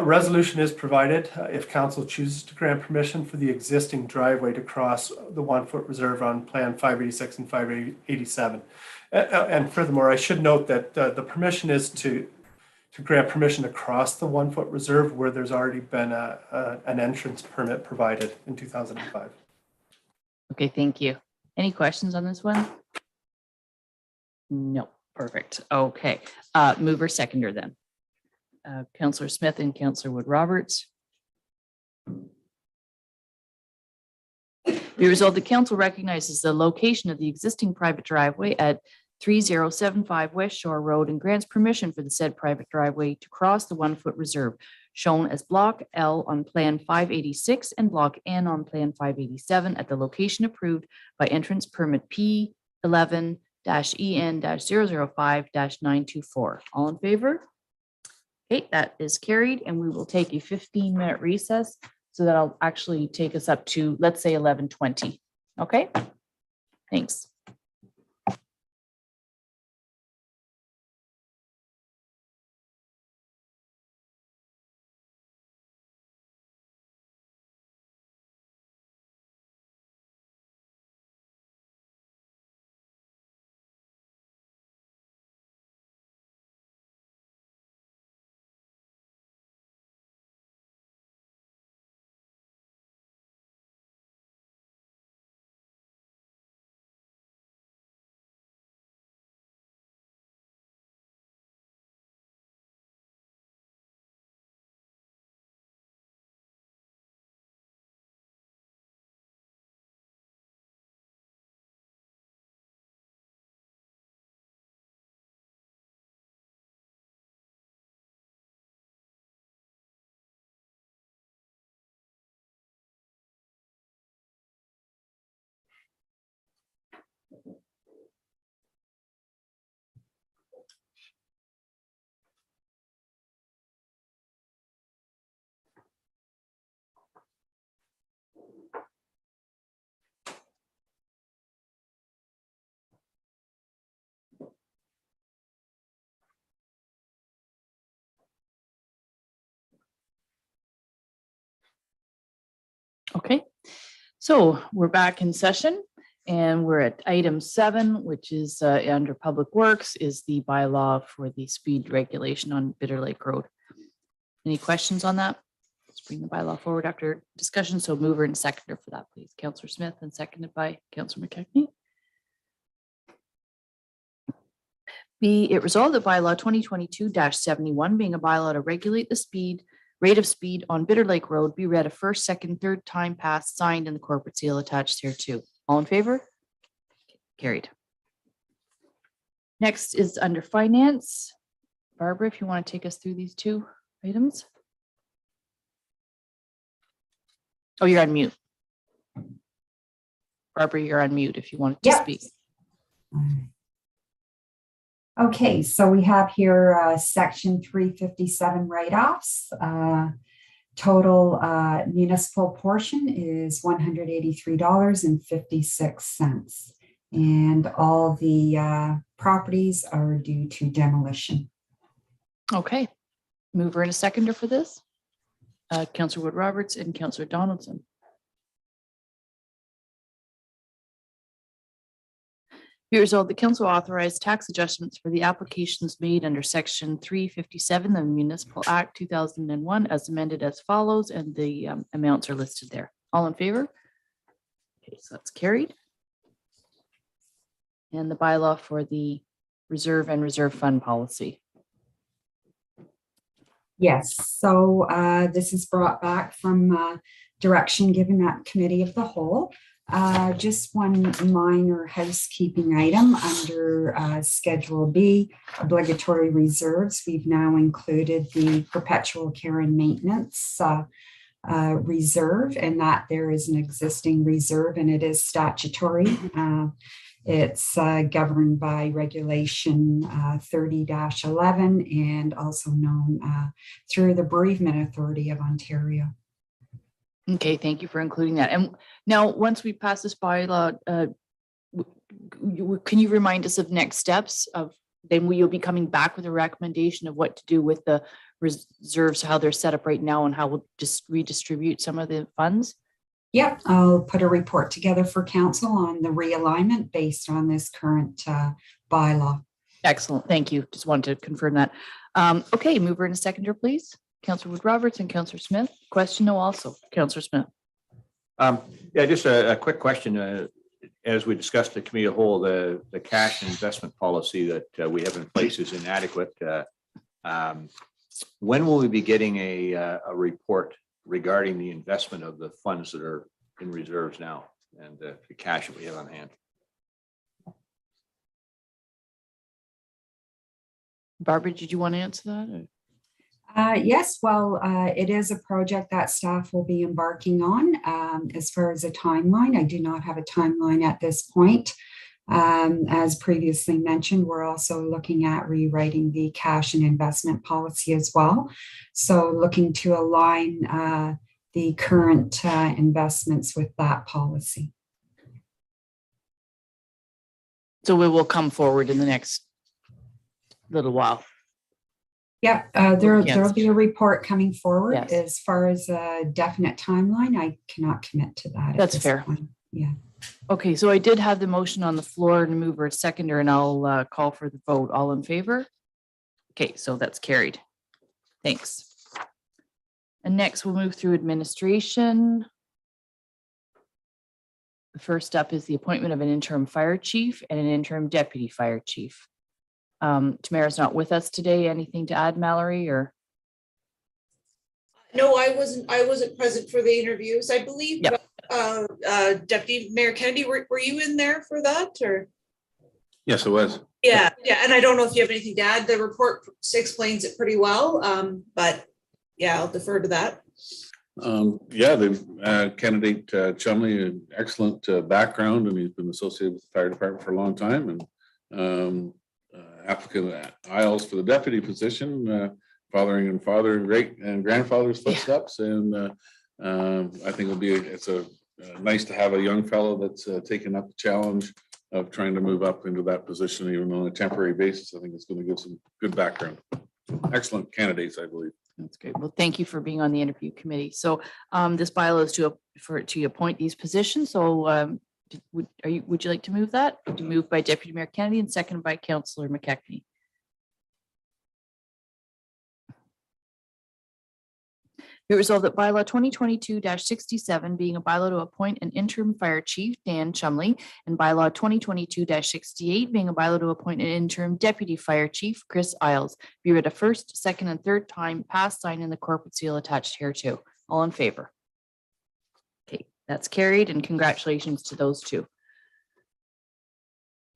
Resolution is provided if council chooses to grant permission for the existing driveway to cross the 1-foot reserve on Plan 586 and 587. And furthermore, I should note that the permission is to grant permission to cross the 1-foot reserve where there's already been an entrance permit provided in 2005. Okay, thank you. Any questions on this one? No, perfect. Okay, mover seconder then. Councillor Smith and Councillor Wood Roberts. Be resolved, the council recognizes the location of the existing private driveway at 3075 West Shore Road and grants permission for the said private driveway to cross the 1-foot reserve shown as Block L on Plan 586 and Block N on Plan 587 at the location approved by entrance permit P11-EN-005-924. All in favor? Okay, that is carried, and we will take a 15-minute recess so that'll actually take us up to, let's say, 11:20. Okay, thanks. Okay, so we're back in session. And we're at item 7, which is under Public Works, is the bylaw for the speed regulation on Bitter Lake Road. Any questions on that? Let's bring the bylaw forward after discussion. So mover and seconder for that, please. Councillor Smith and seconded by Councillor McKechnie. Be it resolved that bylaw 2022-71 being a bylaw to regulate the rate of speed on Bitter Lake Road be read a first, second, third time passed, signed, and the corporate seal attached thereto. All in favor? Carried. Next is under finance. Barbara, if you want to take us through these 2 items. Oh, you're on mute. Barbara, you're on mute if you wanted to speak. Okay, so we have here section 357 write-offs. Total municipal portion is $183.56. And all the properties are due to demolition. Okay. Mover and a seconder for this. Councillor Wood Roberts and Councillor Donaldson. Be resolved, the council authorized tax adjustments for the applications made under section 357 of the Municipal Act 2001 as amended as follows, and the amounts are listed there. All in favor? Okay, so that's carried. And the bylaw for the reserve and reserve fund policy. Yes, so this is brought back from direction given at Committee of the Whole. Just one minor housekeeping item under Schedule B, obligatory reserves. We've now included the perpetual care and maintenance reserve, and that there is an existing reserve and it is statutory. It's governed by Regulation 30-11 and also known through the Bereavement Authority of Ontario. Okay, thank you for including that. And now, once we pass this bylaw, can you remind us of next steps of, then you'll be coming back with a recommendation of what to do with the reserves, how they're set up right now and how we'll just redistribute some of the funds? Yep, I'll put a report together for council on the realignment based on this current bylaw. Excellent, thank you. Just wanted to confirm that. Okay, mover and a seconder, please. Councillor Wood Roberts and Councillor Smith. Question no also. Councillor Smith. Yeah, just a quick question. As we discussed at Committee of the Whole, the cash and investment policy that we have in place is inadequate. When will we be getting a report regarding the investment of the funds that are in reserves now and the cash that we have on hand? Barbara, did you want to answer that? Or? Yes, well, it is a project that staff will be embarking on. As far as a timeline, I do not have a timeline at this point. As previously mentioned, we're also looking at rewriting the cash and investment policy as well. So looking to align the current investments with that policy. So we will come forward in the next little while. Yeah, there'll be a report coming forward. Yes. As far as a definite timeline, I cannot commit to that. That's fair. Point. Yeah. Okay, so I did have the motion on the floor to move or seconder, and I'll call for the vote. All in favor? Okay, so that's carried. Thanks. And next we'll move through administration. The first up is the appointment of an interim fire chief and an interim deputy fire chief. Tamara's not with us today. Anything to add, Mallory, or? No, I wasn't present for the interviews. I believe Yep. Deputy Mayor Kennedy, were you in there for that or? Yes, it was. Yeah, and I don't know if you have anything to add. The report explains it pretty well, but yeah, I'll defer to that. Yeah, the candidate Chumley, an excellent background, and he's been associated with the fire department for a long time, and applicant Isles for the deputy position, fathering and great and grandfather's footsteps, and I think it's nice to have a young fellow that's taken up the challenge of trying to move up into that position, even on a temporary basis. I think it's going to give some good background. Excellent candidates, I believe. That's great. Well, thank you for being on the interview committee. So this bylaw is to appoint these positions. So Would you like to move that? Moved by Deputy Mayor Kennedy and seconded by Councillor McKechnie. Be resolved that bylaw 2022-67 being a bylaw to appoint an interim fire chief, Dan Chumley, and bylaw 2022-68 being a bylaw to appoint an interim deputy fire chief, Chris Isles, be read a first, second, and third time, passed, signed, and the corporate seal attached hereto. All in favor? Okay, that's carried, and congratulations to those two.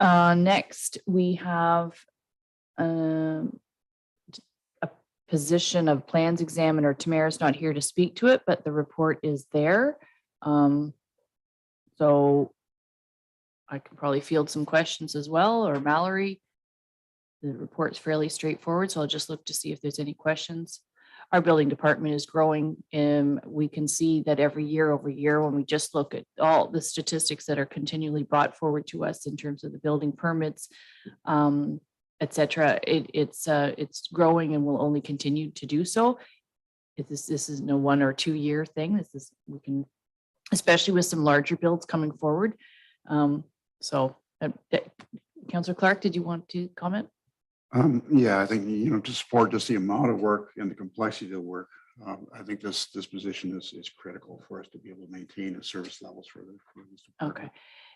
Next, we have a position of plans examiner. Tamara's not here to speak to it, but the report is there. So I can probably field some questions as well, or Mallory. The report's fairly straightforward, so I'll just look to see if there's any questions. Our building department is growing, and we can see that every year over year, when we just look at all the statistics that are continually brought forward to us in terms of the building permits, et cetera, it's growing and will only continue to do so. This is no 1 or 2 year thing. We can, especially with some larger builds coming forward. Councillor Clark, did you want to comment? Yeah, I think, to support just the amount of work and the complexity of the work, I think this position is critical for us to be able to maintain the service levels for this department. Okay.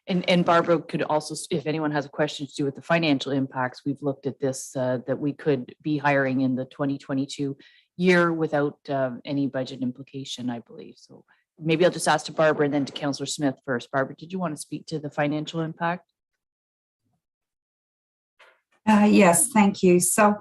And Barbara could also, if anyone has a question to do with the financial impacts, we've looked at this, that we could be hiring in the 2022 year without any budget implication, I believe. So maybe I'll just ask to Barbara and then to Councillor Smith first. Barbara, did you want to speak to the financial impact? Yes, thank you. So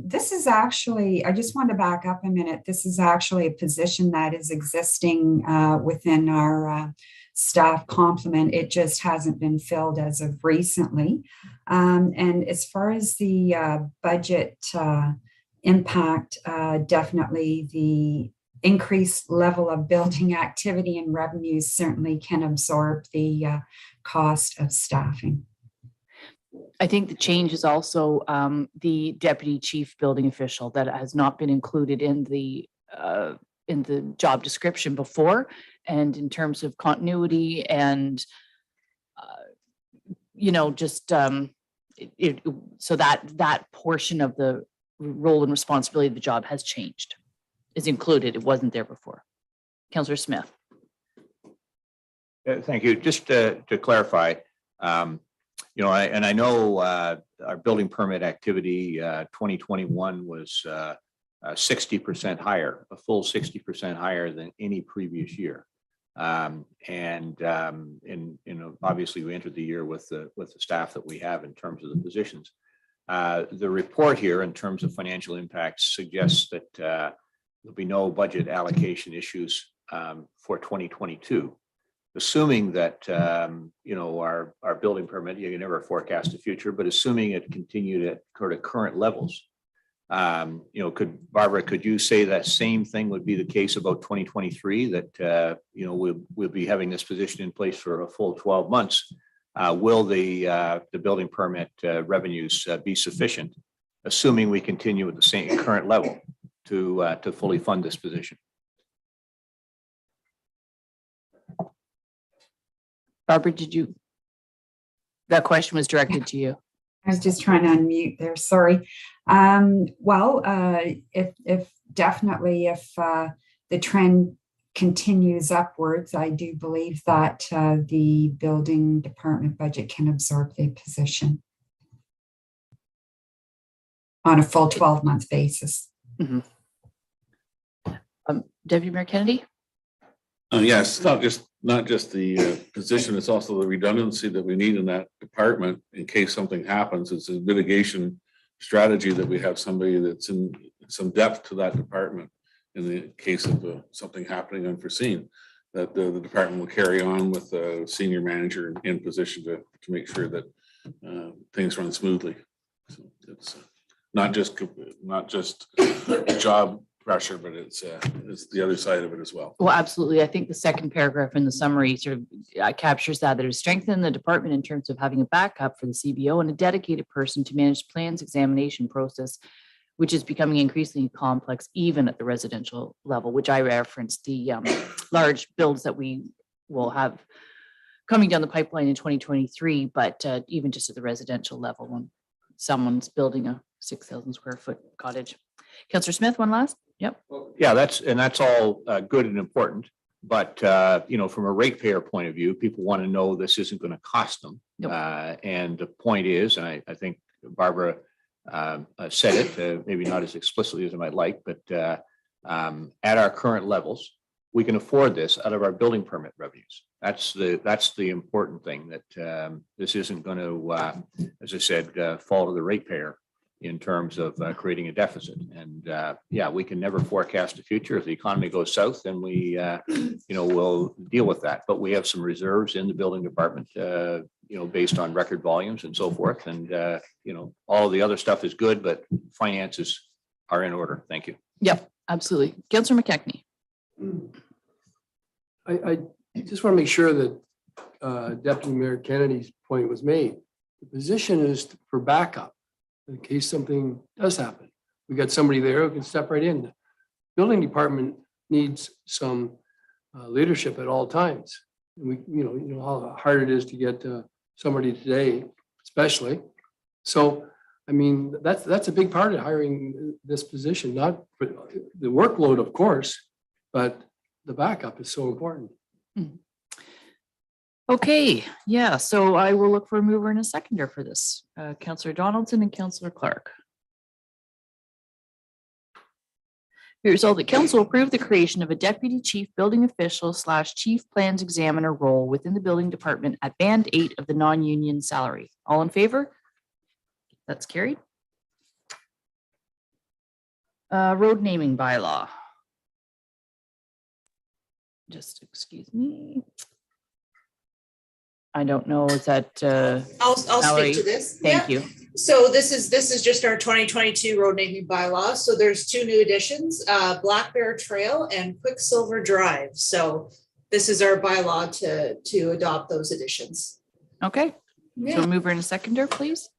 this is actually, I just want to back up a minute. This is actually a position that is existing within our staff complement. It just hasn't been filled as of recently. And as far as the budget impact, definitely the increased level of building activity and revenues certainly can absorb the cost of staffing. I think the change is also the deputy chief building official that has not been included in the job description before. And in terms of continuity and, so that portion of the role and responsibility of the job has changed, is included. It wasn't there before. Councillor Smith. Thank you. Just to clarify, I know our building permit activity 2021 was 60% higher, a full 60% higher than any previous year. Obviously we entered the year with the staff that we have in terms of the positions. The report here in terms of financial impacts suggests that there'll be no budget allocation issues for 2022. Assuming that, our building permit, you can never forecast the future, but assuming it continued at current levels, could you say that same thing would be the case about 2023, that, we'll be having this position in place for a full 12 months. Will the building permit revenues be sufficient, assuming we continue at the same current level to fully fund this position? Barbara, that question was directed to you. I was just trying to unmute there, sorry. If the trend continues upwards, I do believe that the building department budget can absorb the position on a full 12-month basis. Mm-hmm. Deputy Mayor Kennedy? Yes, not just the position, it's also the redundancy that we need in that department in case something happens. It's a mitigation strategy that we have somebody that's in some depth to that department in the case of something happening unforeseen, that the department will carry on with a senior manager in position to make sure that things run smoothly. So it's not just job pressure, but it's the other side of it as well. Well, absolutely. I think the second paragraph in the summary sort of captures that it is strengthen the department in terms of having a backup for the CBO and a dedicated person to manage plans examination process, which is becoming increasingly complex even at the residential level, which I referenced the large builds that we will have coming down the pipeline in 2023, but even just at the residential level, when someone's building a 6,000 square foot cottage. Councillor Smith, one last? Yep. Yeah, that's all good and important. But, from a ratepayer point of view, people want to know this isn't going to cost them. Nope. And the point is, and I think Barbara said it, maybe not as explicitly as I might like, but at our current levels, we can afford this out of our building permit revenues. That's the important thing, that this isn't going to, as I said, fall to the ratepayer in terms of creating a deficit. And we can never forecast the future. If the economy goes south, then we, we'll deal with that. But we have some reserves in the building department, based on record volumes and so forth. And, all of the other stuff is good, but finances are in order. Thank you. Yep, absolutely. Councillor McKechnie. I just want to make sure that Deputy Mayor Kennedy's point was made. The position is for backup in case something does happen. We got somebody there who can step right in. The building department needs some leadership at all times. And we, you know how hard it is to get somebody today, especially. So, I mean, that's a big part of hiring this position, not for the workload, of course, but the backup is so important. Okay, yeah, so I will look for a mover and a seconder for this. Councillor Donaldson and Councillor Clark. Here's all the council approved the creation of a deputy chief building official / chief plans examiner role within the building department at band 8 of the non-union salary. All in favor? That's carried. Road naming bylaw. Just excuse me. I don't know, is that I'll Valerie? speak to this. Thank Yeah. you. So this is just our 2022 road naming bylaw. So there's 2 new additions, Black Bear Trail and Quicksilver Drive. So this is our bylaw to adopt those additions. Okay, Yeah. so mover and a seconder, please.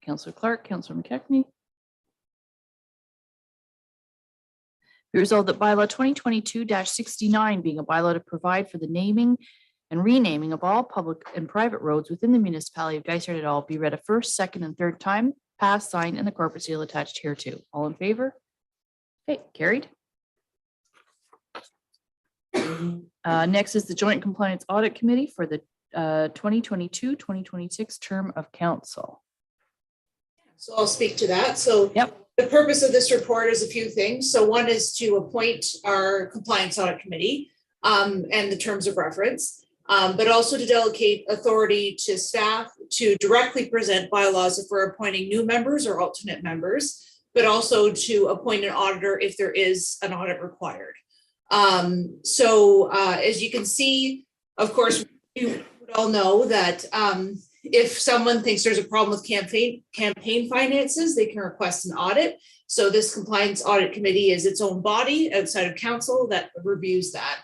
Councillor Clark, Councillor McKechnie. Be resolved that bylaw 2022-69 being a bylaw to provide for the naming and renaming of all public and private roads within the municipality of Dysart et al. Be read a first, second, and third time, passed, signed, and the corporate seal attached here too. All in favor? Okay, carried. Next is the Joint Compliance Audit Committee for the 2022-2026 term of council. So I'll speak to that. So Yep. the purpose of this report is a few things. So one is to appoint our compliance audit committee and the terms of reference, but also to delegate authority to staff to directly present bylaws if we're appointing new members or alternate members, but also to appoint an auditor if there is an audit required. As you can see, of course, you would all know that if someone thinks there's a problem with campaign finances, they can request an audit. So this compliance audit committee is its own body outside of council that reviews that.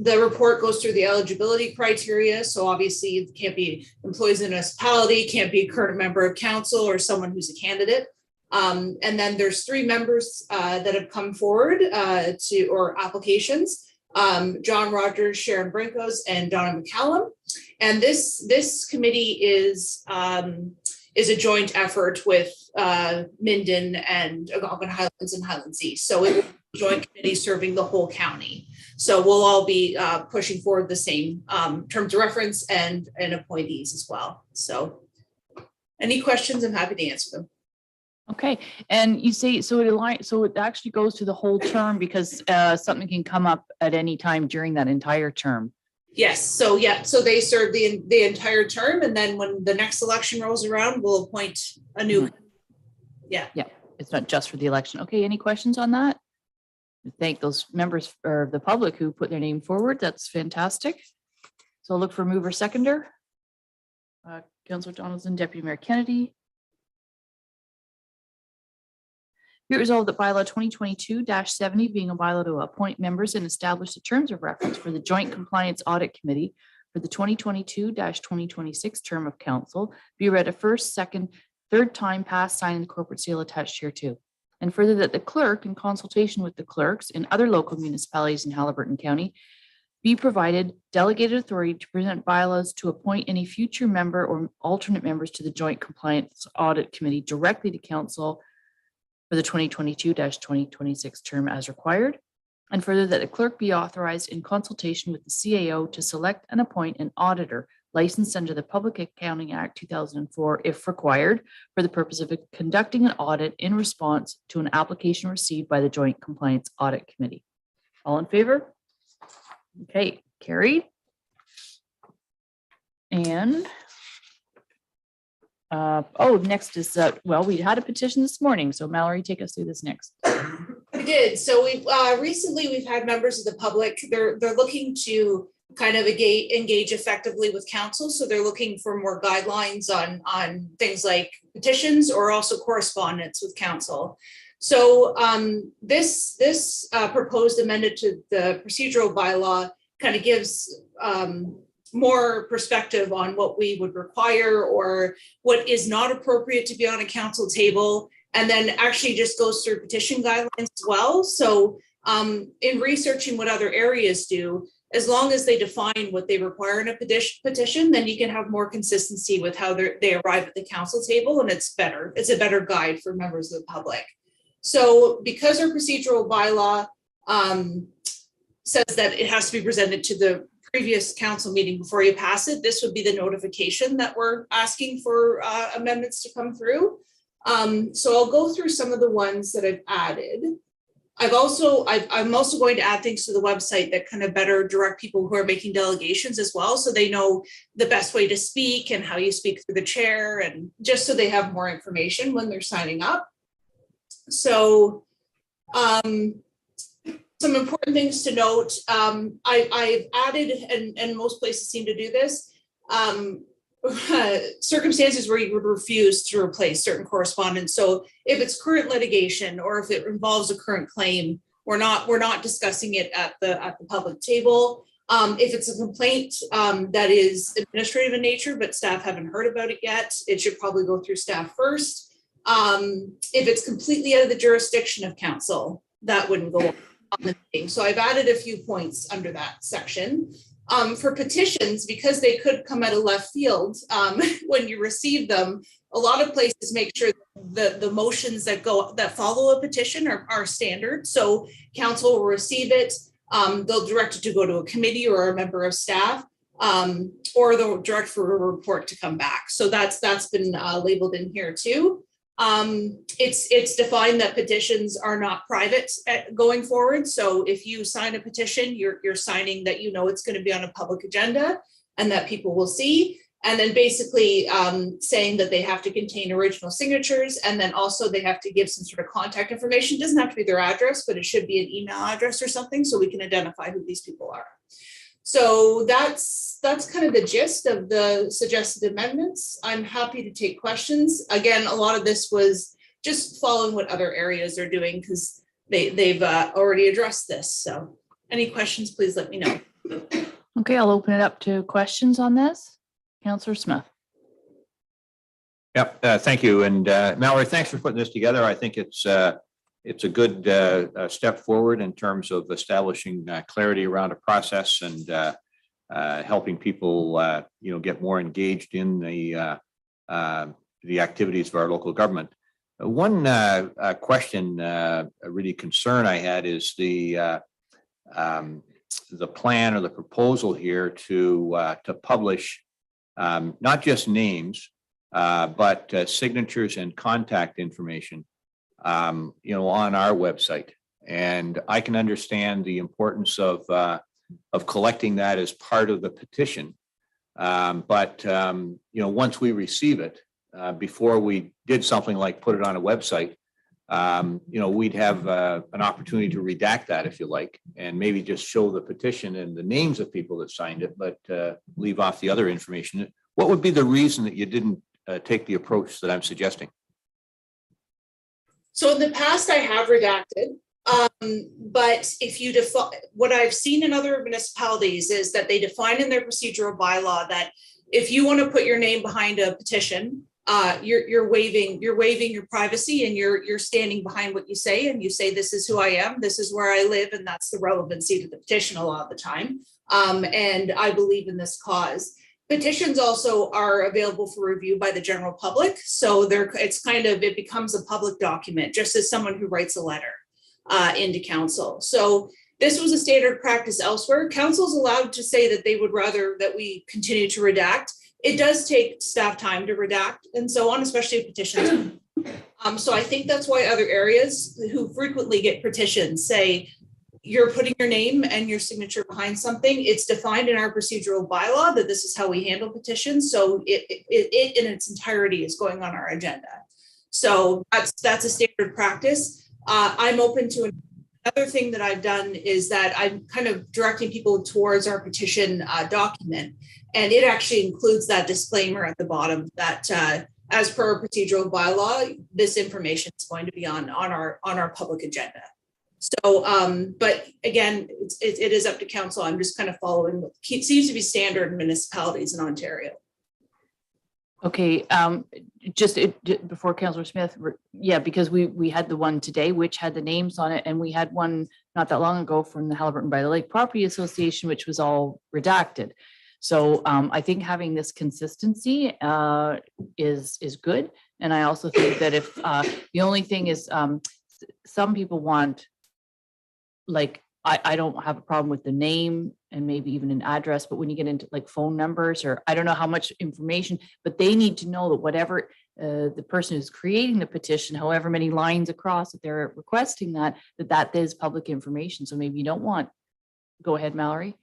The report goes through the eligibility criteria. So obviously it can't be employees in a municipality, can't be a current member of council or someone who's a candidate. And then there's 3 members that have come forward or applications. John Rogers, Sharon Brinkos, and Donna McCallum. And this committee is a joint effort with Minden and Algonquin Highlands and Highlands East. So it's a joint committee serving the whole county. So we'll all be pushing forward the same terms of reference and appointees as well. So any questions, I'm happy to answer them. Okay, and you say, so it actually goes to the whole term because something can come up at any time during that entire term. Yes, so they serve the entire term, and then when the next election rolls around, we'll appoint a new. Yeah. It's not just for the election. Okay, any questions on that? Thank those members or the public who put their name forward. That's fantastic. So I'll look for mover seconder. Councillor Donaldson, Deputy Mayor Kennedy. Be it resolved that bylaw 2022-70 being a bylaw to appoint members and establish the terms of reference for the Joint Compliance Audit Committee for the 2022-2026 term of council be read a first, second, third time, passed, signed, and the corporate seal attached here too. And further that the clerk, in consultation with the clerks in other local municipalities in Haliburton County, be provided delegated authority to present bylaws to appoint any future member or alternate members to the Joint Compliance Audit Committee directly to council for the 2022-2026 term as required. And further, that the clerk be authorized in consultation with the CAO to select and appoint an auditor licensed under the Public Accounting Act 2004, if required, for the purpose of conducting an audit in response to an application received by the Joint Compliance Audit Committee. All in favor? Okay, carried. And next is, well, we had a petition this morning, so Mallory, take us through this next. We did. So we've recently we've had members of the public. They're looking to kind of engage effectively with council. So they're looking for more guidelines on things like petitions or also correspondence with council. So this proposed amendment to the procedural bylaw kind of gives more perspective on what we would require or what is not appropriate to be on a council table, and then actually just goes through petition guidelines as well. So in researching what other areas do, as long as they define what they require in a petition, then you can have more consistency with how they arrive at the council table, and it's better. It's a better guide for members of the public. So because our procedural bylaw says that it has to be presented to the previous council meeting before you pass it, this would be the notification that we're asking for amendments to come through. So I'll go through some of the ones that I've added. I'm also going to add things to the website that kind of better direct people who are making delegations as well, so they know the best way to speak and how you speak through the chair, and just so they have more information when they're signing up. So some important things to note. I've added, and most places seem to do this, circumstances where you would refuse to replace certain correspondence. So if it's current litigation or if it involves a current claim, we're not discussing it at the public table. If it's a complaint that is administrative in nature, but staff haven't heard about it yet, it should probably go through staff first. If it's completely out of the jurisdiction of council, that wouldn't go on the meeting. So I've added a few points under that section. For petitions, because they could come out of left field when you receive them, a lot of places make sure the motions that follow a petition are standard. So council will receive it. They'll direct it to go to a committee or a member of staff, or they'll direct for a report to come back. So that's been labeled in here too. It's defined that petitions are not private going forward. So if you sign a petition, you're signing that you know it's going to be on a public agenda and that people will see. And then basically saying that they have to contain original signatures, and then also they have to give some sort of contact information. It doesn't have to be their address, but it should be an email address or something so we can identify who these people are. So that's kind of the gist of the suggested amendments. I'm happy to take questions. Again, a lot of this was just following what other areas are doing because they've already addressed this. So any questions, please let me know. Okay, I'll open it up to questions on this. Councillor Smith. Yep, thank you. And Mallory, thanks for putting this together. I think it's a good step forward in terms of establishing clarity around a process and helping people, get more engaged in the activities of our local government. One question, a really concern I had is the plan or the proposal here to publish not just names, but signatures and contact information, on our website. And I can understand the importance of collecting that as part of the petition. But once we receive it, before we did something like put it on a website, we'd have an opportunity to redact that, if you like, and maybe just show the petition and the names of people that signed it, but leave off the other information. What would be the reason that you didn't take the approach that I'm suggesting? So in the past, I have redacted, but if you define, what I've seen in other municipalities is that they define in their procedural bylaw that if you want to put your name behind a petition, you're waiving your privacy, and you're standing behind what you say, and you say, this is who I am, this is where I live, and that's the relevancy to the petition a lot of the time. And I believe in this cause. Petitions also are available for review by the general public. So it becomes a public document, just as someone who writes a letter into council. So this was a standard practice elsewhere. Council's allowed to say that they would rather that we continue to redact. It does take staff time to redact and so on, especially petitions. So I think that's why other areas who frequently get petitions say, you're putting your name and your signature behind something. It's defined in our procedural bylaw that this is how we handle petitions. So it in its entirety is going on our agenda. So that's a standard practice. I'm open to another thing that I've done is that I'm kind of directing people towards our petition document. And it actually includes that disclaimer at the bottom that as per our procedural bylaw, this information is going to be on our public agenda. So, but again, it is up to council. I'm just kind of following what seems to be standard in municipalities in Ontario. Okay, before Councillor Smith, yeah, because we had the one today, which had the names on it, and we had one not that long ago from the Haliburton by the Lake Property Association, which was all redacted. So I think having this consistency is good. And I also think that if the only thing is some people want, like, I don't have a problem with the name and maybe even an address, but when you get into like phone numbers, or I don't know how much information, but they need to know that whatever the person who's creating the petition, however many lines across that they're requesting that is public information. So maybe you don't want, go ahead, Mallory.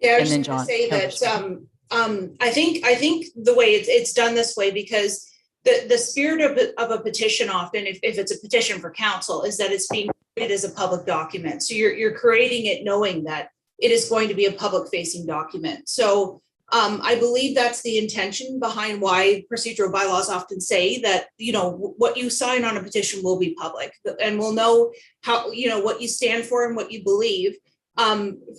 Yeah, I was And then just John, gonna say that I think the way it's done this way, because the spirit of a petition often, if it's a petition for council, is that it's being created as a public document. So you're creating it knowing that it is going to be a public facing document. So I believe that's the intention behind why procedural bylaws often say that, what you sign on a petition will be public, and we'll know how, what you stand for and what you believe.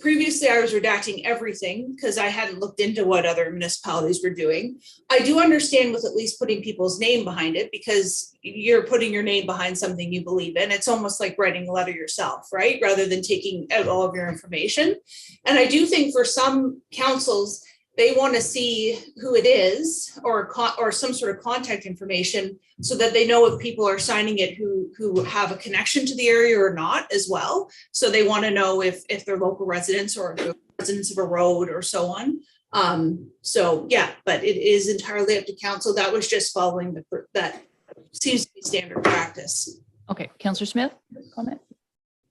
Previously, I was redacting everything because I hadn't looked into what other municipalities were doing. I do understand with at least putting people's name behind it, because you're putting your name behind something you believe in. It's almost like writing a letter yourself, right? Rather than taking out all of your information. And I do think for some councils, they want to see who it is or some sort of contact information so that they know if people are signing it who have a connection to the area or not as well. So they want to know if they're local residents or if they're residents of a road or so on. So yeah, but it is entirely up to council. That was just following that seems to be standard practice. Okay, Councillor Smith, comment?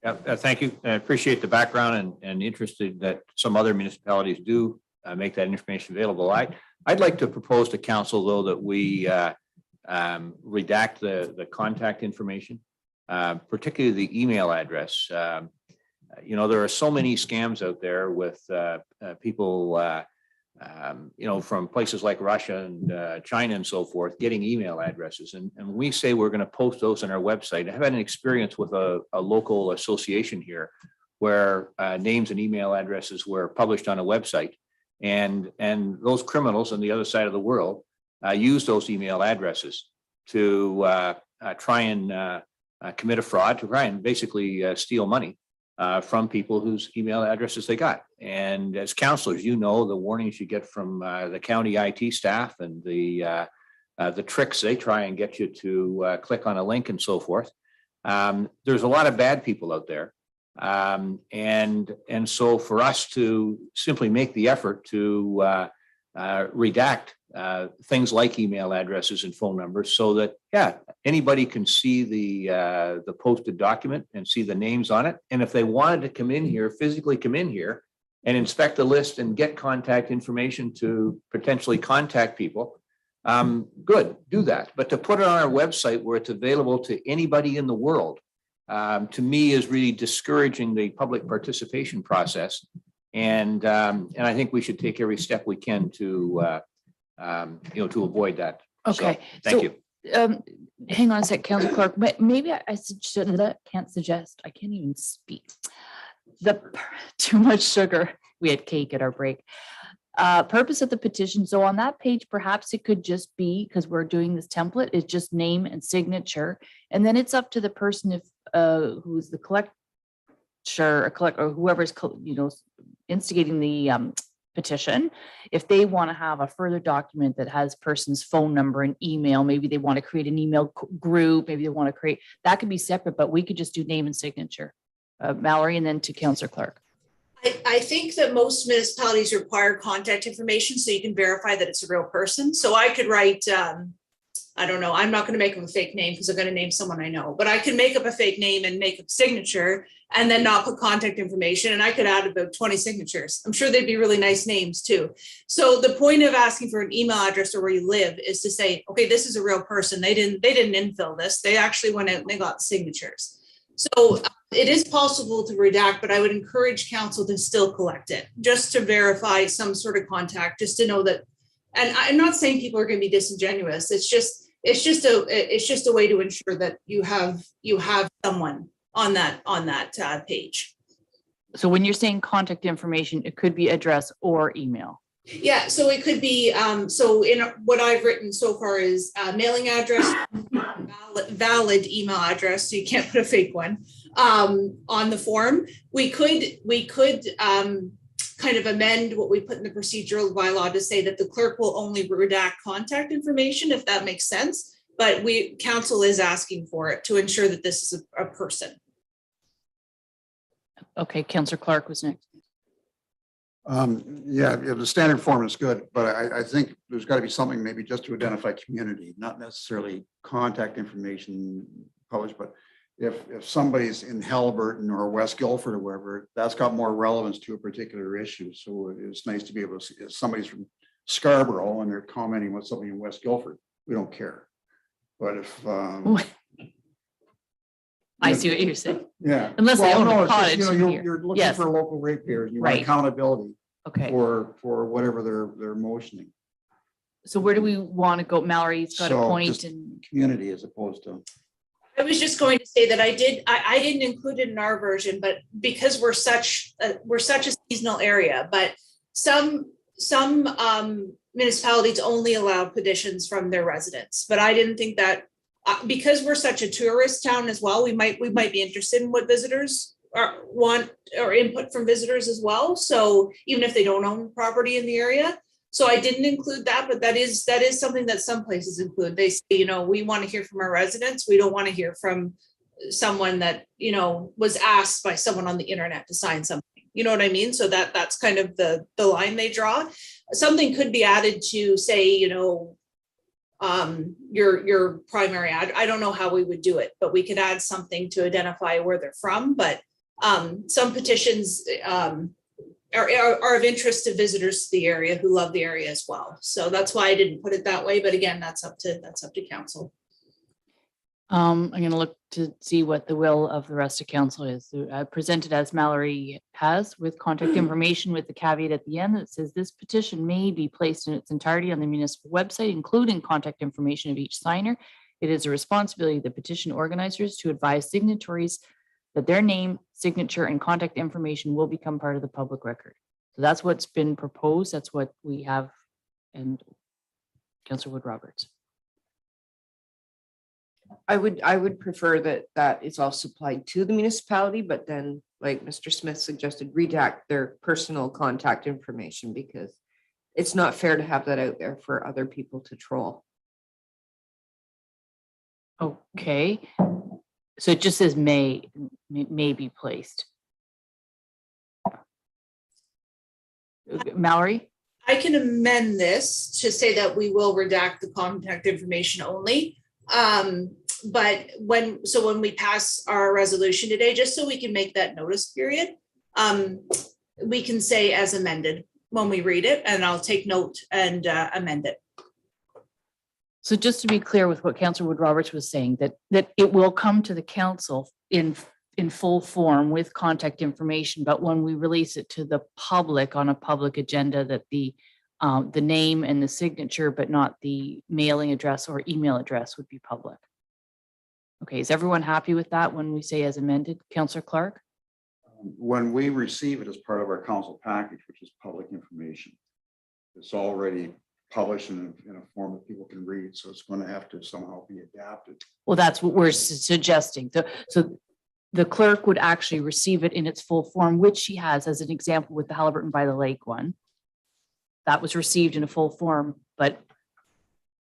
Yeah, thank you. I appreciate the background and interested that some other municipalities do make that information available. I'd like to propose to council, though, that we redact the contact information, particularly the email address. There are so many scams out there with people, from places like Russia and China and so forth, getting email addresses. And we say we're going to post those on our website. I've had an experience with a local association here where names and email addresses were published on a website. And those criminals on the other side of the world use those email addresses to try and commit a fraud, to try and basically steal money from people whose email addresses they got. And as counselors, the warnings you get from the county IT staff and the tricks they try and get you to click on a link and so forth. There's a lot of bad people out there. And so for us to simply make the effort to redact things like email addresses and phone numbers so that, anybody can see the posted document and see the names on it. And if they wanted to come in here, physically come in here and inspect the list and get contact information to potentially contact people, good, do that. But to put it on our website where it's available to anybody in the world, to me is really discouraging the public participation process. And I think we should take every step we can to avoid that. Okay. So, thank you. Hang on a sec, Councillor Clark. Maybe I can't even speak. Too much sugar. We had cake at our break. Purpose of the petition. So on that page, perhaps it could just be, because we're doing this template, is just name and signature. And then it's up to the person who's the or collect, or whoever's, instigating the petition, if they want to have a further document that has person's phone number and email, maybe they want to create an email group, maybe they want to create, that could be separate, but we could just do name and signature. Mallory, and then to Councillor Clark. I think that most municipalities require contact information so you can verify that it's a real person. So I could write, I don't know, I'm not going to make up a fake name because I'm going to name someone I know, but I can make up a fake name and make a signature and then not put contact information. And I could add about 20 signatures. I'm sure they'd be really nice names too. So the point of asking for an email address or where you live is to say, okay, this is a real person. They didn't infill this. They actually went out and they got signatures. So it is possible to redact, but I would encourage council to still collect it just to verify some sort of contact, just to know that. And I'm not saying people are going to be disingenuous. It's just a way to ensure that you have someone on that page. So when you're saying contact information, it could be address or email. Yeah, so it could be, so in what I've written so far is mailing address, valid email address, so you can't put a fake one on the form. We could kind of amend what we put in the procedural bylaw to say that the clerk will only redact contact information, if that makes sense. But council is asking for it to ensure that this is a person. Okay, Councillor Clark was next. Yeah, the standard form is good, but I think there's got to be something maybe just to identify community, not necessarily contact information published, but if somebody's in Halliburton or West Guilford or wherever, that's got more relevance to a particular issue. So it's nice to be able to see if somebody's from Scarborough and they're commenting with something in West Guilford, we don't care. But if I see what you're saying. yeah, Unless they own a it's just, cottage here. you're looking Yes. for local ratepayers, you want Right. accountability Okay, for whatever they're motioning. so where do we want to go? Mallory's got a So point, just and community as opposed to. I was just going to say that I didn't include it in our version, but because we're such a seasonal area, but some municipalities only allow petitions from their residents. But I didn't think that because we're such a tourist town as well, we might be interested in what visitors want or input from visitors as well. So even if they don't own property in the area. So I didn't include that, but that is something that some places include. They say, we want to hear from our residents. We don't want to hear from someone that, was asked by someone on the internet to sign something. You know what I mean? So that's kind of the line they draw. Something could be added to say, your primary ad. I don't know how we would do it, but we could add something to identify where they're from. But some petitions are of interest to visitors to the area who love the area as well. So that's why I didn't put it that way. But again, that's up to council. I'm going to look to see what the will of the rest of council is. Presented as Mallory has, with contact information, with the caveat at the end that says this petition may be placed in its entirety on the municipal website, including contact information of each signer. It is a responsibility of the petition organizers to advise signatories that their name, signature, and contact information will become part of the public record. So that's what's been proposed. That's what we have. And Councillor Wood Roberts. I would prefer that is all supplied to the municipality, but then, like Mr. Smith suggested, redact their personal contact information, because it's not fair to have that out there for other people to troll. Okay. So it just says may be placed. Mallory? I can amend this to say that we will redact the contact information only. But when we pass our resolution today, just so we can make that notice period, we can say as amended when we read it, and I'll take note and amend it. So just to be clear with what Councillor Wood Roberts was saying, that it will come to the council in full form with contact information, but when we release it to the public on a public agenda, that the name and the signature, but not the mailing address or email address, would be public. Okay, is everyone happy with that when we say as amended? Councillor Clark? When we receive it as part of our council package, which is public information, it's already published in a form that people can read, so it's going to have to somehow be adapted. Well, that's what we're suggesting. So the clerk would actually receive it in its full form, which she has as an example with the Halliburton by the Lake one. That was received in a full form, but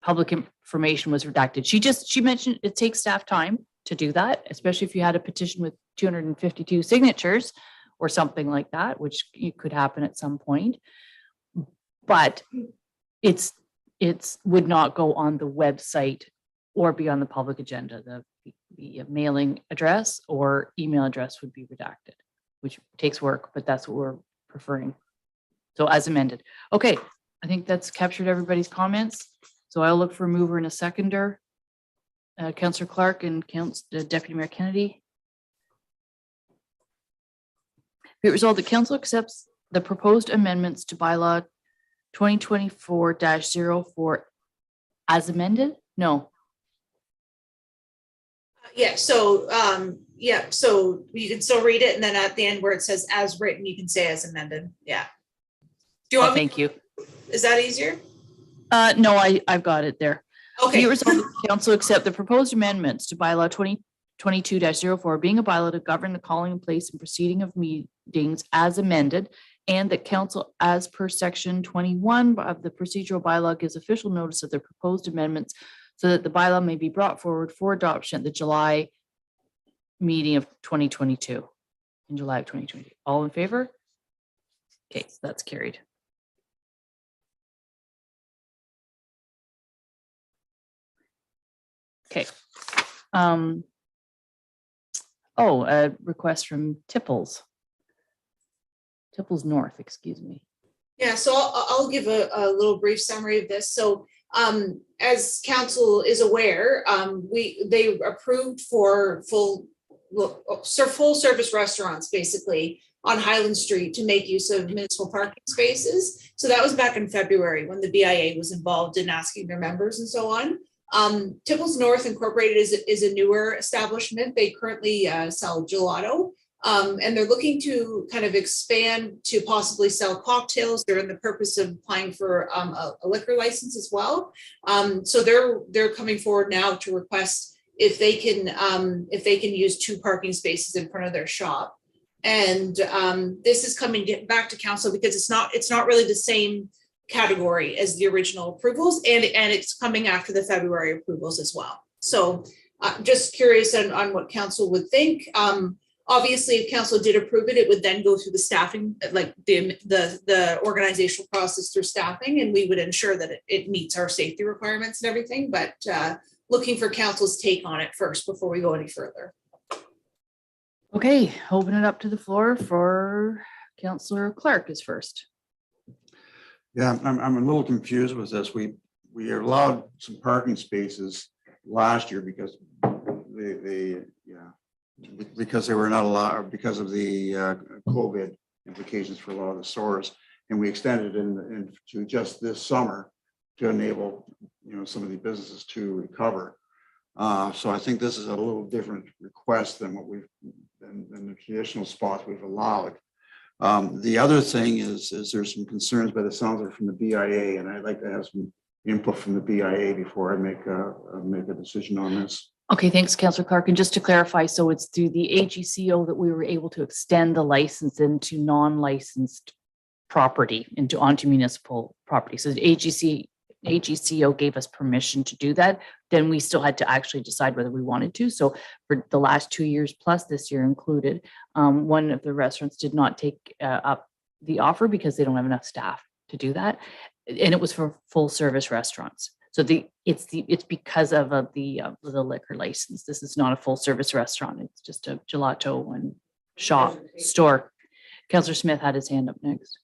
public information was redacted. She mentioned it takes staff time to do that, especially if you had a petition with 252 signatures or something like that, which could happen at some point. But it's would not go on the website or be on the public agenda. The mailing address or email address would be redacted, which takes work, but that's what we're preferring. So as amended. Okay, I think that's captured everybody's comments. So I'll look for a mover and a seconder. Councillor Clark and Deputy Mayor Kennedy. Be it resolved that council accepts the proposed amendments to bylaw 2024-04 as amended? No. Yeah, so you can still read it, and then at the end where it says as written, you can say as amended. Yeah. Do you want me? Thank you. Is that easier? No, I've got it there. Okay. Be it resolved that the council accept the proposed amendments to bylaw 2022-04, being a bylaw to govern the calling in place and proceeding of meetings as amended, and that council, as per section 21 of the procedural bylaw, gives official notice of the proposed amendments so that the bylaw may be brought forward for adoption at the July meeting of 2022, in July of 2022. All in favor? Okay, so that's carried. Okay. A request from Tipples North, excuse me. Yeah, so I'll give a little brief summary of this. So as council is aware, they approved for full service restaurants basically on Highland Street to make use of municipal parking spaces. So that was back in February when the BIA was involved in asking their members and so on. Tipples North Incorporated is a newer establishment. They currently sell gelato. And they're looking to kind of expand to possibly sell cocktails. They're in the purpose of applying for a liquor license as well. So they're coming forward now to request if they can use 2 parking spaces in front of their shop. And this is coming back to council because it's not really the same category as the original approvals, and it's coming after the February approvals as well. So just curious on what council would think. Obviously, if council did approve it, it would then go through the staffing, like the organizational process through staffing, and we would ensure that it meets our safety requirements and everything. But looking for council's take on it first before we go any further. Okay, open it up to the floor for Councillor Clark is first. Yeah, I'm a little confused with this. We allowed some parking spaces last year because because they were not allowed because of the COVID implications for a lot of the stores, and we extended it into just this summer to enable some of the businesses to recover. So I think this is a little different request than what than the traditional spots we've allowed. The other thing is there's some concerns by the sounds of it from the BIA, and I'd like to have some input from the BIA before I make a decision on this. Okay, thanks, Councillor Clark. And just to clarify, so it's through the AGCO that we were able to extend the license into non-licensed property, onto municipal property. So the AGCO gave us permission to do that. Then we still had to actually decide whether we wanted to. So for the last 2 years plus this year included, one of the restaurants did not take up the offer because they don't have enough staff to do that. And it was for full service restaurants. So it's because of the liquor license. This is not a full service restaurant. It's just a gelato and shop store. Councillor Smith had his hand up next.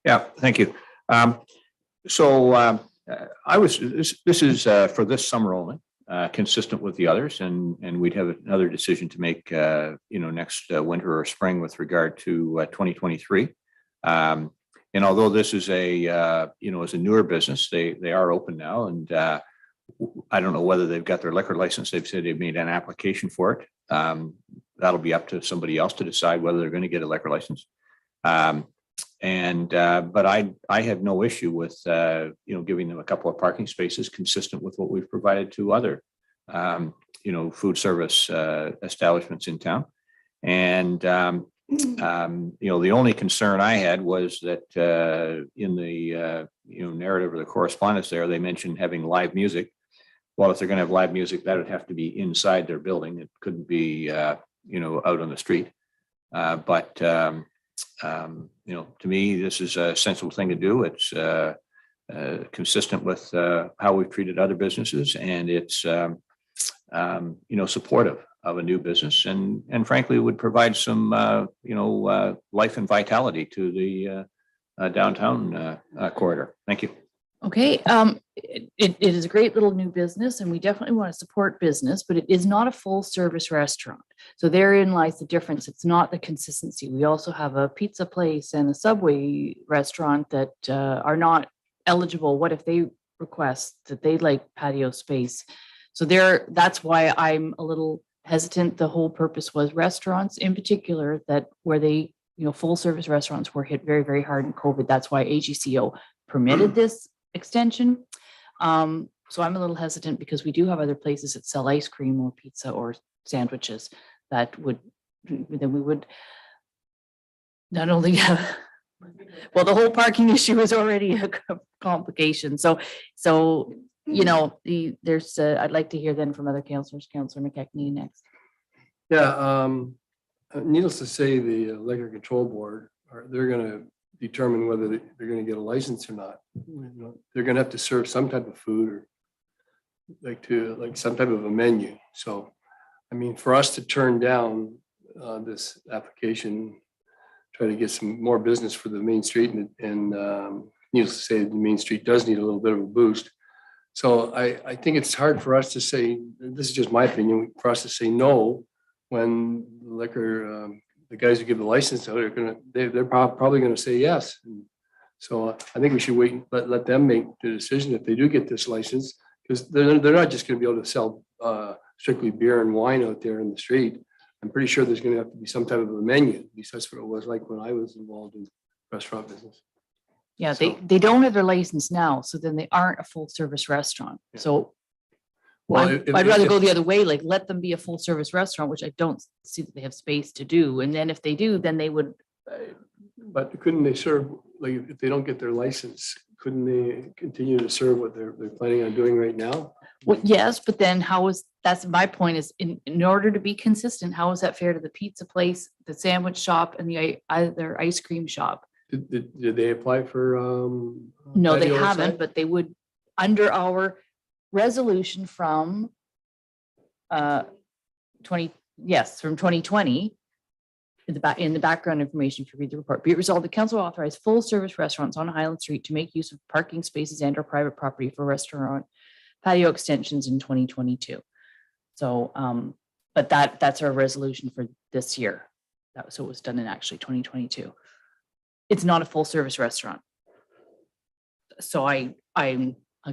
Yeah, thank you. This is for this summer only, consistent with the others, and we'd have another decision to make, next winter or spring with regard to 2023. And although this is is a newer business, they are open now, and I don't know whether they've got their liquor license. They've said they've made an application for it. That'll be up to somebody else to decide whether they're going to get a liquor license. But I have no issue with giving them a couple of parking spaces consistent with what we've provided to other food service establishments in town. And the only concern I had was that in the narrative or the correspondence there, they mentioned having live music. Well, if they're going to have live music, that would have to be inside their building. It couldn't be out on the street. But to me, this is a sensible thing to do. It's consistent with how we've treated other businesses, and it's supportive of a new business, and frankly would provide some life and vitality to the downtown corridor. Thank you. Okay, it is a great little new business, and we definitely want to support business, but it is not a full service restaurant. So therein lies the difference. It's not the consistency. We also have a pizza place and a Subway restaurant that are not eligible. What if they request that they like patio space? So that's why I'm a little hesitant. The whole purpose was restaurants in particular, that where they, full service restaurants were hit very, very hard in COVID. That's why AGCO permitted this extension. So I'm a little hesitant because we do have other places that sell ice cream or pizza or sandwiches that we would not only have, well, the whole parking issue is already a complication. So there's I'd like to hear then from other councillors. Councillor McKechnie next. Yeah, needless to say, the Liquor Control Board, they're going to determine whether they're going to get a license or not. They're going to have to serve some type of food or like some type of a menu. So, I mean, for us to turn down this application, try to get some more business for the main street, and needless to say, the main street does need a little bit of a boost. So I think it's hard for us to say, this is just my opinion, for us to say no when the guys who give the license out they're probably going to say yes. And so I think we should wait and let them make the decision if they do get this license, because they're not just going to be able to sell strictly beer and wine out there in the street. I'm pretty sure there's going to have to be some type of a menu. At least that's what it was like when I was involved in restaurant business. Yeah, they don't have their license now, so then they aren't a full service restaurant. Yeah. So Well, I'd rather go the other way, like let them be a full service restaurant, which I don't see that they have space to do. And then if they do, then they would. But couldn't they serve, like if they don't get their license, couldn't they continue to serve what they're planning on doing right now? Well, yes, but then that's my point is in order to be consistent, how is that fair to the pizza place, the sandwich shop, and the other ice cream shop? Did they apply for? No, they patio haven't, outside? but they would under our resolution from from 2020. In the background information, if you read the report, be it resolved, the council authorized full service restaurants on Highland Street to make use of parking spaces and or private property for restaurant patio extensions in 2022. So, but that's our resolution for this year. So it was done in actually 2022. It's not a full service restaurant. So I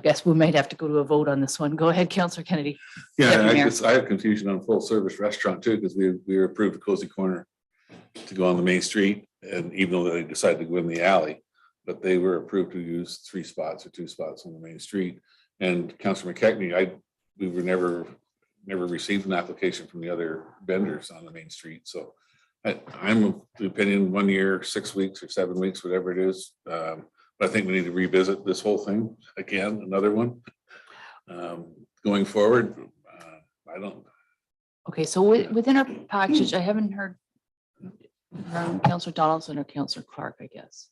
guess we might have to go to a vote on this one. Go ahead, Councillor Kennedy. Yeah, Deputy Mayor. I have confusion on full service restaurant too, because we were approved a Cozy Corner to go on the main street, and even though they decided to go in the alley, but they were approved to use 3 spots or 2 spots on the main street. And Councillor McKechnie, we were never received an application from the other vendors on the main street. So I'm of the opinion 1 year, 6 weeks or 7 weeks, whatever it is. But I think we need to revisit this whole thing again, another one. Going forward, I don't. Okay, so within our package, I haven't heard from Councillor Donaldson or Councillor Clark, I guess.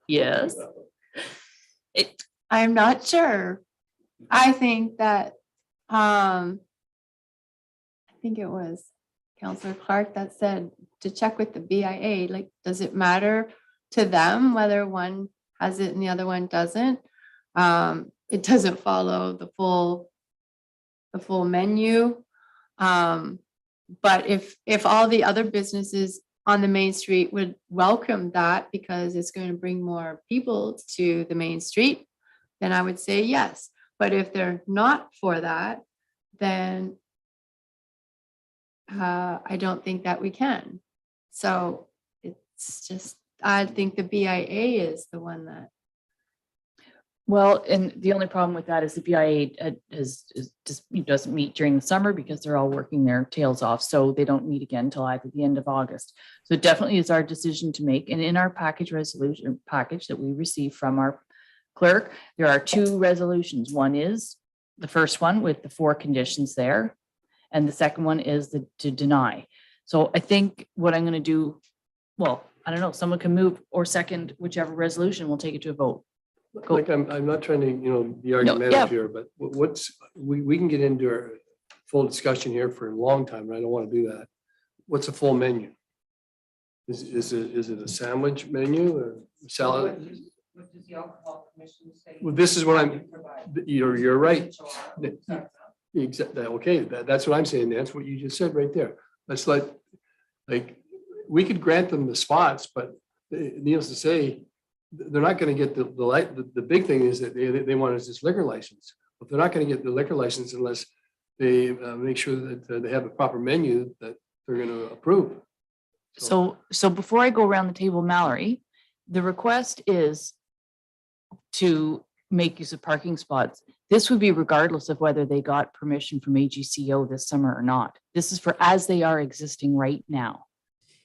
Yes. I'm not sure. I think that, I think it was Councillor Clark that said to check with the BIA, like, does it matter to them whether one has it and the other one doesn't? It doesn't follow the full menu. But if all the other businesses on the main street would welcome that because it's going to bring more people to the main street, then I would say yes. But if they're not for that, then I don't think that we can. So it's just, I think the BIA is the one that Well, and the only problem with that is the BIA doesn't meet during the summer because they're all working their tails off. So they don't meet again until either the end of August. So it definitely is our decision to make. And in our resolution package that we received from our clerk, there are 2 resolutions. One is the first one with the 4 conditions there. And the second one is to deny. So I think what I'm going to do, well, I don't know, someone can move or second whichever resolution, we'll take it to a vote. Go. Like, I'm not trying to, be argumentative here, but we can get into a full discussion here for a long time, and I don't want to do that. What's a full menu? Is it a sandwich menu or salad? What does the alcohol commission say? Well, this is what you're right. Exactly. Okay, that's what I'm saying. That's what you just said right there. That's like we could grant them the spots, but needless to say, they're not going to get the big thing is that they want is this liquor license. But they're not going to get the liquor license unless they make sure that they have a proper menu that they're going to approve. So before I go around the table, Mallory, the request is to make use of parking spots. This would be regardless of whether they got permission from AGCO this summer or not. This is for as they are existing right now.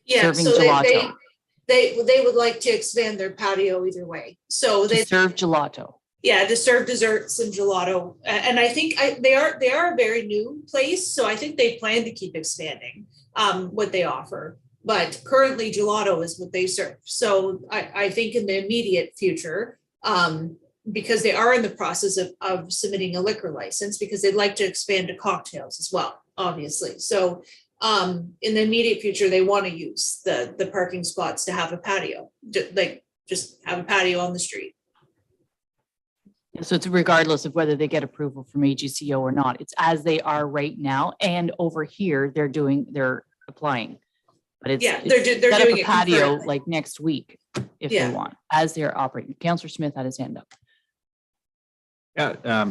Yeah, Serving so gelato. they would like to expand their patio either way. So To they serve gelato. Yeah, to serve desserts and gelato. And I think they are a very new place. So I think they plan to keep expanding what they offer. But currently gelato is what they serve. So I think in the immediate future, because they are in the process of submitting a liquor license, because they'd like to expand to cocktails as well, obviously. So in the immediate future, they want to use the parking spots to have a patio, just have a patio on the street. So it's regardless of whether they get approval from AGCO or not. It's as they are right now. And over here, they're applying. But it's They're set up doing a it patio concurrently. like next week if Yeah. they want, as they're operating. Councillor Smith had his hand up. Yeah,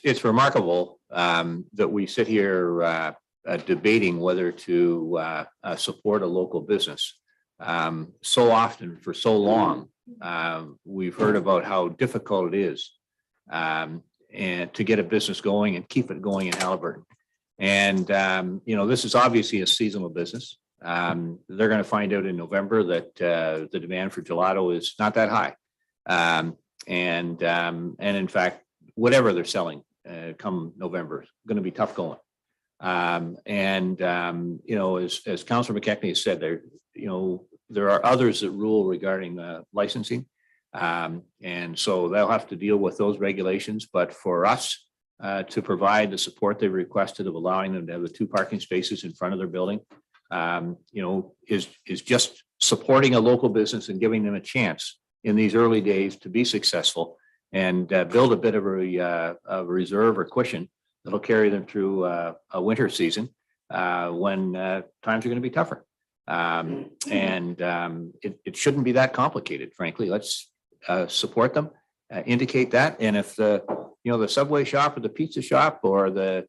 it's remarkable that we sit here debating whether to support a local business. So often for so long, we've heard about how difficult it is and to get a business going and keep it going in Haliburton. And this is obviously a seasonal business. They're going to find out in November that the demand for gelato is not that high. And in fact, whatever they're selling come November is going to be tough going. As Councillor McKechnie has said, there are others that rule regarding licensing. And so they'll have to deal with those regulations. But for us to provide the support they requested of allowing them to have the 2 parking spaces in front of their building, is just supporting a local business and giving them a chance in these early days to be successful and build a bit of a reserve or cushion that'll carry them through a winter season when times are going to be tougher. It shouldn't be that complicated, frankly. Let's support them, indicate that. And if the Subway shop or the pizza shop or the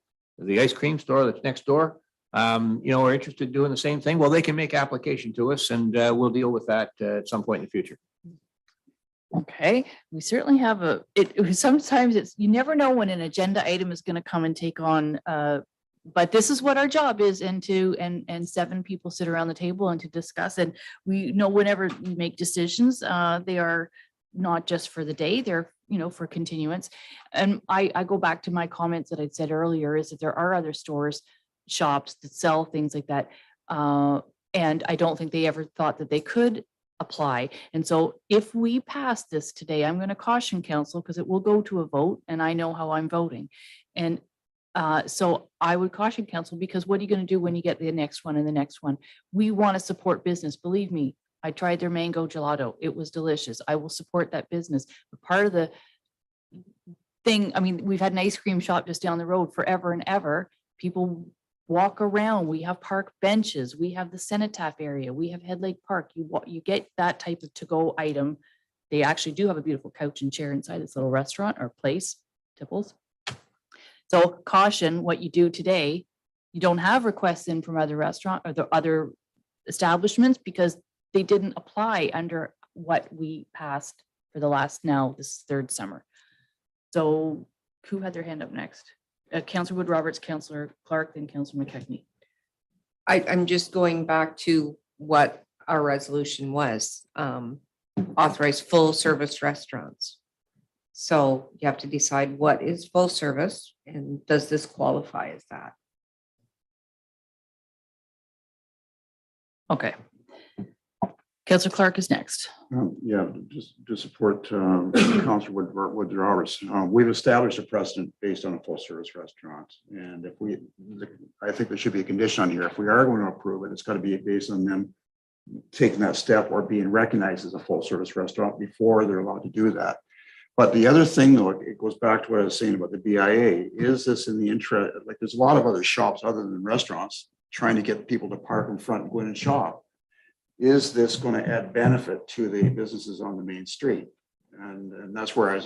ice cream store that's next door, are interested in doing the same thing, well, they can make application to us and we'll deal with that at some point in the future. Okay, we certainly have sometimes you never know when an agenda item is going to come and take on, but this is what our job is, and 7 people sit around the table and to discuss. And we know whenever we make decisions, they are not just for the day, they're, for continuance. And I go back to my comments that I'd said earlier, is that there are other stores, shops that sell things like that. And I don't think they ever thought that they could apply. And so if we pass this today, I'm going to caution council because it will go to a vote and I know how I'm voting. And so I would caution council, because what are you going to do when you get the next one and the next one? We want to support business. Believe me, I tried their mango gelato. It was delicious. I will support that business. But part of the thing, we've had an ice cream shop just down the road forever and ever. People walk around. We have park benches. We have the Cenotaph area. We have Head Lake Park. You get that type of to-go item. They actually do have a beautiful couch and chair inside this little restaurant or place, Tipples. So caution what you do today. You don't have requests in from other restaurant or the other establishments because they didn't apply under what we passed for the last, now this third summer. So who had their hand up next? Councillor Wood Roberts, Councillor Clark, then Councillor McKechnie. I'm just going back to what our resolution was, authorize full service restaurants. So you have to decide what is full service and does this qualify as that? Okay. Councillor Clark is next. Yeah, just to support Councilor Wood Roberts. We've established a precedent based on a full service restaurant. And if we, I think there should be a condition on here. If we are going to approve it, it's got to be based on them taking that step or being recognized as a full service restaurant before they're allowed to do that. But the other thing, though, it goes back to what I was saying about the BIA. Is this in the interest? Like, there's a lot of other shops other than restaurants trying to get people to park in front and go in and shop. Is this going to add benefit to the businesses on the main street? And that's where I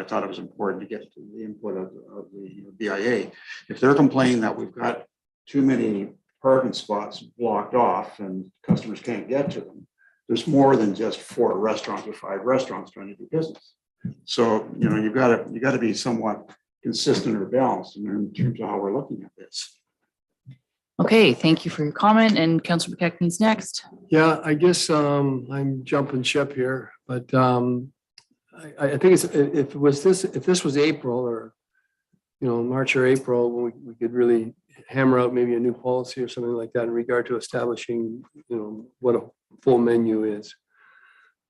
thought it was important to get the input of the BIA. If they're complaining that we've got too many parking spots blocked off and customers can't get to them, there's more than just 4 restaurants or 5 restaurants trying to do business. So, you've got to be somewhat consistent or balanced in terms of how we're looking at this. Okay, thank you for your comment, and Councillor McKechnie's next. Yeah, I guess I'm jumping ship here, but I think if this was April or, March or April, when we could really hammer out maybe a new policy or something like that in regard to establishing, what a full menu is.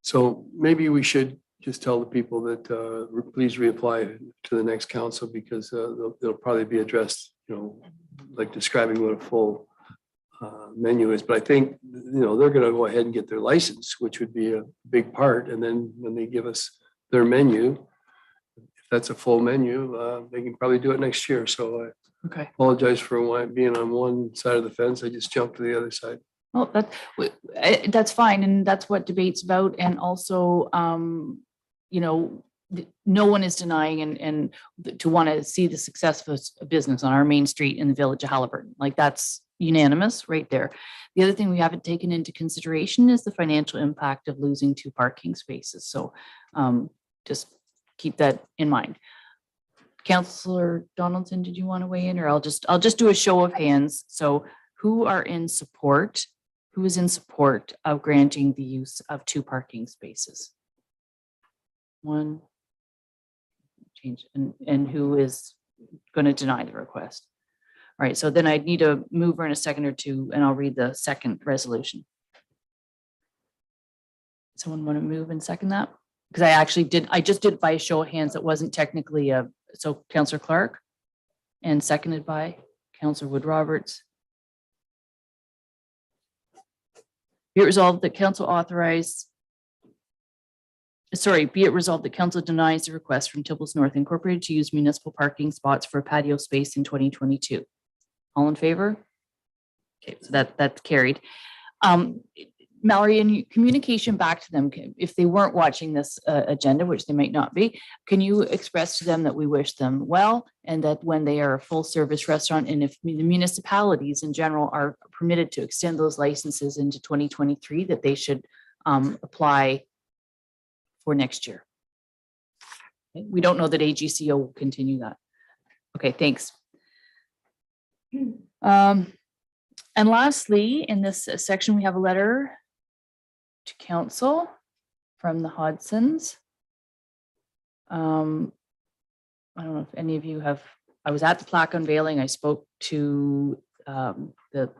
So maybe we should just tell the people that please reapply to the next council, because they'll probably be addressed, like describing what a full menu is. But I think, they're going to go ahead and get their license, which would be a big part. And then when they give us their menu, if that's a full menu, they can probably do it next year. So I Okay. apologize for being on one side of the fence. I just jumped to the other side. Well, that's fine, and that's what debate's about. And also, no one is denying and to want to see the success of a business on our main street in the village of Halliburton. Like, that's unanimous right there. The other thing we haven't taken into consideration is the financial impact of losing 2 parking spaces. So just keep that in mind. Councillor Donaldson, did you want to weigh in, or I'll just do a show of hands. So who are in support? Who is in support of granting the use of 2 parking spaces? 1. Change, and who is going to deny the request? All right, so then I'd need a mover in a second or two, and I'll read the second resolution. Someone want to move and second that? Because I just did by a show of hands. It wasn't technically so Councillor Clark, and seconded by Councillor Wood Roberts. Be it resolved that council be it resolved that council denies the request from Tibbles North Incorporated to use municipal parking spots for patio space in 2022. All in favor? Okay, so that's carried. Mallory, in communication back to them, if they weren't watching this agenda, which they might not be, can you express to them that we wish them well, and that when they are a full service restaurant, and if the municipalities in general are permitted to extend those licenses into 2023, that they should apply for next year? Okay, we don't know that AGCO will continue that. Okay, thanks. And lastly, in this section, we have a letter to council from the Hodsons. I don't know if any of you have, I was at the plaque unveiling. I spoke to the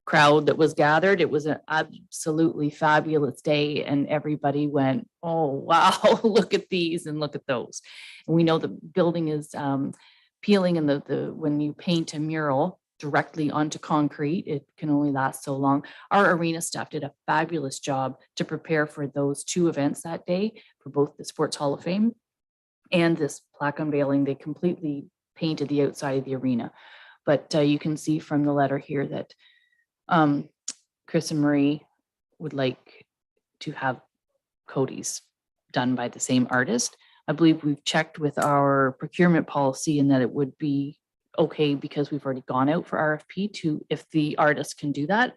crowd that was gathered. It was an absolutely fabulous day, and everybody went, oh, wow, look at these and look at those. And we know the building is peeling, and when you paint a mural directly onto concrete, it can only last so long. Our arena staff did a fabulous job to prepare for those 2 events that day, for both the Sports Hall of Fame and this plaque unveiling. They completely painted the outside of the arena. But you can see from the letter here that Chris and Marie would like to have Cody's done by the same artist. I believe we've checked with our procurement policy and that it would be okay, because we've already gone out for RFP to, if the artist can do that.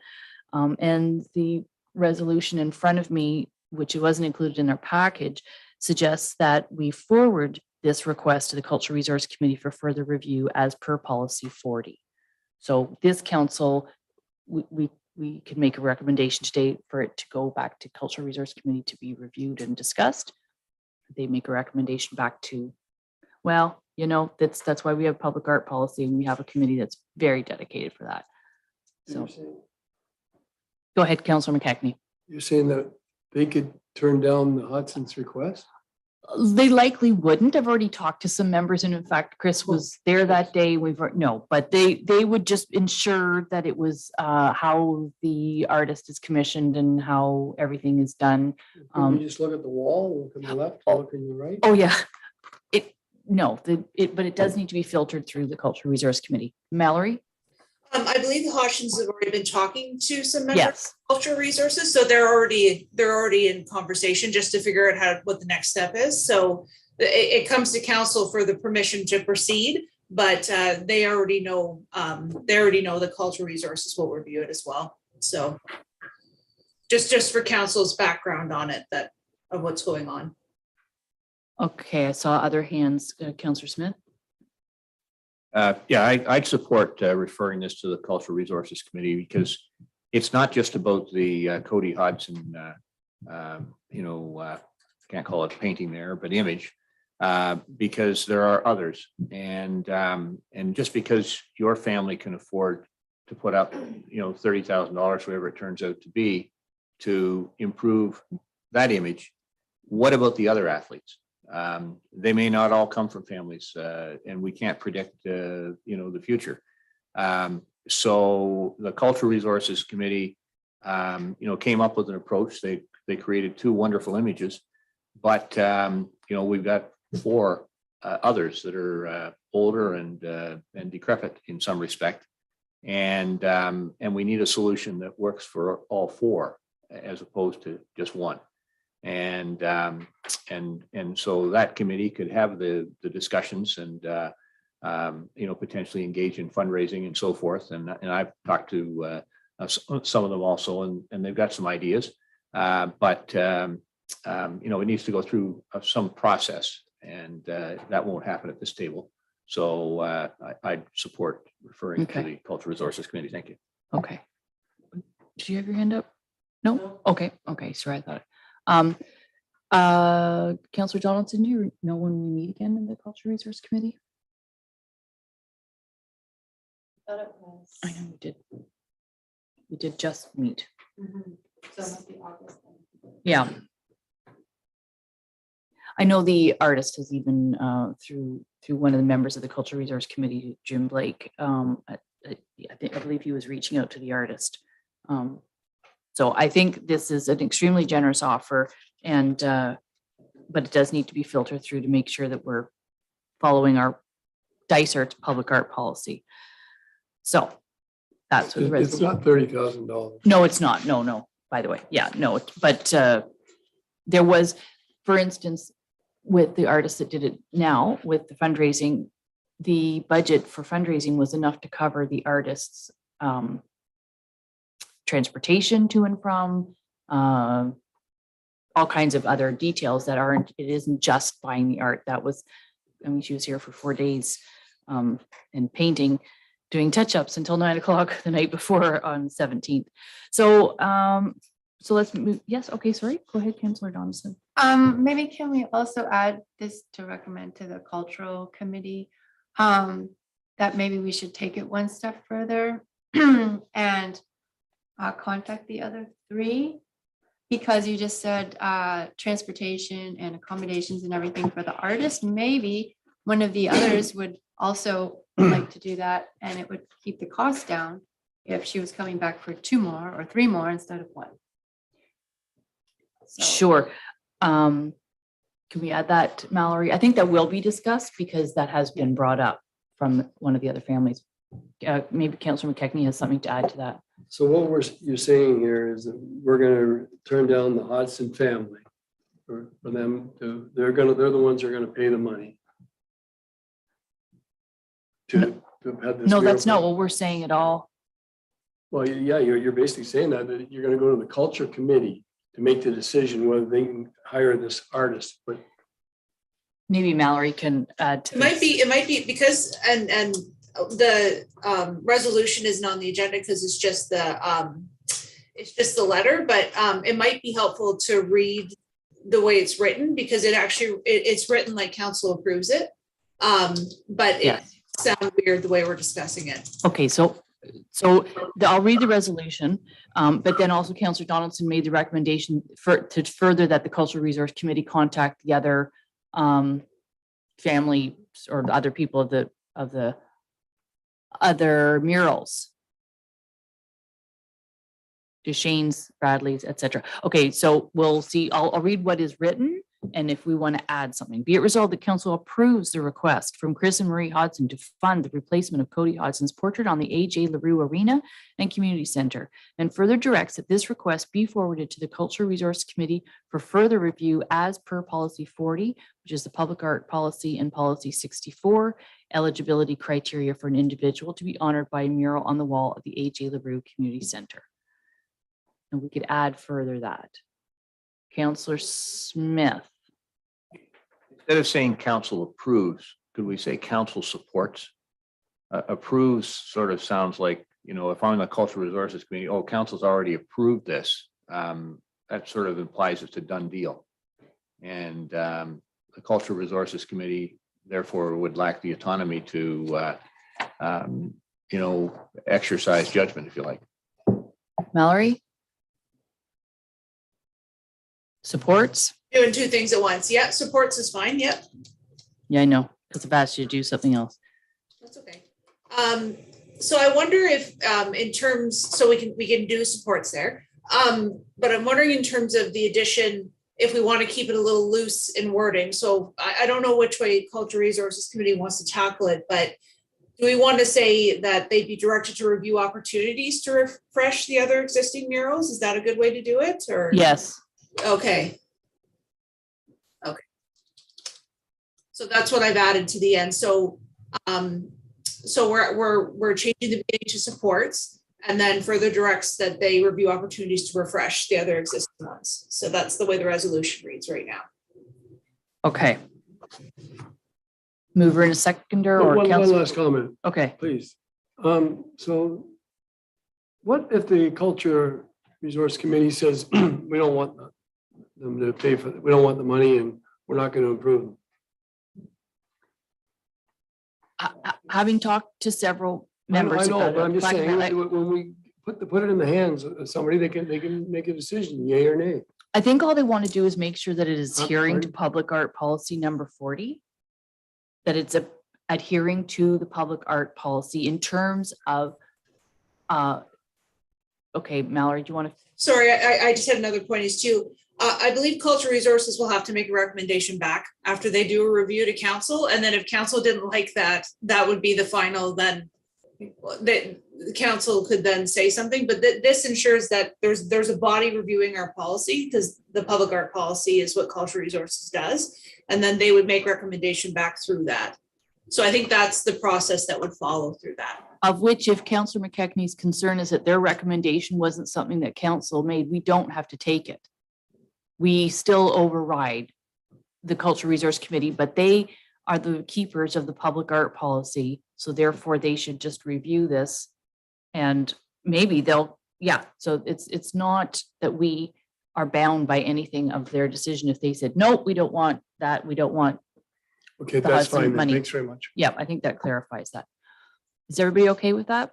And the resolution in front of me which it wasn't included in our package, suggests that we forward this request to the Cultural Resource Committee for further review as per policy 40. So this council, we can make a recommendation today for it to go back to Cultural Resource Committee to be reviewed and discussed. They make a recommendation back to, well, you know, that's why we have public art policy and we have a committee that's very dedicated for that. So go ahead, Councillor McKechnie. You're saying that they could turn down the Hudson's request? They likely wouldn't. I've already talked to some members, and in fact, Chris was there that day. But they would just ensure that it was how the artist is commissioned and how everything is done. Can you just look at the wall, look at the left, look at the right? Oh, yeah. But it does need to be filtered through the Cultural Resource Committee. Mallory? I believe the Hodgsons have already been talking to some members Yes. of Cultural Resources, so they're already in conversation just to figure out what the next step is. So it comes to council for the permission to proceed, but they already know the Cultural Resources will review it as well. So just for council's background on it, of what's going on. Okay, I saw other hands. Councillor Smith? Yeah, I'd support referring this to the Cultural Resources Committee because it's not just about the Cody Hodgson, can't call it painting there, but image, because there are others. And just because your family can afford to put up, $30,000, whatever it turns out to be, to improve that image, what about the other athletes? They may not all come from families, and we can't predict, the future. So the Cultural Resources Committee, came up with an approach. They created 2 wonderful images, but we've got 4 others that are older and decrepit in some respect, and we need a solution that works for all 4 as opposed to just one. And so that committee could have the discussions and potentially engage in fundraising and so forth. And I've talked to some of them also, and they've got some ideas. But it needs to go through some process, and that won't happen at this table. So I'd support referring to the Cultural Resources Committee. Thank you. Okay. Did you have your hand up? No? Okay. Sorry, I thought. Councillor Donaldson, do you know when we meet again in the Cultural Resource Committee? I thought it was. I know we did. We did just meet. So it must be August then. Yeah. I know the artist has even through one of the members of the Cultural Resource Committee, Jim Blake. I believe he was reaching out to the artist. So I think this is an extremely generous offer, and but it does need to be filtered through to make sure that we're following our Dysart's public art policy. So that's what the It's not $30,000. No, it's not. No. By the way, yeah, no. But there was, for instance, with the artist that did it now with the fundraising, the budget for fundraising was enough to cover the artist's transportation to and from, all kinds of other details that aren't, it isn't just buying the art. That was, she was here for 4 days and painting, doing touch-ups until 9 o'clock the night before on the 17th. So let's move. Yes. Okay. Sorry. Go ahead, Councillor Donaldson. Maybe can we also add this to recommend to the Cultural Committee, that maybe we should take it one step further and contact the other 3, because you just said transportation and accommodations and everything for the artist. Maybe one of the others would also like to do that, and it would keep the cost down if she was coming back for 2 more or 3 more instead of 1. So, Sure. Can we add that, Mallory? I think that will be discussed because that has been brought up from one of the other families. Maybe Councillor McKechnie has something to add to that. So what you're saying here is that we're going to turn down the Hodgson family for them to, they're the ones who are going to pay the money to have this. No, that's not miracle. what we're saying at all. Well, yeah, you're basically saying that you're going to go to the Culture Committee to make the decision whether they can hire this artist, but Maybe Mallory can add to this. It might be because, and the resolution isn't on the agenda because it's just the letter, but it might be helpful to read the way it's written because it's written like council approves it. But it Yes. sounds weird the way we're discussing it. Okay, I'll read the resolution, but then also Councillor Donaldson made the recommendation to further that the Cultural Resource Committee contact the other families or the other people of the other murals. Deshane's, Bradley's, etc. Okay, so we'll see. I'll read what is written, and if we want to add something. Be it resolved that council approves the request from Chris and Marie Hodson to fund the replacement of Cody Hodson's portrait on the AJ LaRue Arena and Community Center, and further directs that this request be forwarded to the Cultural Resource Committee for further review as per Policy 40, which is the Public Art Policy, and Policy 64, eligibility criteria for an individual to be honored by a mural on the wall of the AJ LaRue Community Center. And we could add further that. Councillor Smith. Instead of saying council approves, could we say council supports? Approves sort of sounds like, if I'm on the Cultural Resources Committee, oh, council's already approved this. That sort of implies it's a done deal. And the Cultural Resources Committee therefore would lack the autonomy to, exercise judgment, if you like. Mallory? Supports? Doing two things at once. Yeah, supports is fine. Yep. Yeah, I know, because I've asked you to do something else. That's okay. So I wonder if in terms, so we can do supports there. But I'm wondering in terms of the addition, if we want to keep it a little loose in wording. So I don't know which way Cultural Resources Committee wants to tackle it, but do we want to say that they'd be directed to review opportunities to refresh the other existing murals? Is that a good way to do it, or? Yes. Okay. So that's what I've added to the end. So we're changing the beginning to supports, and then further directs that they review opportunities to refresh the other existing ones. So that's the way the resolution reads right now. Okay. Mover and a seconder or one council? last comment, Okay. please. So what if the Culture Resource Committee says, we don't want them to pay for, we don't want the money and we're not going to improve them? Having talked to several members. I know, about but I'm it, just saying, I when we put it in the hands of somebody, they can make a decision, yay or nay. think all they want to do is make sure that it is adhering to pardon? Public Art Policy number 40. That it's adhering to the Public Art Policy in terms of, okay, Mallory, do you want to? Sorry, I just had another point is too. I believe Cultural Resources will have to make a recommendation back after they do a review to council. And then if council didn't like that, that would be the final, then the council could then say something. But this ensures that there's a body reviewing our policy, because the Public Art Policy is what Cultural Resources does. And then they would make recommendation back through that. So I think that's the process that would follow through that. Of which, if Councillor McKechnie's concern is that their recommendation wasn't something that council made, we don't have to take it. We still override the Cultural Resource Committee, but they are the keepers of the Public Art Policy. So therefore they should just review this and maybe they'll, so it's not that we are bound by anything of their decision. If they said, nope, we don't want that, we don't want. Okay, the that's Hudson fine. then. money. Thanks very much. Yeah, I think that clarifies that. Is everybody okay with that?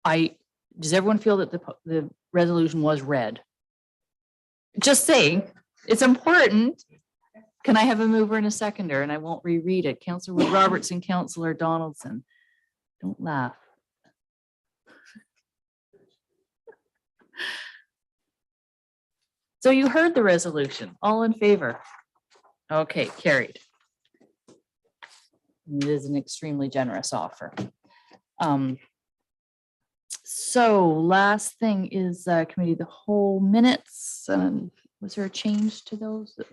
Does everyone feel that the resolution was read? Just saying, it's important. Can I have a mover and a seconder? And I won't reread it. Councillor Wood Robertson, Councillor Donaldson. Don't laugh. So you heard the resolution. All in favor? Okay, carried. It is an extremely generous offer. So last thing is committee of the whole minutes. Was there a change to those that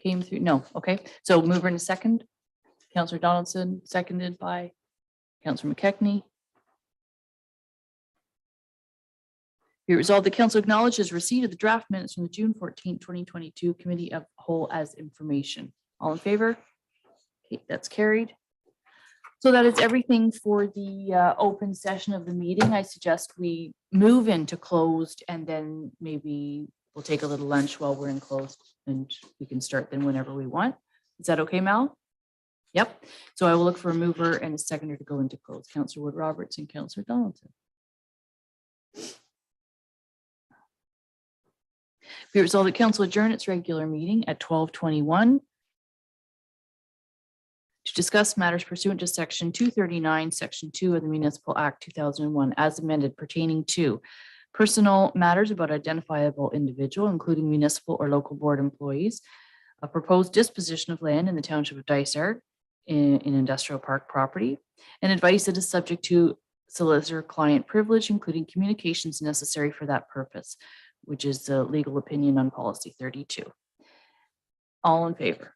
came through? No, okay. So mover in a second. Councillor Donaldson, seconded by Councillor McKechnie. Be it resolved, the council acknowledges receipt of the draft minutes from the June 14, 2022 Committee of Whole as information. All in favor? Okay, that's carried. So that is everything for the open session of the meeting. I suggest we move into closed and then maybe we'll take a little lunch while we're in closed and we can start then whenever we want. Is that okay, Mel? Yep. So I will look for a mover and a seconder to go into closed. Councillor Wood Roberts and Councillor Donaldson. Be it resolved that council adjourn its regular meeting at 12:21 to discuss matters pursuant to section 239, section 2 of the Municipal Act 2001 as amended pertaining to personal matters about identifiable individual, including municipal or local board employees, a proposed disposition of land in the township of Dysart in industrial park property, and advice that is subject to solicitor-client privilege, including communications necessary for that purpose, which is the legal opinion on policy 32. All in favor?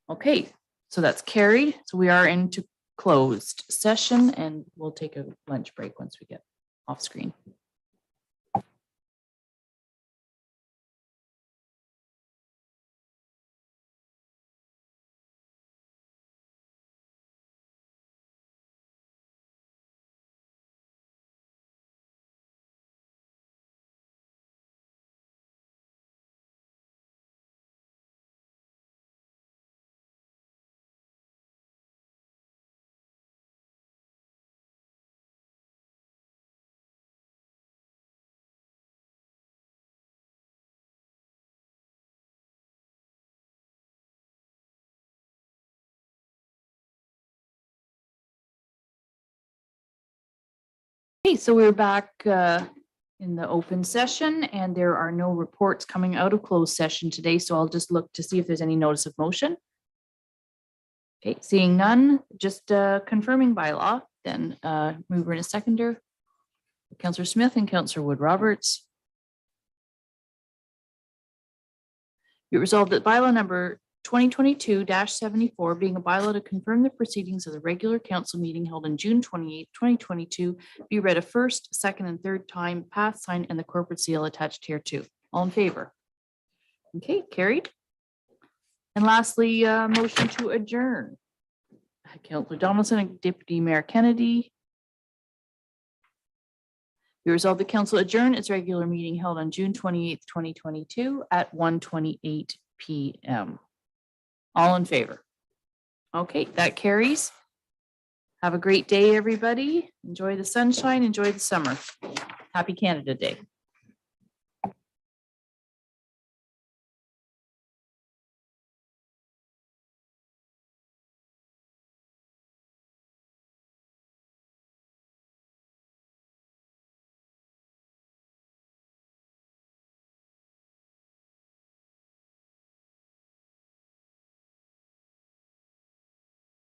Okay. So that's carried. So we are into closed session and we'll take a lunch break once we get off screen. Okay, so we're back in the open session and there are no reports coming out of closed session today. So I'll just look to see if there's any notice of motion. Okay, seeing none, just confirming bylaw, then mover and a seconder. Councillor Smith and Councillor Wood Roberts. Be it resolved that bylaw number 2022-74 being a bylaw to confirm the proceedings of the regular council meeting held on June 28, 2022, be read a first, second, and third time, passed, signed, and the corporate seal attached here too. All in favor? Okay, carried. And lastly, motion to adjourn. Councillor Donaldson and Deputy Mayor Kennedy. Be resolved the council adjourn its regular meeting held on June 28, 2022 at 1:28 p.m. All in favor? Okay, that carries. Have a great day, everybody. Enjoy the sunshine, enjoy the summer. Happy Canada Day.